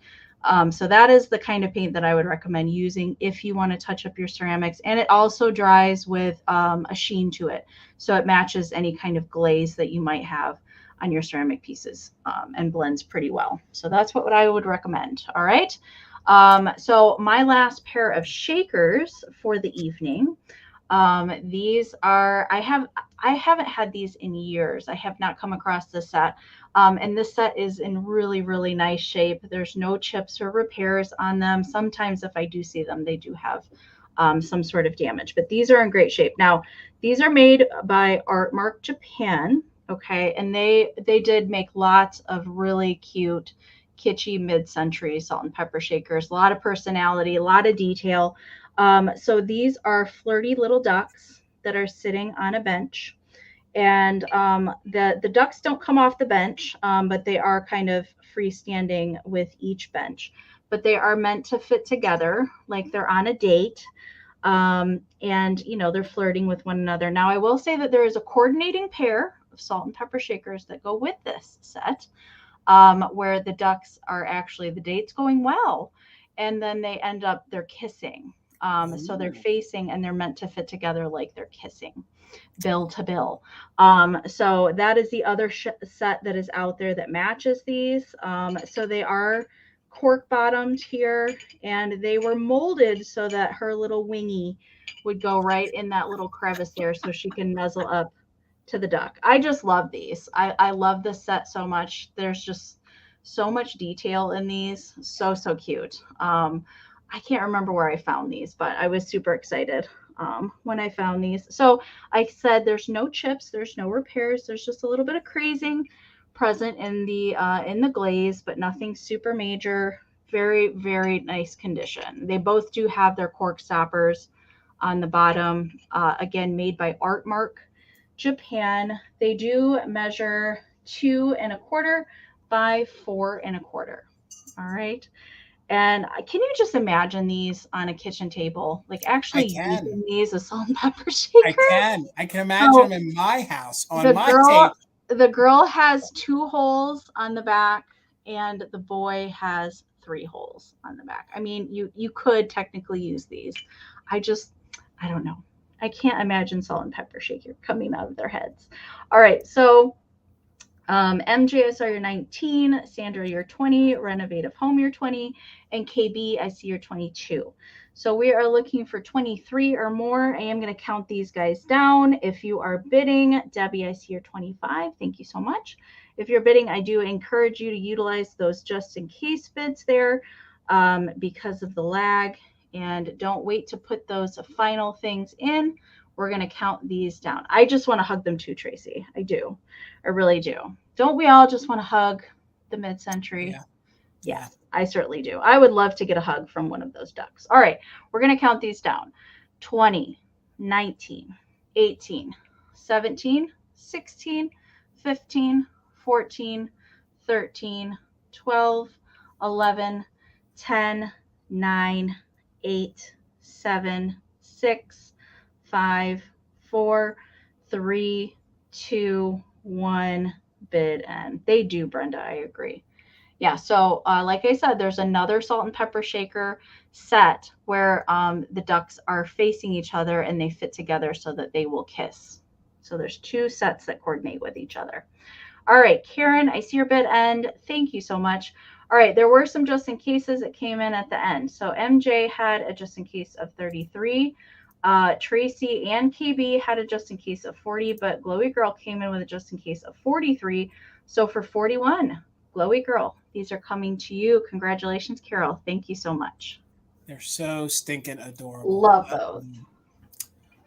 So that is the kind of paint that I would recommend using if you want to touch up your ceramics. And it also dries with a sheen to it. So it matches any kind of glaze that you might have on your ceramic pieces and blends pretty well. So that's what I would recommend. All right. So my last pair of shakers for the evening. These are, I haven't had these in years. I have not come across this set. And this set is in really, really nice shape. There's no chips or repairs on them. Sometimes if I do see them, they do have some sort of damage, but these are in great shape. Now, these are made by Artmark Japan. Okay. And they did make lots of really cute, kitschy mid-century salt and pepper shakers, a lot of personality, a lot of detail. So these are flirty little ducks that are sitting on a bench. And the ducks don't come off the bench, but they are kind of freestanding with each bench. But they are meant to fit together like they're on a date. And, you know, they're flirting with one another. Now, I will say that there is a coordinating pair of salt and pepper shakers that go with this set, where the ducks are actually, the date's going well. And then they end up, they're kissing. So they're facing and they're meant to fit together like they're kissing, bill to bill. So that is the other set that is out there that matches these. So they are cork bottomed here, and they were molded so that her little wingy would go right in that little crevice there so she can nuzzle up to the duck. I just love these. I love this set so much. There's just so much detail in these. So cute. I can't remember where I found these, but I was super excited when I found these. So I said there's no chips, there's no repairs, there's just a little bit of crazing present in the glaze, but nothing super major. Very, very nice condition. They both do have their cork stoppers on the bottom. Again, made by Artmark Japan. They do measure 2 1/4 by 4 1/4. All right. And can you just imagine these on a kitchen table? Like actually using these as salt and pepper shakers? I can imagine them in my house on my table. The girl has 2 holes on the back and the boy has 3 holes on the back. I mean, you could technically use these. I don't know. I can't imagine salt and pepper shaker coming out of their heads. All right. So MJ, I saw you're 19, Sandra, you're 20, Renovative Home, you're 20, and KB, I see you're 22. So we are looking for 23 or more. I am going to count these guys down. If you are bidding, Debbie, I see you're 25. Thank you so much. If you're bidding, I do encourage you to utilize those just in case bids there because of the lag. And don't wait to put those final things in. We're going to count these down. I just want to hug them too, Tracy. I do. I really do. Don't we all just want to hug the mid-century? Yeah. Yes, I certainly do. I would love to get a hug from one of those ducks. All right. We're going to count these down. 20, 19, 18, 17, 16, 15, 14, 13, 12, 11, 10, 9, 8, 7, 6, 5, 4, 3, 2, 1, bid end. They do, Brenda. I agree. Yeah. So like I said, there's another salt and pepper shaker set where the ducks are facing each other and they fit together so that they will kiss. So there's 2 sets that coordinate with each other. All right, Karen, I see your bid end. Thank you so much. All right, there were some just in cases that came in at the end. So MJ had a just in case of 33. Tracy and KB had a just in case of 40, but Glowy Girl came in with a just in case of 43. So for 41, Glowy Girl, these are coming to you. Congratulations, Carol. Thank you so much. They're so stinking adorable. Love those.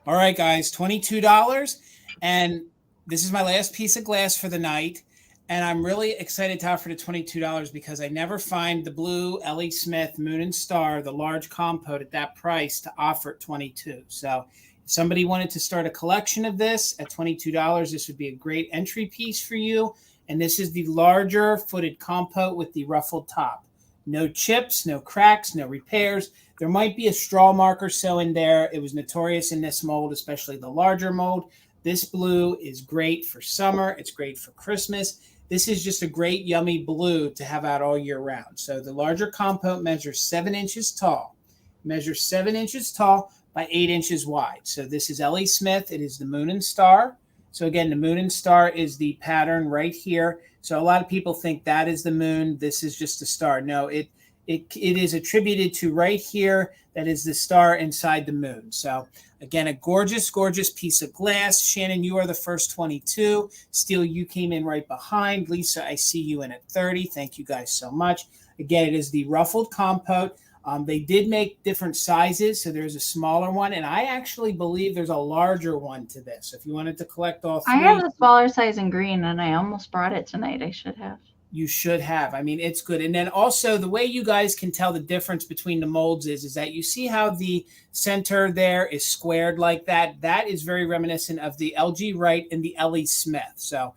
All right, guys, $22. And this is my last piece of glass for the night. And I'm really excited to offer the $22 because I never find the blue Ellie Smith Moon and Star, the large compote at that price to offer at $22. So if somebody wanted to start a collection of this at $22, this would be a great entry piece for you. And this is the larger footed compote with the ruffled top. No chips, no cracks, no repairs. There might be a straw marker so in there. It was notorious in this mold, especially the larger mold. This blue is great for summer. It's great for Christmas. This is just a great, yummy blue to have out all year round. So the larger compote measures 7 inches tall. Measures 7 inches tall by 8 inches wide. So this is Ellie Smith. It is the Moon and Star. So again, the Moon and Star is the pattern right here. So a lot of people think that is the moon. This is just a star. No, it is attributed to right here. That is the star inside the moon. So again, a gorgeous, gorgeous piece of glass. Shannon, you are the first 22. Steele, you came in right behind. Lisa, I see you in at 30. Thank you guys so much. Again, it is the ruffled compote. They did make different sizes, so there's a smaller one, and I actually believe there's a larger one to this. If you wanted to collect all three. I have the smaller size in green, and I almost brought it tonight. I should have. You should have. I mean, it's good. And then also the way you guys can tell the difference between the molds is that you see how the center there is squared like that. That is very reminiscent of the LG Wright and the Ellie Smith. So,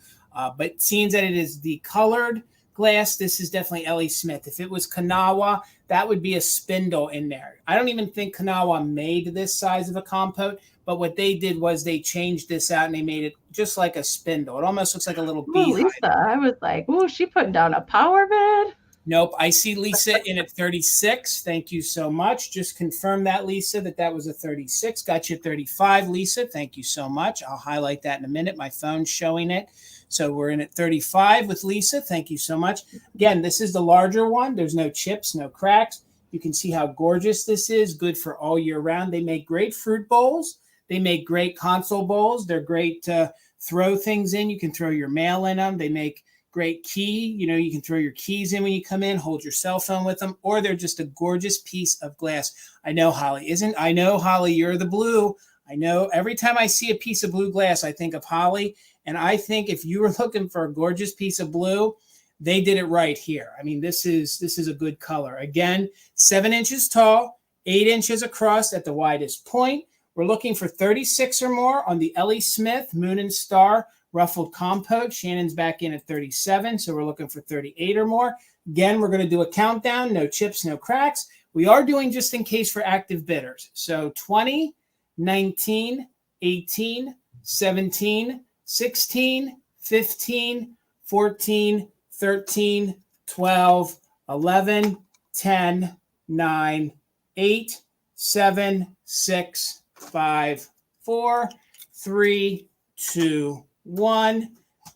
but seeing that it is the colored glass, this is definitely Ellie Smith. If it was Kanawha, that would be a spindle in there. I don't even think Kanawha made this size of a compote, but what they did was they changed this out and they made it just like a spindle. It almost looks like a little beehive. Lisa, I was like, oh, she put down a power bed. Nope. I see Lisa in at 36. Thank you so much. Just confirm that, Lisa, that was a 36. Got you 35, Lisa. Thank you so much. I'll highlight that in a minute. My phone's showing it. So we're in at 35 with Lisa. Thank you so much. Again, this is the larger one. There's no chips, no cracks. You can see how gorgeous this is. Good for all year round. They make great fruit bowls. They make great console bowls. They're great to throw things in. You can throw your mail in them. They make great key. You know, you can throw your keys in when you come in, hold your cell phone with them, or they're just a gorgeous piece of glass. I know, Holly, you're the blue. I know every time I see a piece of blue glass, I think of Holly. And I think if you were looking for a gorgeous piece of blue, they did it right here. I mean, this is a good color. Again, 7 inches tall, 8 inches across at the widest point. We're looking for 36 or more on the Ellie Smith Moon and Star ruffled compote. Shannon's back in at 37, so we're looking for 38 or more. Again, we're going to do a countdown. No chips, no cracks. We are doing just in case for active bidders. So 20, 19, 18, 17, 16, 15, 14, 13, 12, 11, 10, 9, 8, 7, 6, 5, 4, 3, 2, 1.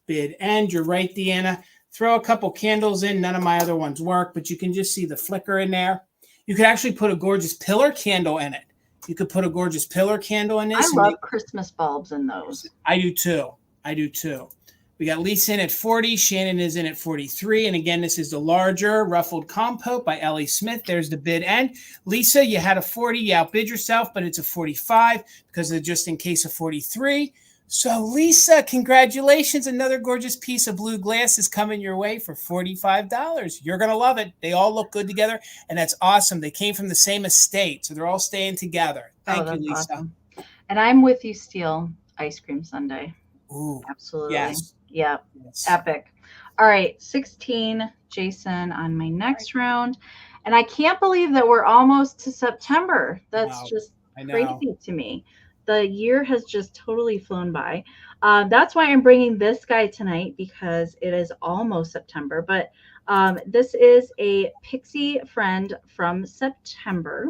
Bid end. You're right, Deanna. Throw a couple candles in. None of my other ones work, but you can just see the flicker in there. You could actually put a gorgeous pillar candle in it. You could put a gorgeous pillar candle in this. I love Christmas bulbs in those. I do too. We got Lisa in at 40. Shannon is in at 43. And again, this is the larger ruffled compote by Ellie Smith. There's the bid end. Lisa, you had a 40. You outbid yourself, but it's a 45 because of just in case of 43. So Lisa, congratulations. Another gorgeous piece of blue glass is coming your way for $45. You're going to love it. They all look good together, and that's awesome. They came from the same estate, so they're all staying together. Thank you, Lisa. Awesome. And I'm with you, Steele. Ice cream sundae. Ooh, absolutely. Yes. Yeah. Yes. Epic. All right. 16, Jason on my next round. And I can't believe that we're almost to September. That's just crazy to me. The year has just totally flown by. That's why I'm bringing this guy tonight, because it is almost September. But this is a Pixie friend from September,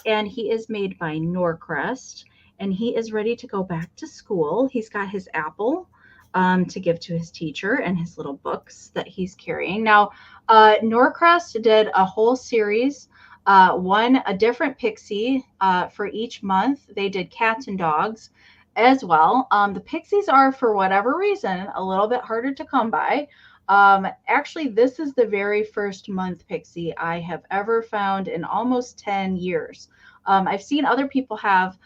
and he is made by Norcrest, and he is ready to go back to school. He's got his apple to give to his teacher and his little books that he's carrying. Now, Norcrest did a whole series, a different Pixie for each month. They did cats and dogs as well. The Pixies are, for whatever reason, a little bit harder to come by. Actually, this is the very first month Pixie I have ever found in almost 10 years. I've seen other people have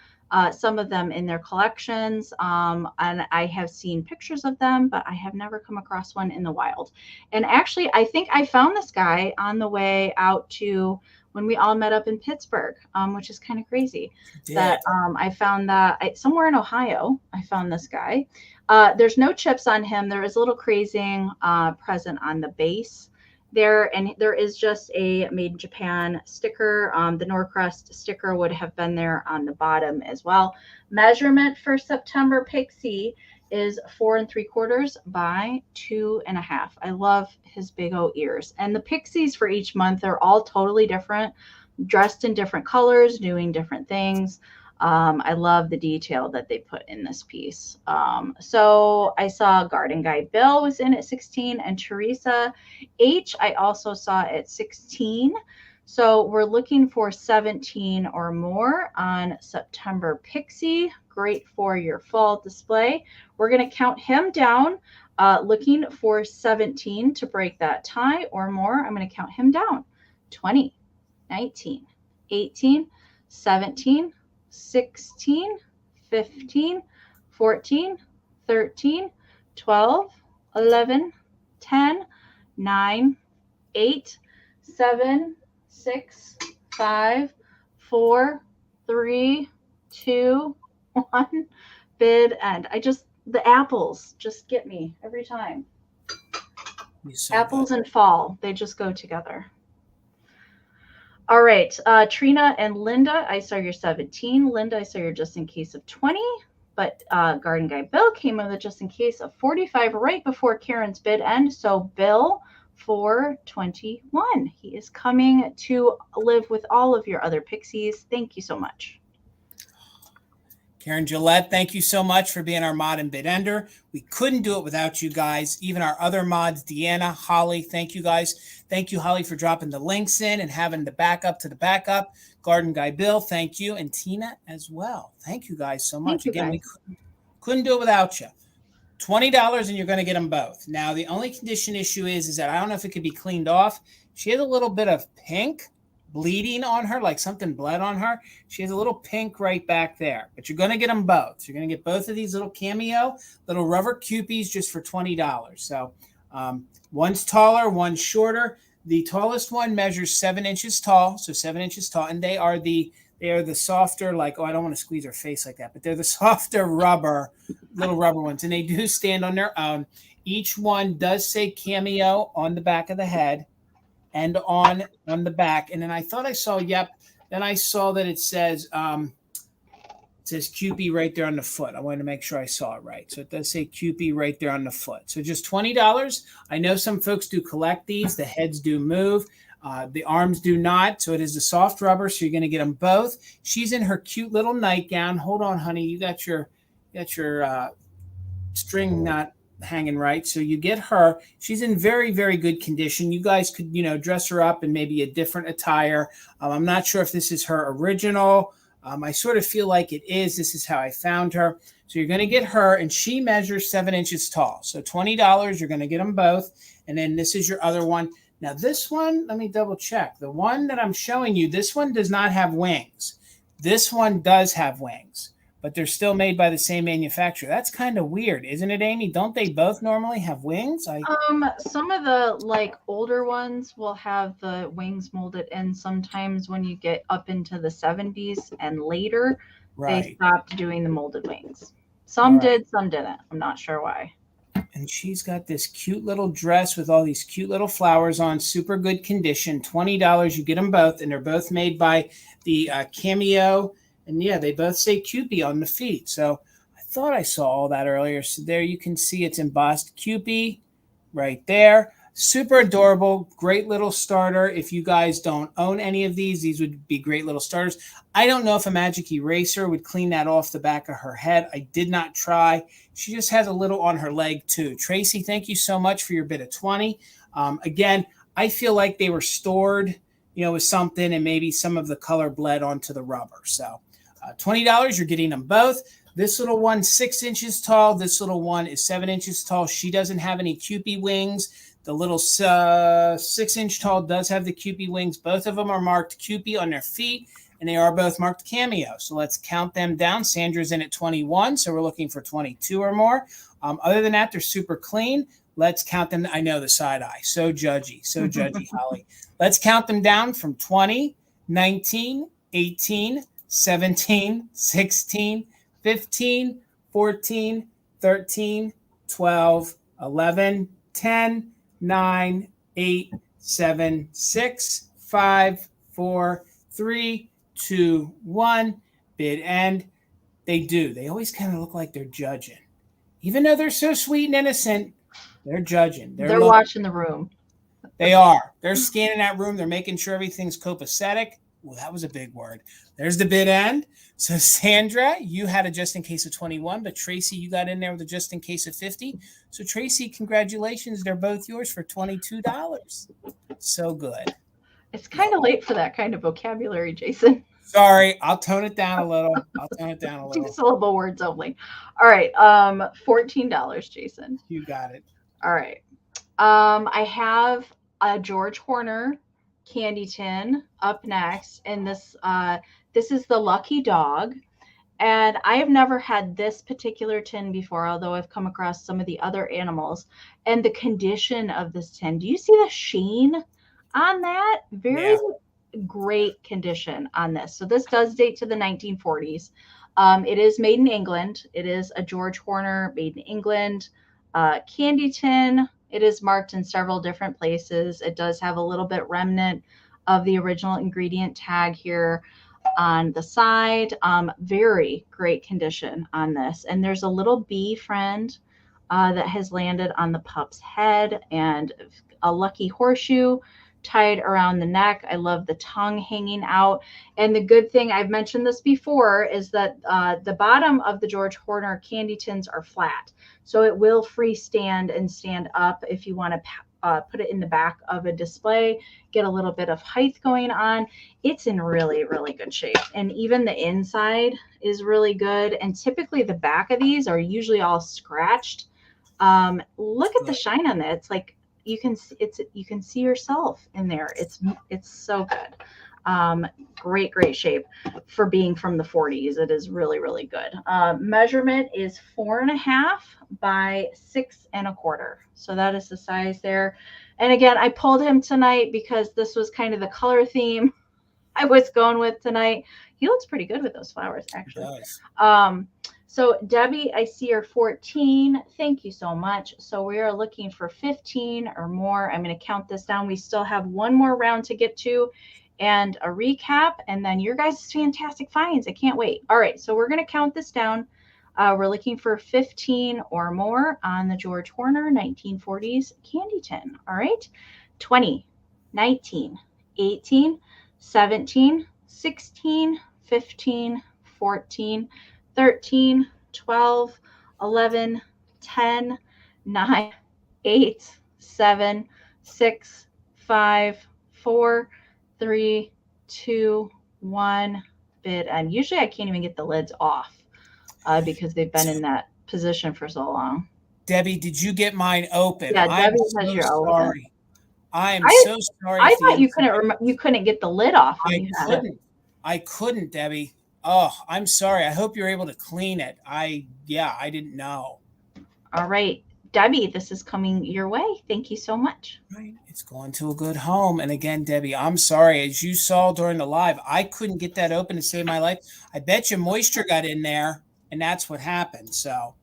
some of them in their collections, and I have seen pictures of them, but I have never come across one in the wild. And actually, I think I found this guy on the way out to when we all met up in Pittsburgh, which is kind of crazy. That I found that somewhere in Ohio, I found this guy. There's no chips on him. There is a little crazing present on the base. there, and there is just a made in Japan sticker. The Norcrest sticker would have been there on the bottom as well. Measurement for September Pixie is 4 3/4 by 2.5. I love his big old ears. And the Pixies for each month are all totally different, dressed in different colors, doing different things. I love the detail that they put in this piece. So I saw Garden Guy Bill was in at 16, and Teresa H I also saw at 16. So we're looking for 17 or more on September Pixie. Great for your fall display. We're going to count him down, looking for 17 to break that tie or more. I'm going to count him down. 20, 19, 18, 17, 16, 15, 14, 13, 12, 11, 10, 9, 8, 7, 6, 5, 4, 3, 2, 1. Bid end. The apples just get me every time. So apples good. And fall, they just go together. All right, Trina and Linda, I saw your 17. Linda, I saw your just in case of 20. But Garden Guy Bill came with a just in case of 45 right before Karen's bid end. So Bill for 21. He is coming to live with all of your other Pixies. Thank you so much. Karen Gillette, thank you so much for being our mod and bid ender. We couldn't do it without you guys. Even our other mods, Deanna, Holly, thank you guys. Thank you, Holly, for dropping the links in and having the backup to the backup. Garden Guy Bill, thank you. And Tina as well. Thank you guys so much. Again, we couldn't do it without you. $20 and you're going to get them both. Now, the only condition issue is that I don't know if it could be cleaned off. She has a little bit of pink bleeding on her, like something bled on her. She has a little pink right back there, but you're going to get them both. You're going to get both of these little Cameo, little rubber Cupies just for $20. So one's taller, one's shorter. The tallest one measures 7 inches tall, so 7 inches tall, and they are the softer, like, I don't want to squeeze her face like that, but they're the softer little rubber ones, and they do stand on their own. Each one does say Cameo on the back of the head and on the back. And then I thought I saw, then I saw that it says Cupie right there on the foot. I wanted to make sure I saw it right. So it does say Cupie right there on the foot. So just $20. I know some folks do collect these. The heads do move. The arms do not. So it is the soft rubber. So you're going to get them both. She's in her cute little nightgown. Hold on, honey. You got your string not hanging right. So you get her. She's in very, very good condition. You guys could, dress her up in maybe a different attire. I'm not sure if this is her original. I sort of feel like it is. This is how I found her. So you're going to get her, and she measures 7 inches tall. So $20, you're going to get them both. And then this is your other one. Now this one, let me double check. The one that I'm showing you, this one does not have wings. This one does have wings, but they're still made by the same manufacturer. That's kind of weird, isn't it, Amie? Don't they both normally have wings? Some of the older ones will have the wings molded in. Sometimes when you get up into the 70s and later, They stopped doing the molded wings. Some did, some didn't. I'm not sure why. And she's got this cute little dress with all these cute little flowers on, super good condition. $20, you get them both, and they're both made by the Cameo. And yeah, they both say Cupie on the feet. So I thought I saw all that earlier. So there you can see it's embossed Cupie right there. Super adorable, great little starter. If you guys don't own any of these would be great little starters. I don't know if a magic eraser would clean that off the back of her head. I did not try. She just has a little on her leg too. Tracy, thank you so much for your bid of 20. Again, I feel like they were stored, with something, and maybe some of the color bled onto the rubber. So $20, you're getting them both. This little one, 6 inches tall. This little one is 7 inches tall. She doesn't have any Cupie wings. The little 6 inch tall does have the Cupie wings. Both of them are marked Cupie on their feet, and they are both marked Cameo. So let's count them down. Sandra's in at 21, so we're looking for 22 or more. Other than that, they're super clean. Let's count them. I know the side eye. So judgy, Holly. Let's count them down from 20, 19, 18, 17, 16, 15, 14, 13, 12, 11, 10, 9, 8, 7, 6, 5, 4, 3, 2, 1. Bid end. They do. They always kind of look like they're judging. Even though they're so sweet and innocent, they're judging. They're watching the room. They are. They're scanning that room. They're making sure everything's copacetic. Well, that was a big word. There's the bid end. So, Sandra, you had a just in case of 21, but Tracy, you got in there with a just in case of 50. So, Tracy, congratulations. They're both yours for $22. So good. It's kind of late for that kind of vocabulary, Jason. Sorry, I'll tone it down a little. Two-syllable words only. All right, $14, Jason. You got it. All right. I have a George Horner candy tin up next, and this is the Lucky Dog. And I have never had this particular tin before, although I've come across some of the other animals. And the condition of this tin, do you see the sheen on that? Very great condition on this. So this does date to the 1940s. It is made in England. It is a George Horner made in England candy tin. It is marked in several different places. It does have a little bit remnant of the original ingredient tag here on the side. Very great condition on this. And there's a little bee friend that has landed on the pup's head, and a lucky horseshoe tied around the neck. I love the tongue hanging out. And the good thing, I've mentioned this before, is that the bottom of the George Horner candy tins are flat. So it will freestand and stand up if you want to put it in the back of a display, get a little bit of height going on. It's in really, really good shape. And even the inside is really good. And typically the back of these are usually all scratched. Look at the shine on that. It's like, you can see yourself in there. It's so good. Great shape for being from the 40s. It is really, really good. Measurement is 4.5 by 6 1/4. So that is the size there. And again, I pulled him tonight because this was kind of the color theme I was going with tonight. He looks pretty good with those flowers, actually. Nice. So Debbie, I see you're 14. Thank you so much. So we are looking for 15 or more. I'm going to count this down. We still have one more round to get to and a recap, and then your guys' fantastic finds. I can't wait. All right, so we're going to count this down. We're looking for 15 or more on the George Horner 1940s candy tin. All right, 20, 19, 18, 17, 16, 15, 14, 13, 12, 11, 10, 9, 8, 7, 6, 5, 4, 3, 2, 1. Bid. And usually I can't even get the lids off because they've been in that position for so long. Debbie, did you get mine open? Yeah, Debbie has your open. I am so sorry. I thought you couldn't get the lid off. I couldn't, Debbie. Oh, I'm sorry. I hope you're able to clean it. I didn't know. All right, Debbie, this is coming your way. Thank you so much. Right. It's going to a good home. And again, Debbie, I'm sorry. As you saw during the live, I couldn't get that open to save my life. I bet you moisture got in there, and that's what happened. So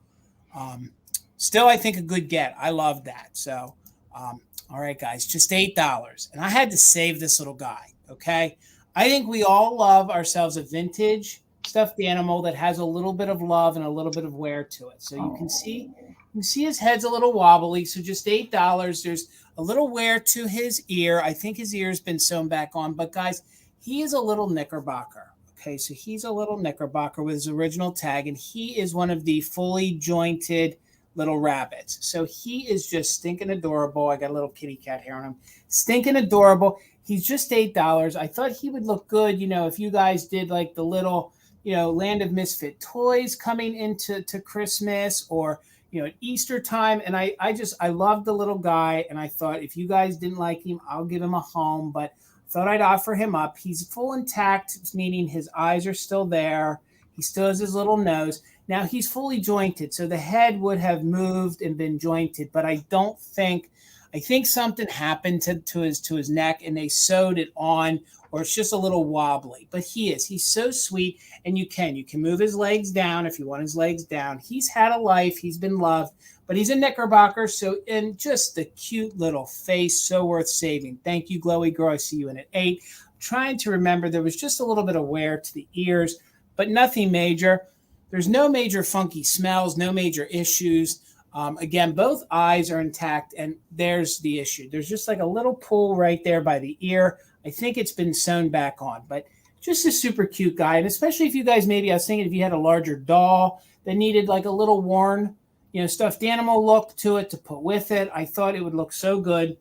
still, I think a good get. I love that. So, all right, guys, just $8. And I had to save this little guy, okay? I think we all love ourselves a vintage stuffed animal that has a little bit of love and a little bit of wear to it. So you can see his head's a little wobbly. So just $8. There's a little wear to his ear. I think his ear's been sewn back on. But guys, he is a little Knickerbocker. Okay, so he's a little Knickerbocker with his original tag, and he is one of the fully jointed little rabbits. So he is just stinking adorable. I got a little kitty cat hair on him. Stinking adorable. He's just $8. I thought he would look good, if you guys did like the little, Land of Misfit Toys coming into Christmas or, at Easter time. And I loved the little guy. And I thought if you guys didn't like him, I'll give him a home. But I thought I'd offer him up. He's full intact, meaning his eyes are still there. He still has his little nose. Now he's fully jointed. So the head would have moved and been jointed. But I think something happened to his neck, and they sewed it on or it's just a little wobbly. But he's so sweet, and you can move his legs down if you want his legs down. He's had a life, he's been loved, but he's a Knickerbocker. So, and just the cute little face, so worth saving. Thank you, Glowy Girl. I see you in at 8. Trying to remember, there was just a little bit of wear to the ears, but nothing major. There's no major funky smells, no major issues. Again, both eyes are intact, and there's the issue. There's just like a little pull right there by the ear. I think it's been sewn back on, but just a super cute guy. And especially if you guys, maybe I was thinking if you had a larger doll that needed like a little worn, stuffed animal look to it to put with it, I thought it would look so good.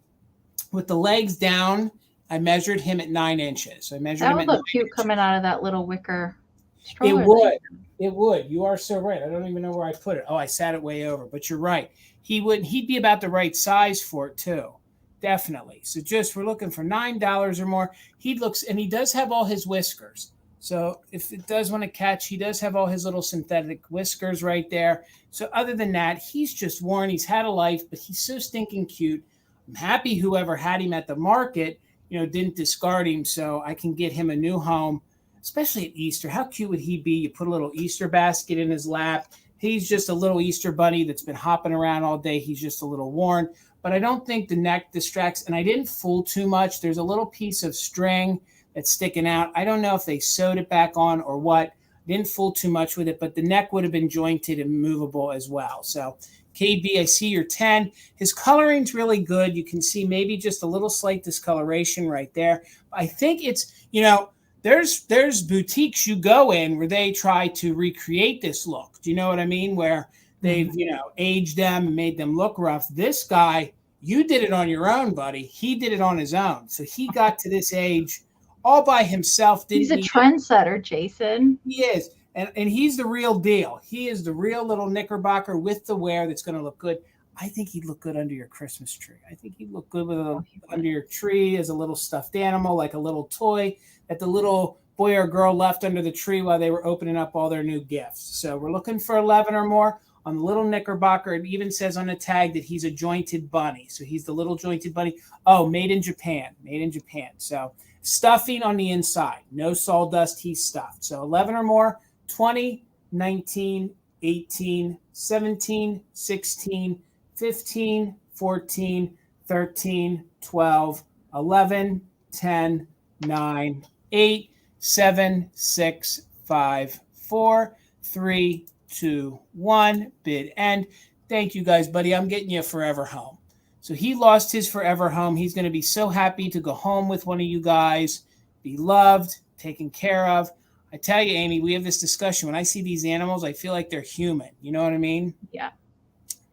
With the legs down, I measured him at 9 inches. I measured him would at look 9 cute inches. coming out of that little wicker stroller. It would. It would. You are so right. I don't even know where I put it. Oh, I sat it way over. But you're right. He'd be about the right size for it too. Definitely. So we're looking for $9 or more. He does have all his whiskers. So if it does want to catch, he does have all his little synthetic whiskers right there. So other than that, he's just worn. He's had a life, but he's so stinking cute. I'm happy whoever had him at the market, didn't discard him, so I can get him a new home. Especially at Easter. How cute would he be? You put a little Easter basket in his lap. He's just a little Easter bunny that's been hopping around all day. He's just a little worn, but I don't think the neck distracts, and I didn't fool too much. There's a little piece of string that's sticking out. I don't know if they sewed it back on or what. Didn't fool too much with it, but the neck would have been jointed and movable as well. So KB, I see your 10. His coloring's really good. You can see maybe just a little slight discoloration right there. I think it's, there's boutiques you go in where they try to recreate this look. Do you know what I mean? Where they've, aged them and made them look rough. This guy, you did it on your own, buddy. He did it on his own. So he got to this age all by himself. He's a trendsetter, Jason. He is. And he's the real deal. He is the real little Knickerbocker with the wear that's going to look good. I think he'd look good under your Christmas tree. I think he'd look good under your tree as a little stuffed animal, like a little toy that the little boy or girl left under the tree while they were opening up all their new gifts. So we're looking for 11 or more. On the little Knickerbocker, it even says on the tag that he's a jointed bunny. So he's the little jointed bunny. Oh, made in Japan. Made in Japan. So stuffing on the inside. No sawdust. He's stuffed. So 11 or more, 20, 19, 18, 17, 16, 15, 14, 13, 12, 11, 10, 9, 8, 7, 6, 5, 4, 3, 2, 1. Bid end. Thank you guys, buddy. I'm getting you a forever home. So he lost his forever home. He's going to be so happy to go home with one of you guys, be loved, taken care of. I tell you, Amie, we have this discussion. When I see these animals, I feel like they're human. You know what I mean? Yeah.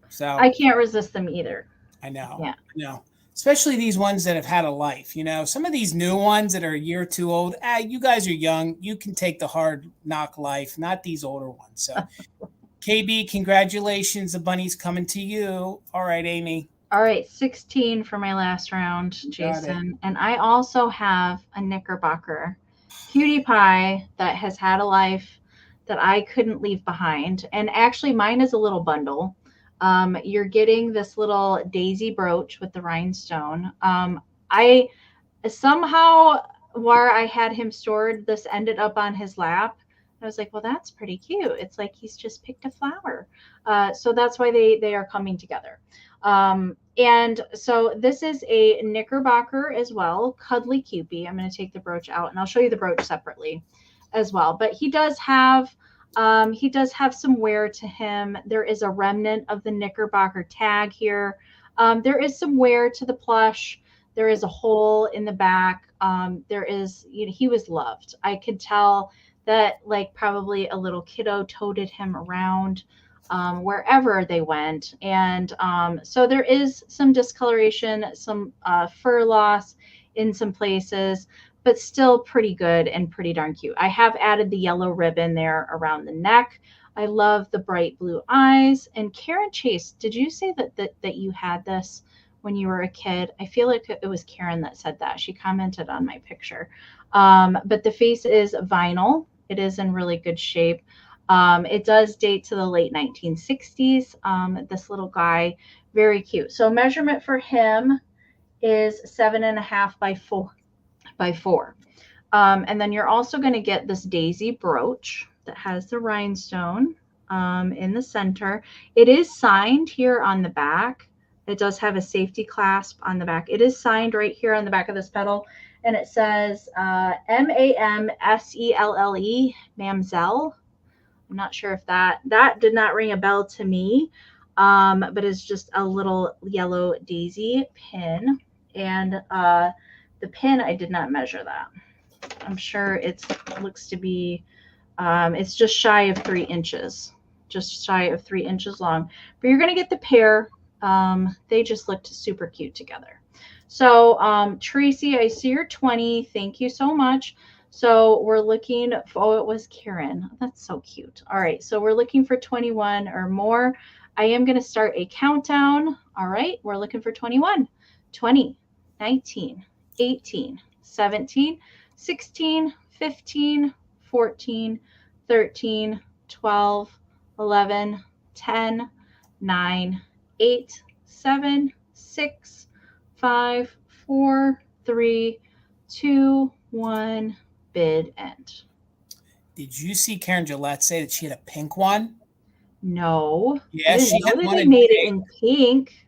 So I can't resist them either. I know. Yeah. I know. Especially these ones that have had a life. Some of these new ones that are a year or two old, you guys are young. You can take the hard knock life, not these older ones. So KB, congratulations. The bunny's coming to you. All right, Amie. All right, 16 for my last round, Jason. And I also have a Knickerbocker cutie pie that has had a life that I couldn't leave behind. And actually mine is a little bundle. You're getting this little daisy brooch with the rhinestone. I somehow, where I had him stored, this ended up on his lap. I was like, well, that's pretty cute. It's like he's just picked a flower. So that's why they are coming together. And so this is a Knickerbocker as well, cuddly cupie. I'm going to take the brooch out and I'll show you the brooch separately as well. But he does have some wear to him. There is a remnant of the Knickerbocker tag here. There is some wear to the plush. There is a hole in the back. There is, he was loved. I could tell that like probably a little kiddo toted him around wherever they went. And so there is some discoloration, some fur loss in some places, but still pretty good and pretty darn cute. I have added the yellow ribbon there around the neck. I love the bright blue eyes. And Karen Chase, did you say that you had this when you were a kid? I feel like it was Karen that said that. She commented on my picture. But the face is vinyl. It is in really good shape. It does date to the late 1960s. This little guy, very cute. So measurement for him is 7.5 by 4. And then you're also going to get this daisy brooch that has the rhinestone in the center. It is signed here on the back. It does have a safety clasp on the back. It is signed right here on the back of this petal. And it says MAMSELLE, Mamselle. I'm not sure if that did not ring a bell to me, but it's just a little yellow daisy pin. And the pin, I did not measure that. I'm sure it looks to be, it's just shy of 3 inches, just shy of 3 inches long. But you're going to get the pair. They just looked super cute together. So Tracy, I see you're 20. Thank you so much. So we're looking for, oh, it was Karen. That's so cute. All right. So we're looking for 21 or more. I am going to start a countdown. All right. We're looking for 21, 20, 19, 18, 17, 16, 15, 14, 13, 12, 11, 10, 9, 8, 7, 6, 5, 4, 3, 2, 1, bid end. Did you see Karen Gillette say that she had a pink one? No. Yeah, she had one. They made it in pink.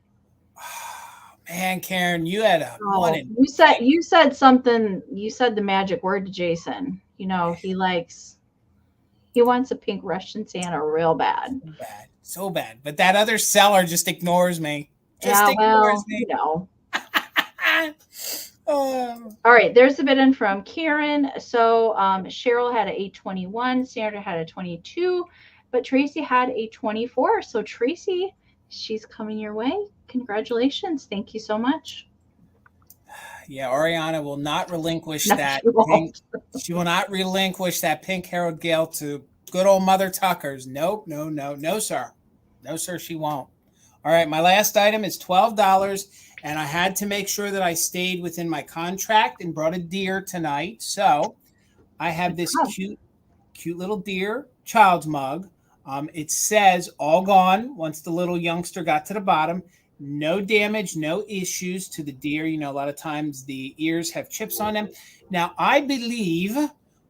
Man, Karen, you had a one in you said something. You said the magic word to Jason. You know, he wants a pink Russian Santa real bad. So bad. But that other seller just ignores me. Ignores me. You know. All right, there's the bid in from Karen. So Cheryl had an 821, Sandra had a 22, but Tracy had a 24. So Tracy, she's coming your way. Congratulations. Thank you so much. Yeah, Ariana will not relinquish that pink. She will not relinquish that pink Harold Gale to good old Mother Tucker's. Nope, no, sir. No, sir, she won't. All right, my last item is $12, and I had to make sure that I stayed within my contract and brought a deer tonight. So I have this cute little deer child's mug. It says all gone once the little youngster got to the bottom. No damage, no issues to the deer. You know, a lot of times the ears have chips on them. Now, I believe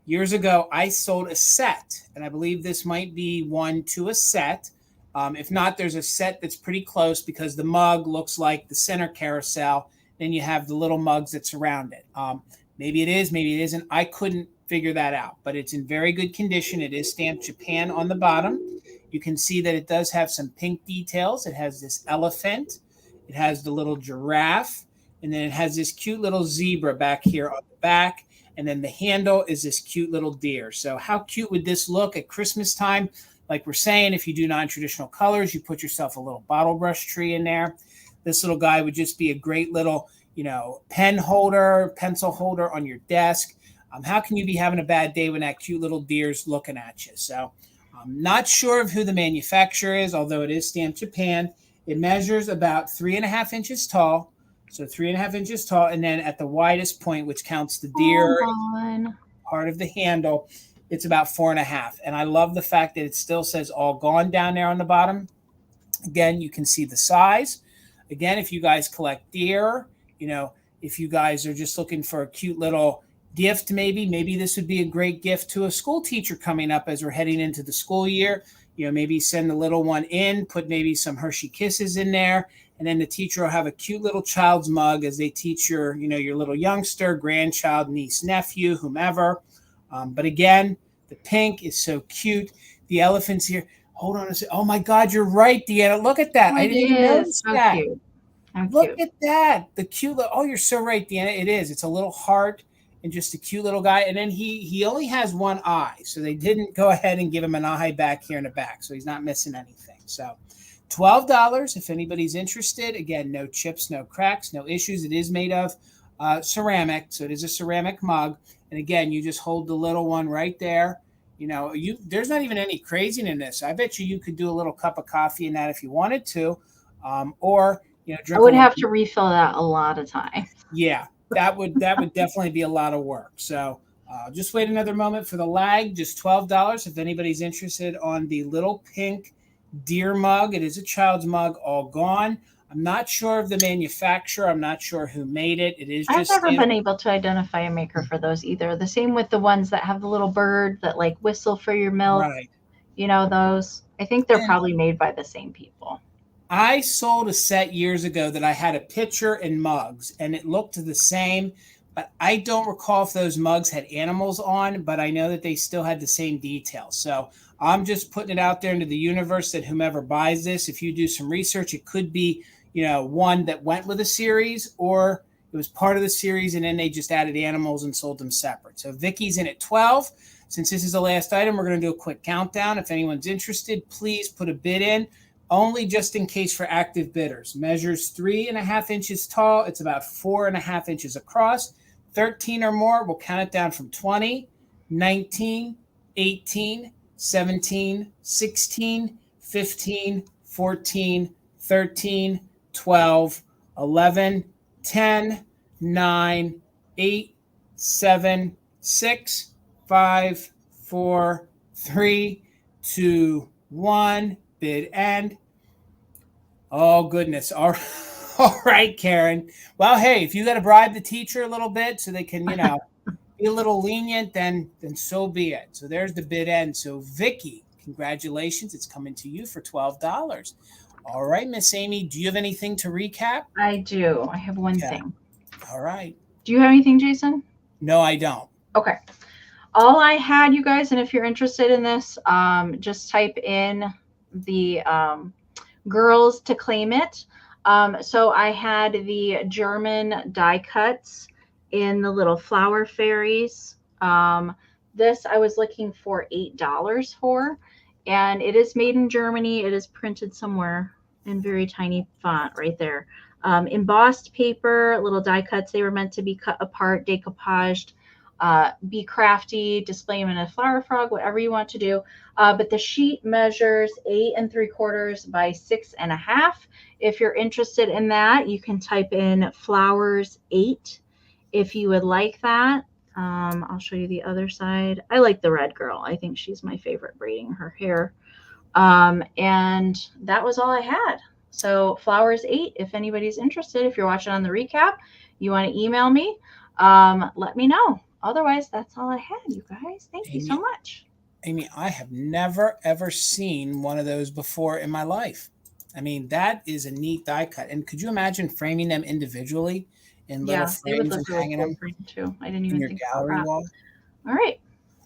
years ago I sold a set, and I believe this might be one to a set. If not, there's a set that's pretty close because the mug looks like the center carousel. Then you have the little mugs that surround it. Maybe it is, maybe it isn't. I couldn't figure that out, but it's in very good condition. It is stamped Japan on the bottom. You can see that it does have some pink details. It has this elephant. It has the little giraffe. And then it has this cute little zebra back here on the back. And then the handle is this cute little deer. So how cute would this look at Christmas time? Like we're saying, if you do non-traditional colors, you put yourself a little bottle brush tree in there. This little guy would just be a great little, pen holder, pencil holder on your desk. How can you be having a bad day when that cute little deer's looking at you? So I'm not sure of who the manufacturer is, although it is stamped Japan. It measures about 3.5 inches tall. So 3.5 inches tall. And then at the widest point, which counts the deer part of the handle, it's about 4.5. And I love the fact that it still says all gone down there on the bottom. Again, you can see the size. Again, if you guys collect deer, if you guys are just looking for a cute little gift, maybe this would be a great gift to a school teacher coming up as we're heading into the school year. Maybe send the little one in, put maybe some Hershey Kisses in there, and then the teacher will have a cute little child's mug as they teach your little youngster, grandchild, niece, nephew, whomever. But again, the pink is so cute. The elephant's here. Hold on a second. Oh my God, you're right, Deanna. Look at that. I didn't even notice that. Cute. Look at that. The cute little, oh, you're so right, Deanna. It is. It's a little heart and just a cute little guy. And then he only has one eye. So they didn't go ahead and give him an eye back here in the back. So he's not missing anything. So $12 if anybody's interested. Again, no chips, no cracks, no issues. It is made of ceramic. So it is a ceramic mug. And again, you just hold the little one right there. There's not even any craziness in this. I bet you could do a little cup of coffee in that if you wanted to, or drink. I would have to refill that a lot of times. Yeah, that would definitely be a lot of work. So just wait another moment for the lag. Just $12 if anybody's interested on the little pink deer mug. It is a child's mug, all gone. I'm not sure of the manufacturer. I'm not sure who made it. It is I've just never been able to identify a maker for those either. The same with the ones that have the little bird that like whistle for your milk. right. You know, those. I think they're And probably made by the same people. I sold a set years ago that I had a pitcher and mugs, and it looked the same, but I don't recall if those mugs had animals on, but I know that they still had the same details. So I'm just putting it out there into the universe that whomever buys this, if you do some research, it could be, one that went with a series, or it was part of the series and then they just added animals and sold them separate. So Vicky's in at 12. Since this is the last item, we're going to do a quick countdown. If anyone's interested, please put a bid in. Only just in case for active bidders. Measures 3.5 inches tall. It's about 4.5 inches across. 13 or more, we'll count it down from 20, 19, 18, 17, 16, 15, 14, 13, 12, 11, 10, 9, 8, 7, 6, 5, 4, 3, 2, 1. Bid end. Oh, goodness. All right, Karen. Well, hey, if you got to bribe the teacher a little bit so they can, be a little lenient, then so be it. So there's the bid end. So Vicky, congratulations. It's coming to you for $12. All right, Miss Amie, do you have anything to recap? I do. I have one thing. All right. Do you have anything, Jason? No, I don't. Okay. All I had, you guys, and if you're interested in this, just type in the girls to claim it. So I had the German die cuts in the little flower fairies. This I was looking for $8 for, and it is made in Germany. It is printed somewhere in very tiny font right there. Embossed paper, little die cuts. They were meant to be cut apart, decoupaged. Be crafty, display them in a flower frog, whatever you want to do. But the sheet measures 8 3/4 by 6.5. If you're interested in that, you can type in flowers 8 if you would like that. I'll show you the other side. I like the red girl. I think she's my favorite braiding her hair. And that was all I had. So flowers 8, if anybody's interested, if you're watching on the recap, you want to email me, let me know. Otherwise, that's all I had, you guys. Thank you so much. Amie, I have never, ever seen one of those before in my life. I mean, that is a neat die cut. And could you imagine framing them individually in little frames and hanging them too. I didn't even in your gallery wall? All right.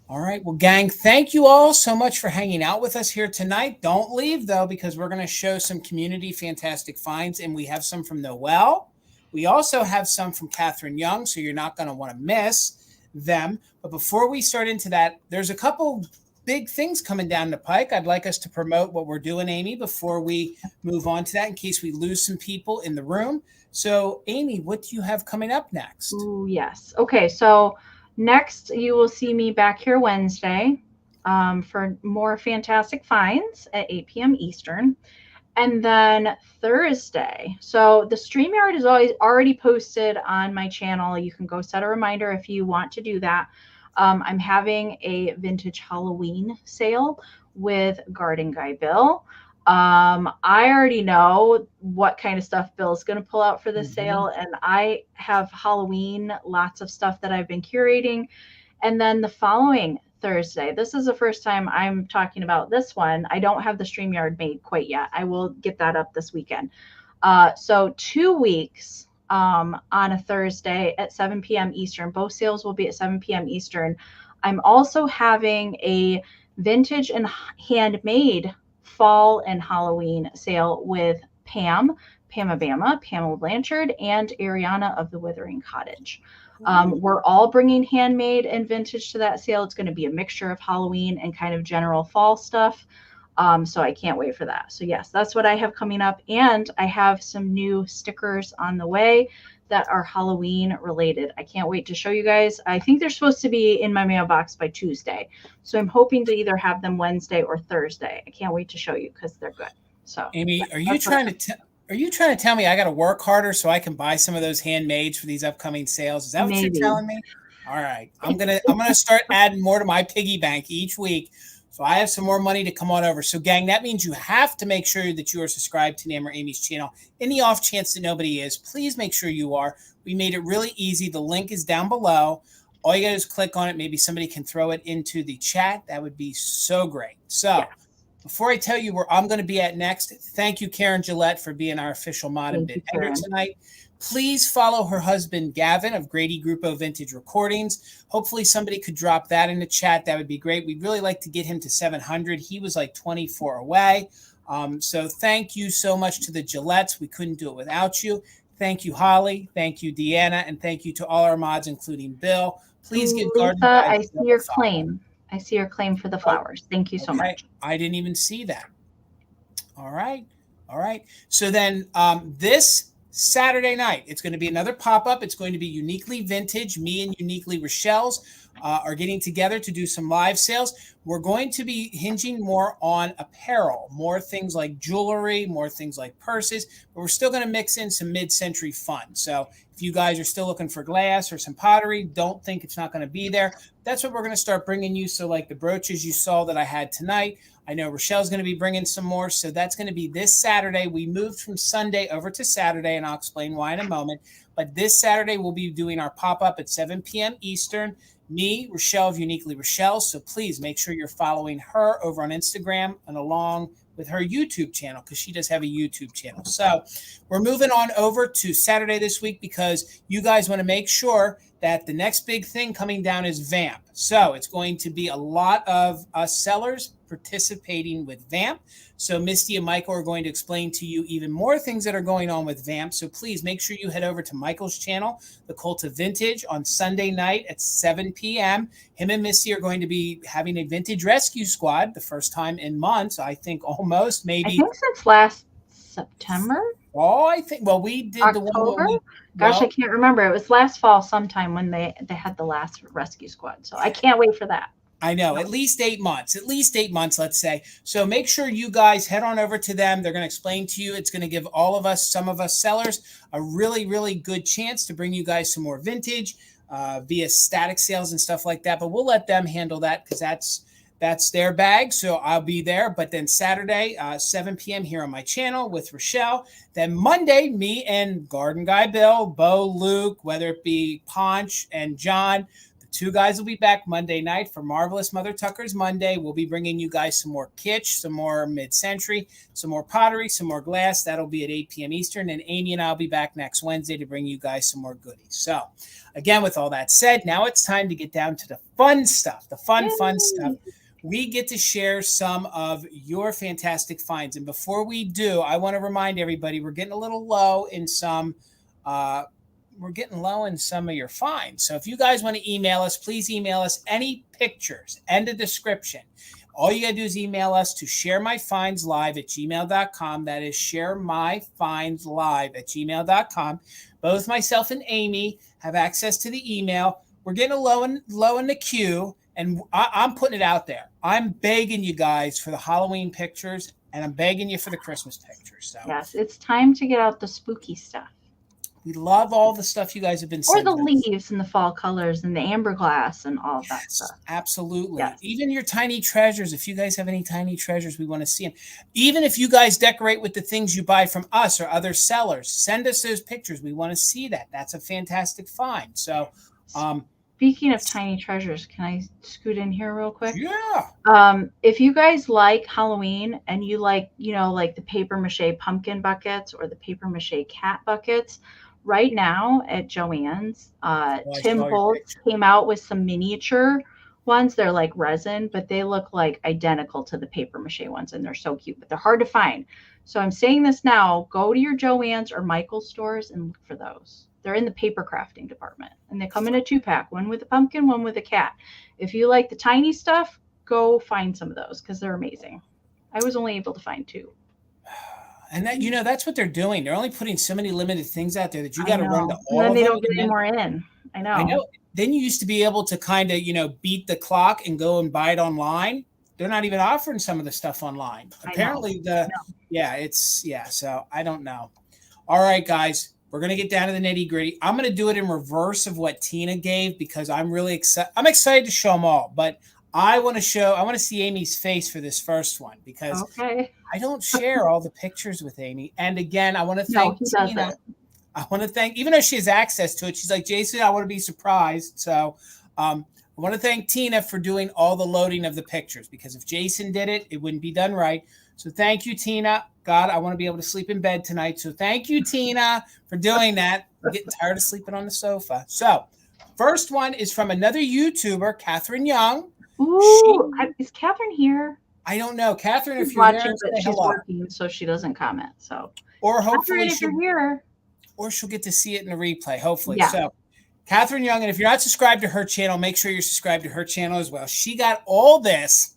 All right. Well, gang, thank you all so much for hanging out with us here tonight. Don't leave, though, because we're going to show some community fantastic finds, and we have some from Noelle. We also have some from Catherine Young, so you're not going to want to miss them. But before we start into that, there's a couple big things coming down the pike. I'd like us to promote what we're doing, Amie, before we move on to that, in case we lose some people in the room. So, Amie, what do you have coming up next? Ooh, yes. Okay, so next you will see me back here Wednesday for more fantastic finds at 8 p.m. Eastern. And then Thursday, so the StreamYard is already posted on my channel. You can go set a reminder if you want to do that. I'm having a vintage Halloween sale with Garden Guy Bill. I already know what kind of stuff Bill's going to pull out for this sale. And I have Halloween, lots of stuff that I've been curating. And then the following Thursday, this is the first time I'm talking about this one. I don't have the StreamYard made quite yet. I will get that up this weekend. So 2 weeks on a Thursday at 7 p.m. Eastern. Both sales will be at 7 p.m. Eastern. I'm also having a vintage and handmade fall and Halloween sale with Pamela Blanchard, and Ariana of the Withering Cottage. We're all bringing handmade and vintage to that sale. It's going to be a mixture of Halloween and kind of general fall stuff. So I can't wait for that. So yes, that's what I have coming up. And I have some new stickers on the way that are Halloween related. I can't wait to show you guys. I think they're supposed to be in my mailbox by Tuesday. So I'm hoping to either have them Wednesday or Thursday. I can't wait to show you because they're good. So Amie, are you trying to tell me I got to work harder so I can buy some of those handmades for these upcoming sales? Is that what you're telling me? All right. I'm gonna start adding more to my piggy bank each week So I have some more money to come on over. So gang, that means you have to make sure that you are subscribed to Enamor Amie's channel. In the off chance that nobody is, please make sure you are. We made it really easy. The link is down below. All you got to do is click on it. Maybe somebody can throw it into the chat. That would be so great. So before I tell you where I'm going to be at next, thank you, Karen Gillette, for being our official mod and bid editor tonight. Please follow her husband, Gavin, of Grady Grupo Vintage Recordings. Hopefully somebody could drop that in the chat. That would be great. We'd really like to get him to 700. He was like 24 away. So thank you so much to the Gillettes. We couldn't do it without you. Thank you, Holly. Thank you, Deanna. And thank you to all our mods, including Bill. Please give Garden Lisa, I see your claim. I see your claim for the flowers. Thank you so much. I didn't even see that. All right. All right. So then this Saturday night, it's going to be another pop-up. It's going to be Uniquely Vintage. Me and Uniquely Rochelle's are getting together to do some live sales. We're going to be hinging more on apparel, more things like jewelry, more things like purses, but we're still going to mix in some mid-century fun. So if you guys are still looking for glass or some pottery, don't think it's not going to be there. That's what we're going to start bringing you. So like the brooches you saw that I had tonight, I know Rochelle's going to be bringing some more. So that's going to be this Saturday. We moved from Sunday over to Saturday, and I'll explain why in a moment. But this Saturday, we'll be doing our pop-up at 7 p.m. Eastern. Me, Rochelle of Uniquely Rochelle. So please make sure you're following her over on Instagram and along with her YouTube channel, because she does have a YouTube channel. So we're moving on over to Saturday this week because you guys want to make sure that the next big thing coming down is VAMP. So it's going to be a lot of us sellers participating with VAMP. So Misty and Michael are going to explain to you even more things that are going on with VAMP. So please make sure you head over to Michael's channel, The Cult of Vintage, on Sunday night at 7 p.m. Him and Misty are going to be having a vintage rescue squad, the first time in months, I think almost, maybe. I think since last September. Oh, I think, well, we did October? The one. Gosh, I can't remember. It was last fall sometime when they had the last rescue squad. So I can't wait for that. I know, at least 8 months, let's say. So make sure you guys head on over to them. They're going to explain to you. It's going to give all of us, some of us sellers, a really, really good chance to bring you guys some more vintage via static sales and stuff like that. But we'll let them handle that because that's their bag. So I'll be there. But then Saturday, 7 p.m. here on my channel with Rochelle. Then Monday, me and Garden Guy Bill, Bo, Luke, whether it be Ponch and John, two guys will be back Monday night for Marvelous Mother Tucker's Monday. We'll be bringing you guys some more kitsch, some more mid-century, some more pottery, some more glass. That'll be at 8 p.m. Eastern. And Amie and I will be back next Wednesday to bring you guys some more goodies. So, again, with all that said, now it's time to get down to the fun stuff, the fun stuff. We get to share some of your fantastic finds. And before we do, I want to remind everybody we're getting a little low in some of your finds. So if you guys want to email us, please email us any pictures and a description. All you got to do is email us to sharemyfindslive@gmail.com. That is sharemyfindslive@gmail.com. Both myself and Amie have access to the email. We're getting low in the queue, and I'm putting it out there. I'm begging you guys for the Halloween pictures, and I'm begging you for the Christmas pictures. So yes, it's time to get out the spooky stuff. We love all the stuff you guys have been sending. Or the leaves and the fall colors and the amber glass and all that stuff. Absolutely. Yes. Even your tiny treasures. If you guys have any tiny treasures, we want to see them. Even if you guys decorate with the things you buy from us or other sellers, send us those pictures. We want to see that. That's a fantastic find. So, speaking of tiny treasures, can I scoot in here real quick? Yeah. If you guys like Halloween and you like, like the paper mache pumpkin buckets or the paper mache cat buckets, right now at Joann's, Tim Holtz came out with some miniature ones. They're like resin, but they look like identical to the paper mache ones, and they're so cute, but they're hard to find. So I'm saying this now, go to your Joann's or Michael's stores and look for those. They're in the paper crafting department, and they come in a 2-pack, one with a pumpkin, one with a cat. If you like the tiny stuff, go find some of those because they're amazing. I was only able to find 2. And that, that's what they're doing. They're only putting so many limited things out there that you got to run to all and then of they them. don't get any more in. I know. Then you used to be able to kind of, beat the clock and go and buy it online. They're not even offering some of the stuff online. Apparently so I don't know. All right, guys, we're going to get down to the nitty gritty. I'm going to do it in reverse of what Tina gave because I'm really excited. I'm excited to show them all, but I want to see Amy's face for this first one because Okay. I don't share all the pictures with Amie. And again, I want to No, thank he Tina. doesn't. I want to thank, even though she has access to it, she's like, Jason, I want to be surprised. So I want to thank Tina for doing all the loading of the pictures, because if Jason did it, it wouldn't be done right. So thank you, Tina. God, I want to be able to sleep in bed tonight. So thank you, Tina, for doing that. I'm getting tired of sleeping on the sofa. So first one is from another YouTuber, Catherine Young. Ooh, is Catherine here? I don't know. Catherine, if She's you're watching, there, but say she's hello. working, so she doesn't comment. So, Or Catherine, hopefully if you're here, or she'll get to see it in the replay, hopefully. Yeah. So Catherine Young, and if you're not subscribed to her channel, make sure you're subscribed to her channel as well. She got all this.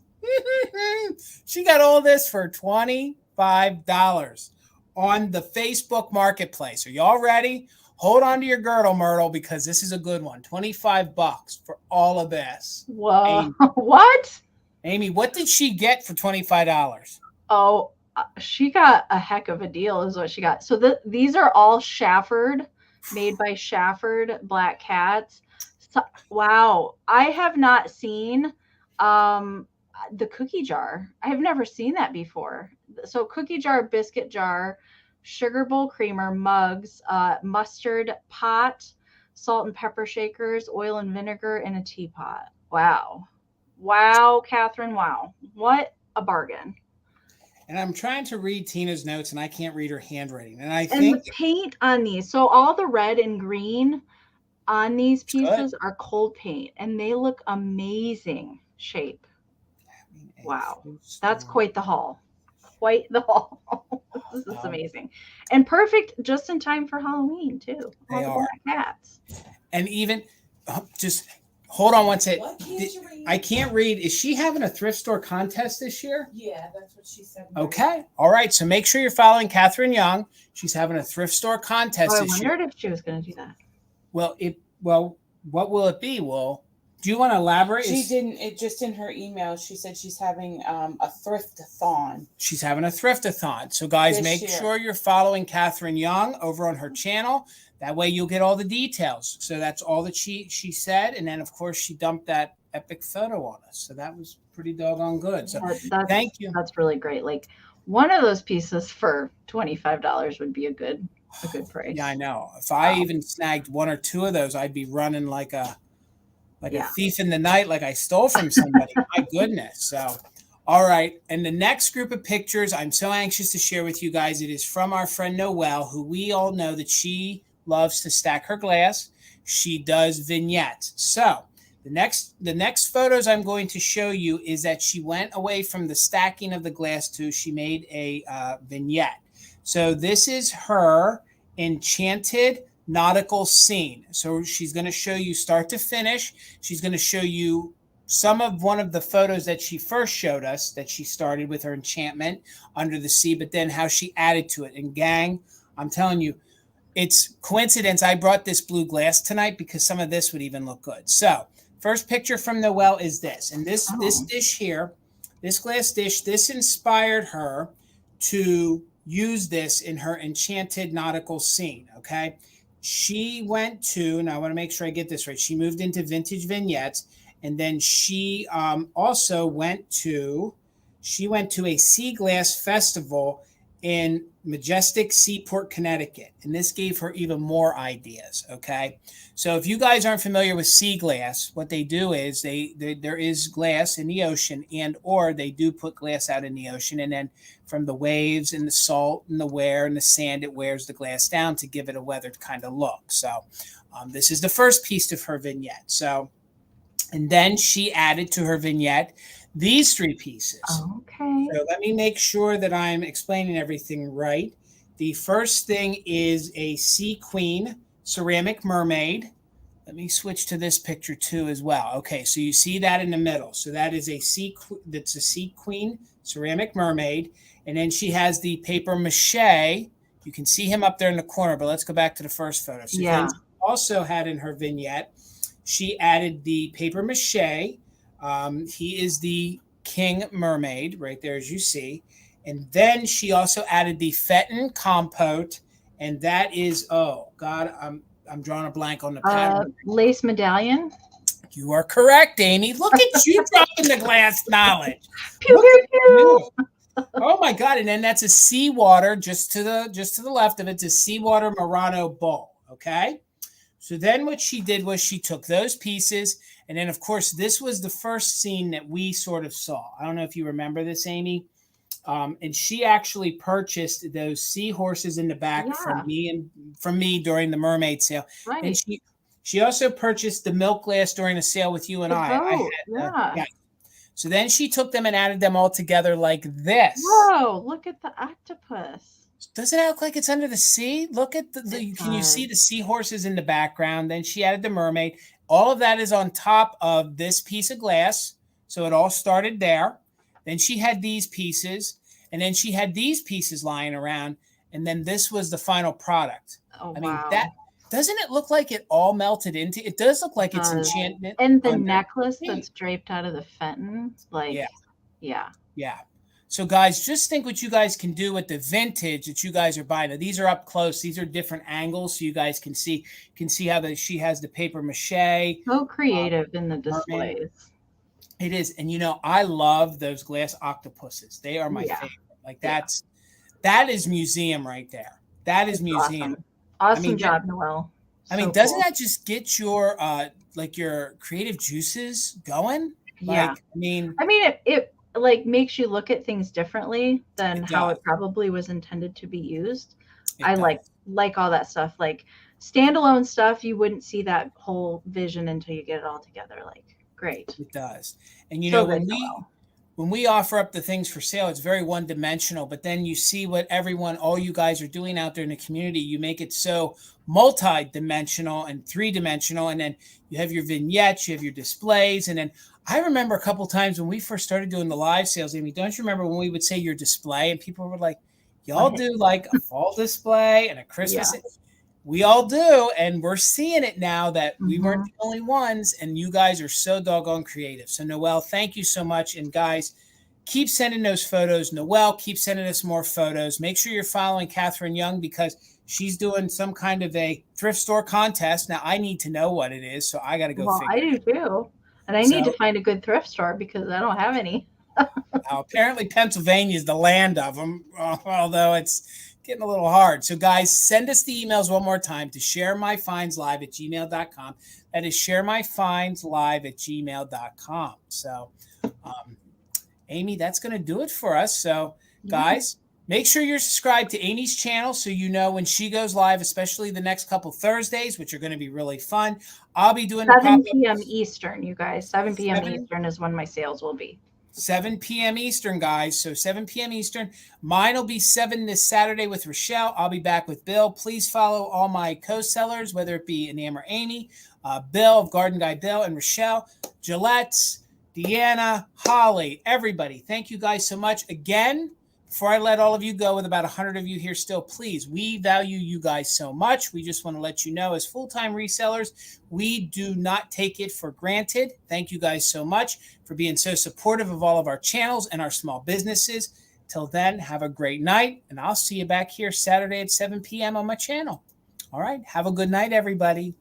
She got all this for $25 on the Facebook Marketplace. Are y'all ready? Hold on to your girdle, Myrtle, because this is a good one. $25 for all of this. whoa, Amie, what? Amie, what did she get for $25? Oh, she got a heck of a deal, is what she got. So these are all Shafford, made by Shafford Black Cats. So, wow, I have not seen the cookie jar. I have never seen that before. So cookie jar, biscuit jar, sugar bowl creamer, mugs, mustard pot, salt and pepper shakers, oil and vinegar, and a teapot. Wow. Wow, Catherine. Wow. What a bargain. And I'm trying to read Tina's notes, and I can't read her handwriting. And I And think the paint on these, so all the red and green on these pieces are cold paint, and they look amazing shape. Wow. That's quite the haul. Quite the haul. This is amazing. And perfect just in time for Halloween, too. They all the Black Cats. And even, just hold on one second. I can't read. Is she having a thrift store contest this year? Yeah, that's what she said. Okay. All right. So make sure you're following Catherine Young. She's having a thrift store contest this year. I wondered if she was going to do that. Well, what will it be? Well, do you want to elaborate? She didn't. It just in her email, she said she's having a thriftathon. She's having a thriftathon. So guys, make sure you're following Catherine Young over on her channel. That way you'll get all the details. So that's all that she said. And then, of course, she dumped that epic photo on us. So that was pretty doggone good. So thank you. That's really great. Like one of those pieces for $25 would be a good price. Yeah, I know. If I even snagged one or two of those, I'd be running like a thief in the night, like I stole from somebody. My goodness. So, all right. And the next group of pictures, I'm so anxious to share with you guys. It is from our friend Noelle, who we all know that she loves to stack her glass. She does vignettes. So the next photos I'm going to show you is that she went away from the stacking of the glass to she made a vignette. So this is her enchanted nautical scene. So she's going to show you start to finish. She's going to show you one of the photos that she first showed us, that she started with her enchantment under the sea, but then how she added to it. And gang, I'm telling you, it's coincidence I brought this blue glass tonight because some of this would even look good. So first picture from Noelle is this. And this dish here, this glass dish, this inspired her to use this in her enchanted nautical scene, okay? She went to, and I want to make sure I get this right, she moved into vintage vignettes, and then she also went to a sea glass festival in Majestic Seaport, Connecticut, and this gave her even more ideas, okay? So if you guys aren't familiar with sea glass, what they do is there is glass in the ocean, and or they do put glass out in the ocean, and then from the waves and the salt and the wear and the sand, it wears the glass down to give it a weathered kind of look. So this is the first piece of her vignette. So, and then she added to her vignette these three pieces. Okay. So let me make sure that I'm explaining everything right. The first thing is a Sea Queen ceramic mermaid. Let me switch to this picture too as well. Okay, so you see that in the middle. So that is a Sea Queen ceramic mermaid. And then she has the paper mache. You can see him up there in the corner, but let's go back to the first photo. So then she also had in her vignette, she added the paper mache. He is the king mermaid right there, as you see. And then she also added the Fenton compote. And that is, oh God, I'm drawing a blank on the pattern. Lace medallion. You are correct, Amie. Look at you dropping the glass knowledge. Pew, pew, pew. Oh my God. And then that's a seawater just to the left of it's a seawater Murano bowl. Okay. So then what she did was she took those pieces. And then, of course, this was the first scene that we sort of saw. I don't know if you remember this, Amie. And she actually purchased those seahorses in the back from me during the mermaid sale. Right. And she also purchased the milk glass during a sale with you and I. So then she took them and added them all together like this. Whoa, look at the octopus. Doesn't it look like it's under the sea? Look at can you see the seahorses in the background? Then she added the mermaid. All of that is on top of this piece of glass. So it all started there. Then she had these pieces, and then she had these pieces lying around, and then this was the final product. Oh, I mean, that doesn't it look like it all melted into? It does look like it's enchantment. And the necklace that's draped out of the Fenton, like, yeah. So, guys, just think what you guys can do with the vintage that you guys are buying. Now, these are up close. These are different angles, so you guys can see how she has the paper mache. So creative in the displays. It is, and I love those glass octopuses. They are my favorite. Like that is museum right there. That is museum. Awesome job, Noelle. I mean, doesn't that just get your your creative juices going? Yeah. It like makes you look at things differently than how it probably was intended to be used. I like all that stuff. Like standalone stuff, you wouldn't see that whole vision until you get it all together. Like, great. It does. And when we offer up the things for sale, it's very one-dimensional, but then you see what all you guys are doing out there in the community. You make it so multi-dimensional and three-dimensional, and then you have your vignettes, you have your displays, and then I remember a couple times when we first started doing the live sales, Amie, don't you remember when we would say your display and people were like, y'all do like a fall display and a Christmas? We all do, and we're seeing it now that we weren't the only ones, and you guys are so doggone creative. So, Noelle, thank you so much. And, guys, keep sending those photos. Noelle, keep sending us more photos. Make sure you're following Catherine Young because she's doing some kind of a thrift store contest. Now, I need to know what it is, so I got to go figure it out. I do, too. And I need to find a good thrift store because I don't have any. Apparently, Pennsylvania is the land of them, although it's getting a little hard. So, guys, send us the emails one more time to sharemyfindslive@gmail.com. That is sharemyfindslive@gmail.com. So, Amie, that's going to do it for us. So, guys, make sure you're subscribed to Amie's channel so you know when she goes live, especially the next couple Thursdays, which are going to be really fun. I'll be doing 7 p.m. Eastern, you guys. 7 p.m. Eastern is when my sales will be. 7 p.m. Eastern, guys. So 7 p.m. Eastern. Mine will be 7 this Saturday with Rochelle. I'll be back with Bill. Please follow all my co-sellers, whether it be Enamor Amie, Bill of Garden Guy Bill, and Rochelle, Gillette's, Deanna, Holly, everybody. Thank you guys so much. Again, before I let all of you go, with about 100 of you here still, please, we value you guys so much. We just want to let you know, as full-time resellers, we do not take it for granted. Thank you guys so much for being so supportive of all of our channels and our small businesses. Till then, have a great night, and I'll see you back here Saturday at 7 p.m. on my channel. All right, have a good night, everybody.